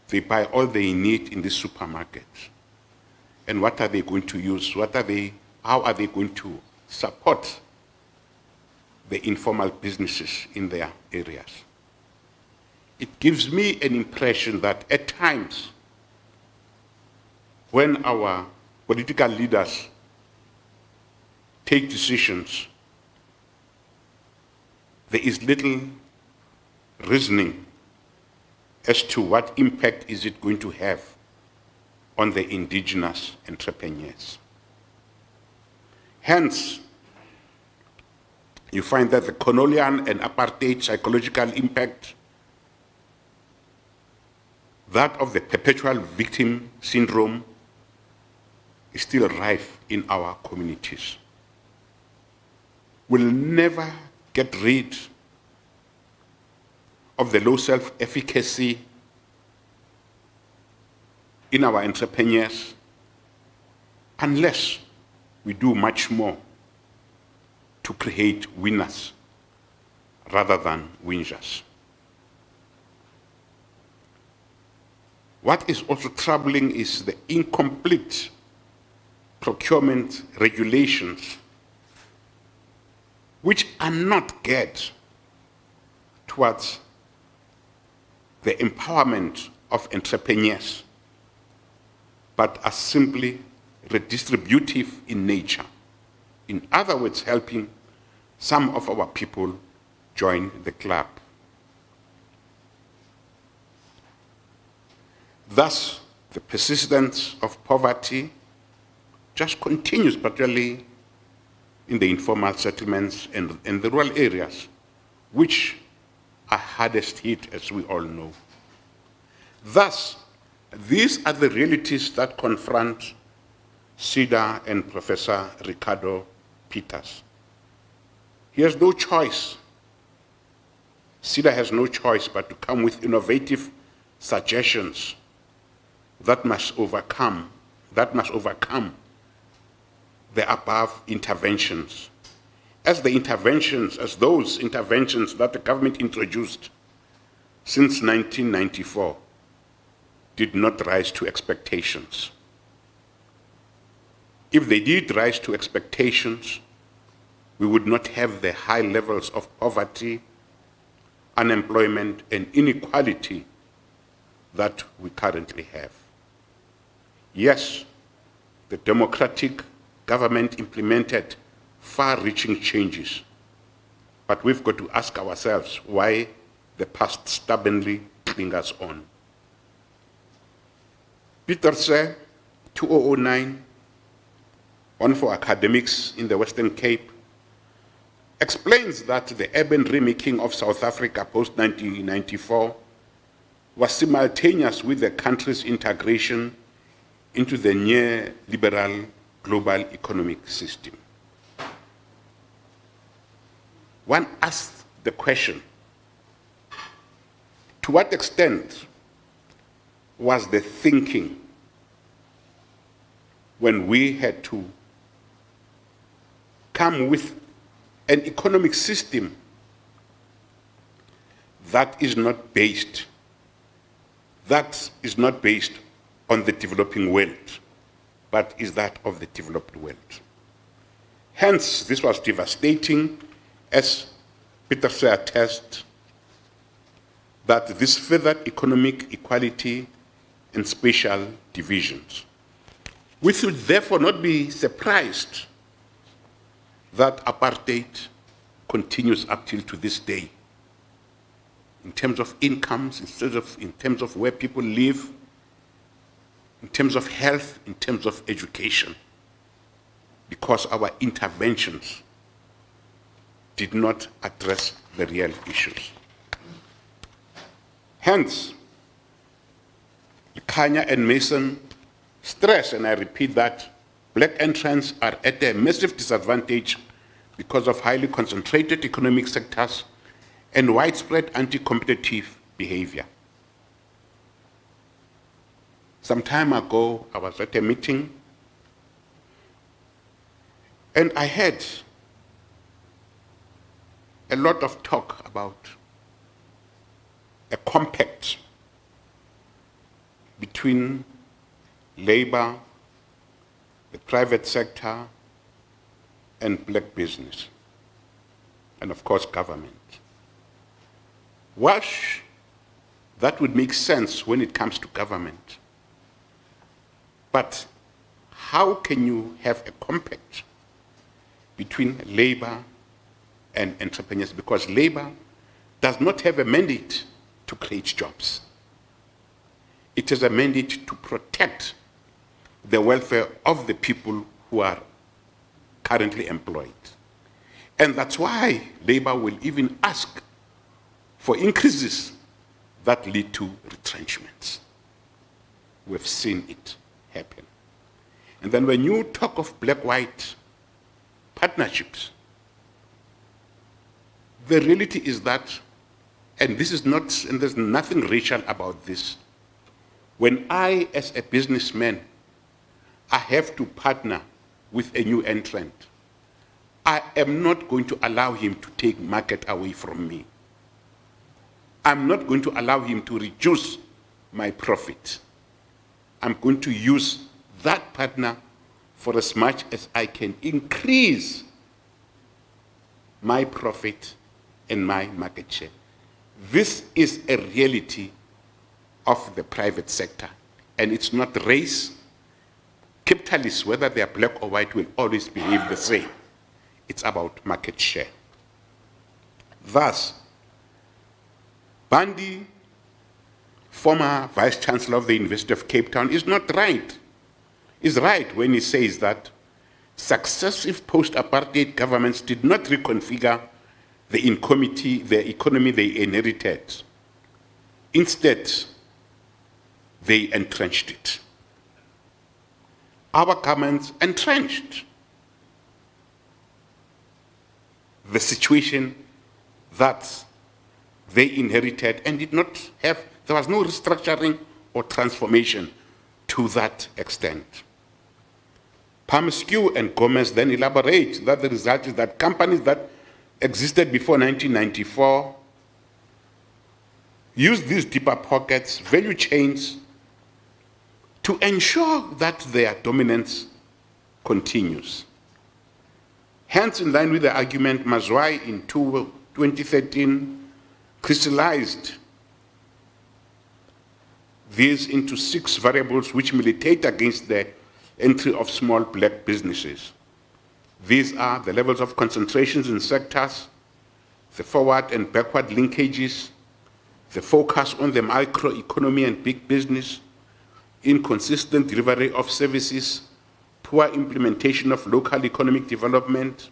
they buy all they need in the supermarket. And what are they going to use? How are they going to support the informal businesses in their areas? It gives me an impression that at times, when our political leaders take decisions, there is little reasoning as to what impact is it going to have on the indigenous entrepreneurs. Hence, you find that the colonial and apartheid psychological impact, that of the perpetual victim syndrome, is still rife in our communities. We'll never get rid of the low self-efficacy in our entrepreneurs unless we do much more to create winners rather than whingers. What is also troubling is the incomplete procurement regulations which are not geared towards the empowerment of entrepreneurs, but are simply redistributive in nature. In other words, helping some of our people join the club. Thus, the persistence of poverty just continues, particularly in the informal settlements and the rural areas, which are hardest hit, as we all know. Thus, these are the realities that confront CEDAR and Professor Ricardo Peters. He has no choice. CEDAR has no choice but to come with innovative suggestions that must overcome the above interventions. As those interventions that the government introduced since 1994 did not rise to expectations. If they did rise to expectations, we would not have the high levels of poverty, unemployment, and inequality that we currently have. Yes, the democratic government implemented far-reaching changes, but we've got to ask ourselves why the past stubbornly lingers on. Plaatje, 2009, one for academics in the Western Cape, explains that the urban remaking of South Africa post-1994 was simultaneous with the country's integration into the neoliberal global economic system. One asks the question, to what extent was the thinking when we had to come with an economic system that is not based on the developing world, but is that of the developed world. Hence, this was devastating, as Peter said, attests that this furthered economic equality and spatial divisions. We should therefore not be surprised that apartheid continues up till to this day, in terms of incomes, in terms of where people live, in terms of health, in terms of education, because our interventions did not address the real issues. Hence, Kanya and Mason stress, and I repeat that, black entrants are at a massive disadvantage because of highly concentrated economic sectors and widespread anti-competitive behavior. Some time ago, I was at a meeting And I had a lot of talk about a compact between labor, the private sector, and black business, and of course government. Wash, that would make sense when it comes to government. But how can you have a compact between labor and entrepreneurs? Because labor does not have a mandate to create jobs. It has a mandate to protect the welfare of the people who are currently employed. And that's why labor will even ask for increases that lead to retrenchments. We've seen it happen. And then when you talk of black-white partnerships, the reality is that, and this is not, and there's nothing racial about this, when I, as a businessman, I have to partner with a new entrant, I am not going to allow him to take market away from me. I'm not going to allow him to reduce my profit. I'm going to use that partner for as much as I can increase my profit and my market share. This is a reality of the private sector, and it's not race. Capitalists, whether they are black or white, will always behave the same. It's about market share. Thus, Bandi, former Vice-Chancellor of the University of Cape Town, is not right. He's right when he says that successive post-apartheid governments did not reconfigure the economy they inherited. Instead, they entrenched it. Our governments entrenched the situation that they inherited and did not have, there was no restructuring or transformation to that extent. Palmskew and Gomez then elaborate that the result is that companies that existed before 1994 use these deeper pockets, value chains, to ensure that their dominance continues. Hence, in line with the argument, Mazwai in 2013 crystallized these into 6 variables which militate against the entry of small black businesses. These are the levels of concentrations in sectors, the forward and backward linkages, the focus on the microeconomy and big business, inconsistent delivery of services, poor implementation of local economic development,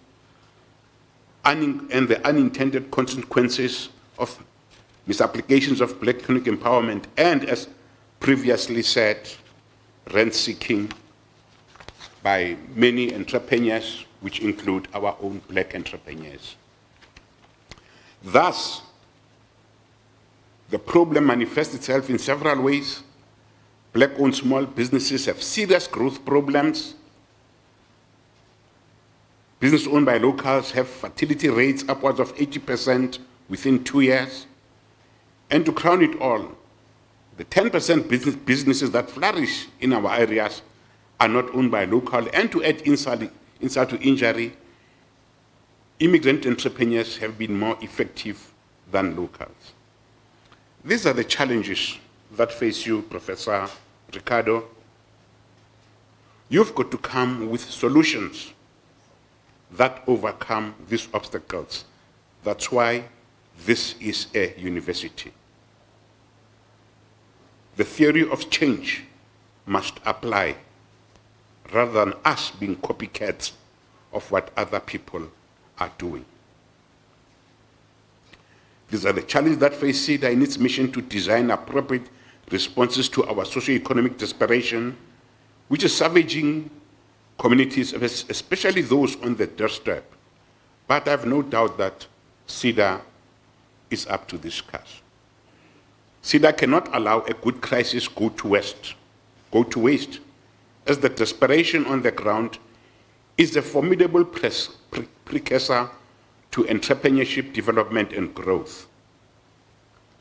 and the unintended consequences of misapplications of black economic empowerment, and, as previously said, rent-seeking by many entrepreneurs, which include our own black entrepreneurs. Thus, the problem manifests itself in several ways. Black-owned small businesses have serious growth problems. Businesses owned by locals have fertility rates upwards of 80% within 2 years. And to crown it all, the 10% businesses that flourish in our areas are not owned by local. And to add insult to injury, immigrant entrepreneurs have been more effective than locals. These are the challenges that face you, Professor Ricardo. You've got to come with solutions that overcome these obstacles. That's why this is a university. The theory of change must apply rather than us being copycats of what other people are doing. These are the challenges that face CEDAR in its mission to design appropriate responses to our socio-economic desperation, which is savaging communities, especially those on the doorstep. But I have no doubt that CEDAR is up to this task. CEDAR cannot allow a good crisis go to waste, as the desperation on the ground is a formidable precursor to entrepreneurship, development, and growth.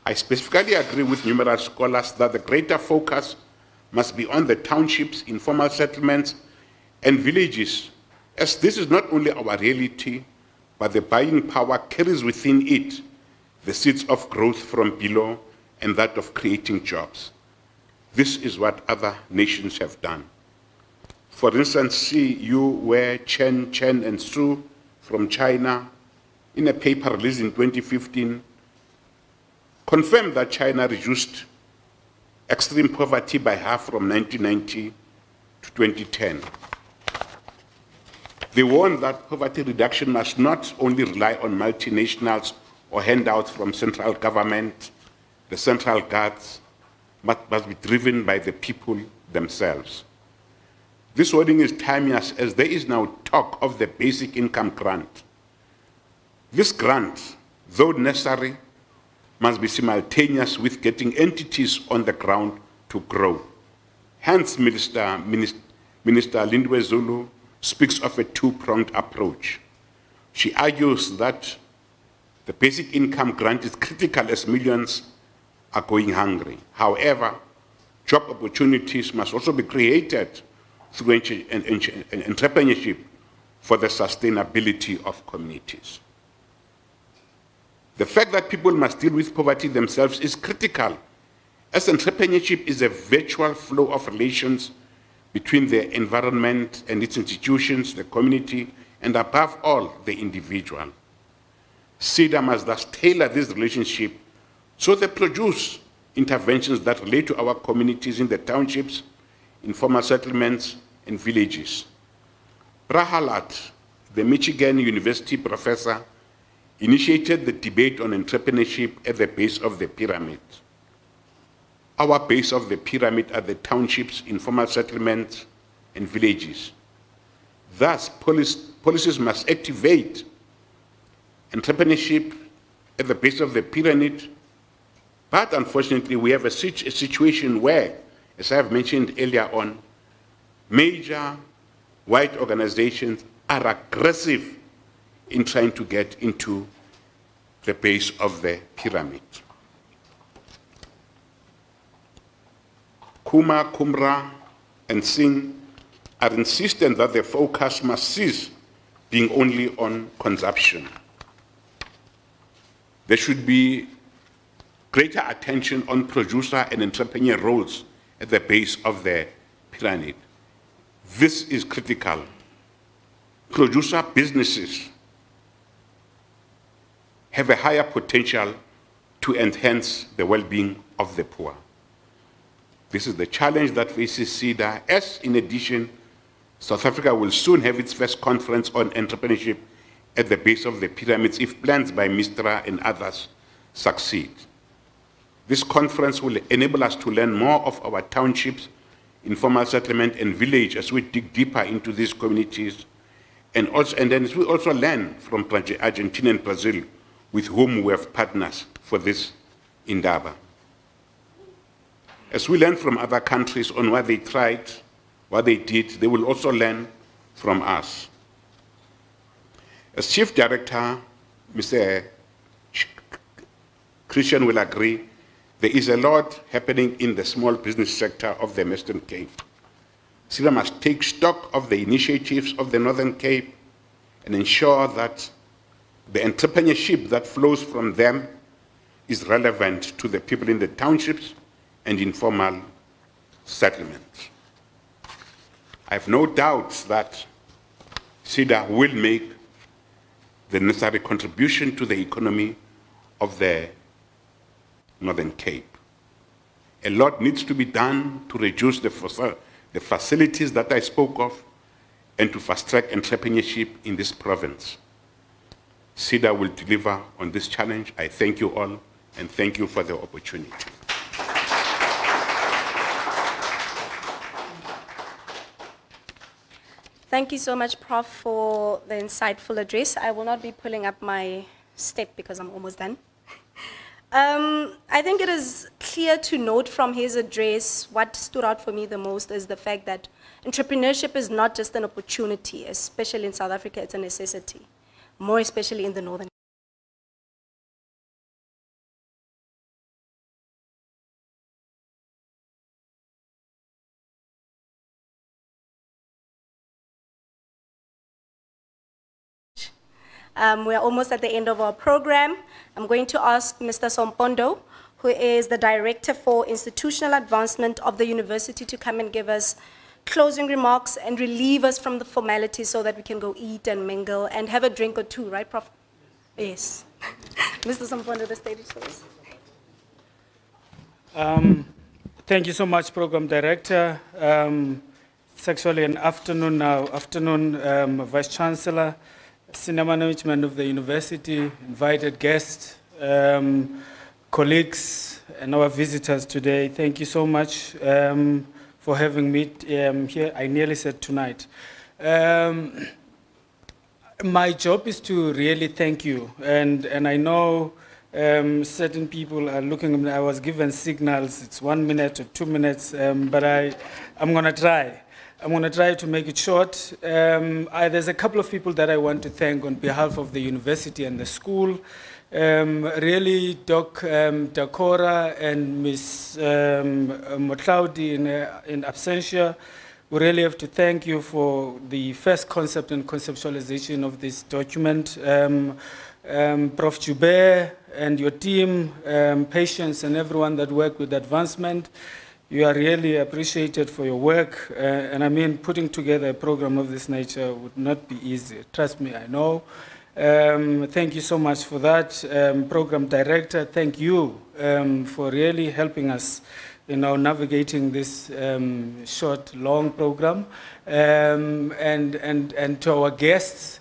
I specifically agree with numerous scholars that the greater focus must be on the townships, informal settlements, and villages, as this is not only our reality, but the buying power carries within it the seeds of growth from below and that of creating jobs. This is what other nations have done. For instance, see Yu Wei, Chen, and Su from China, in a paper released in 2015, confirmed that China reduced extreme poverty by half from 1990 to 2010. They warned that poverty reduction must not only rely on multinationals or handouts from central government, the central guards, but must be driven by the people themselves. This wording is timeless, as there is now talk of the basic income grant. This grant, though necessary, must be simultaneous with getting entities on the ground to grow. Hence, Minister Lindwe Zulu speaks of a two-pronged approach. She argues that the basic income grant is critical as millions are going hungry. However, job opportunities must also be created through entrepreneurship for the sustainability of communities. The fact that people must deal with poverty themselves is critical, as entrepreneurship is a virtual flow of relations between the environment and its institutions, the community, and above all, the individual. CEDAR must thus tailor this relationship so they produce interventions that relate to our communities in the townships, informal settlements, and villages. Prahalat, the Michigan University professor, initiated the debate on entrepreneurship at the base of the pyramid. Our base of the pyramid are the townships, informal settlements, and villages. Thus, policies must activate entrepreneurship at the base of the pyramid, but unfortunately we have a situation where, as I have mentioned earlier on, major white organizations are aggressive in trying to get into the base of the pyramid. Kuma, Kumra, and Singh are insistent that the focus must cease being only on consumption. There should be greater attention on producer and entrepreneur roles at the base of the pyramid. This is critical. Producer businesses have a higher potential to enhance the well-being of the poor. This is the challenge that faces CEDAR, as in addition, South Africa will soon have its first conference on entrepreneurship at the base of the pyramids if plans by Mistra and others succeed. This conference will enable us to learn more of our townships, informal settlement, and village as we dig deeper into these communities, and then as we also learn from Argentina and Brazil, with whom we have partners for this endeavor. As we learn from other countries on what they tried, what they did, they will also learn from us. As Chief Director, Mr. Christian will agree, there is a lot happening in the small business sector of the Western Cape. CEDAR must take stock of the initiatives of the Northern Cape and ensure that the entrepreneurship that flows from them is relevant to the people in the townships and informal settlements. I have no doubts that CEDAR will make the necessary contribution to the economy of the Northern Cape. A lot needs to be done to reduce the facilities that I spoke of and to fast-track entrepreneurship in this province. CEDAR will deliver on this challenge. I thank you all, and thank you for the opportunity. Thank you so much, Prof, for the insightful address. I will not be pulling up my step because I'm almost done. I think it is clear to note from his address what stood out for me the most is the fact that entrepreneurship is not just an opportunity, especially in South Africa, it's a necessity, more especially in the northern. We are almost at the end of our program. I'm going to ask Mr. Sompondo, who is the Director for Institutional Advancement of the University, to come and give us closing remarks and relieve us from the formalities so that we can go eat and mingle and have a drink or two, right, Prof? Yes. Mr. Sompondo, the stage is yours. Thank you so much, Program Director. It's actually an afternoon now. Vice Chancellor, Senior Management of the University, invited guests, colleagues, and our visitors today. Thank you so much for having me here. I nearly said tonight. My job is to really thank you, and I know certain people are looking. I was given signals. It's 1 minute or 2 minutes, but I'm going to try. I'm going to try to make it short. There's a couple of people that I want to thank on behalf of the university and the school. Really, Doc Dakora and Ms. Motlaudi in absentia. We really have to thank you for the first concept and conceptualization of this document. Prof. Joubert and your team, Patience, and everyone that worked with advancement. You are really appreciated for your work, and I mean, putting together a program of this nature would not be easy. Trust me, I know. Thank you so much for that. Program Director, thank you for really helping us, navigating this short, long program. And to our guests,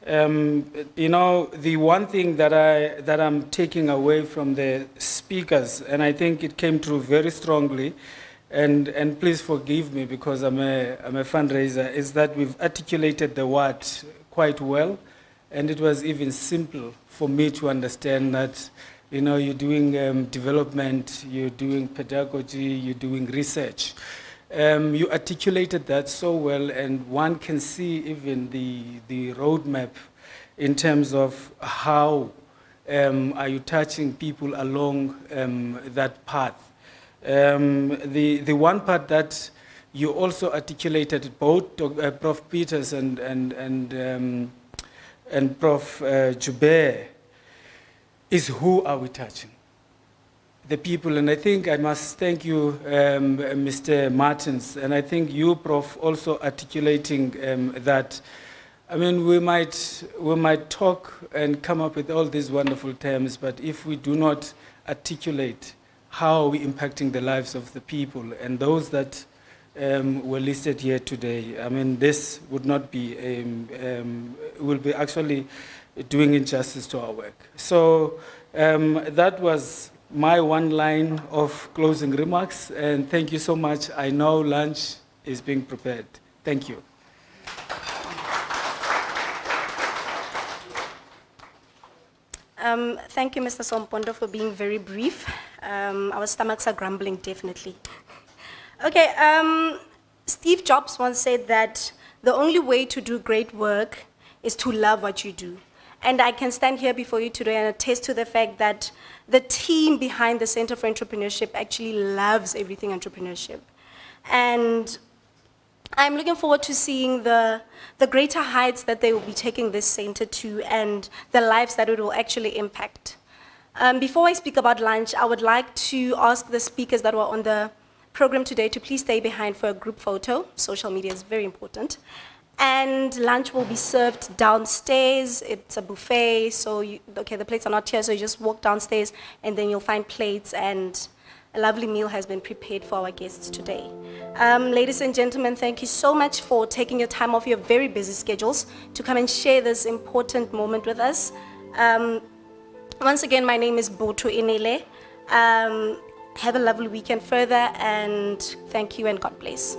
the one thing that I'm taking away from the speakers, and I think it came through very strongly, and please forgive me because I'm a fundraiser, is that we've articulated the word quite well, and it was even simple for me to understand that, you're doing development, you're doing pedagogy, you're doing research. You articulated that so well, and one can see even the roadmap in terms of how are you touching people along that path. The one part that you also articulated, both Prof. Peters and Prof. Joubert, is who are we touching? The people, and I think I must thank you, Mr. Martins, and I think you, Prof, also articulating that. I mean, we might talk and come up with all these wonderful terms, but if we do not articulate how are we impacting the lives of the people and those that were listed here today, I mean, this would not be, will be actually doing injustice to our work. So that was my one line of closing remarks, and thank you so much. I know lunch is being prepared. Thank you. Thank you, Mr. Sompondo, for being very brief. Our stomachs are grumbling, definitely. Okay, Steve Jobs once said that the only way to do great work is to love what you do. And I can stand here before you today and attest to the fact that the team behind the Center for Entrepreneurship actually loves everything entrepreneurship. And I'm looking forward to seeing the greater heights that they will be taking this center to and the lives that it will actually impact. Before I speak about lunch, I would like to ask the speakers that were on the program today to please stay behind for a group photo. Social media is very important. And lunch will be served downstairs. It's a buffet, so the plates are not here, so you just walk downstairs and then you'll find plates, and a lovely meal has been prepared for our guests today. Ladies and gentlemen, thank you so much for taking your time off your very busy schedules to come and share this important moment with us. Once again, my name is Boto Inele. Have a lovely weekend further, and thank you and God bless.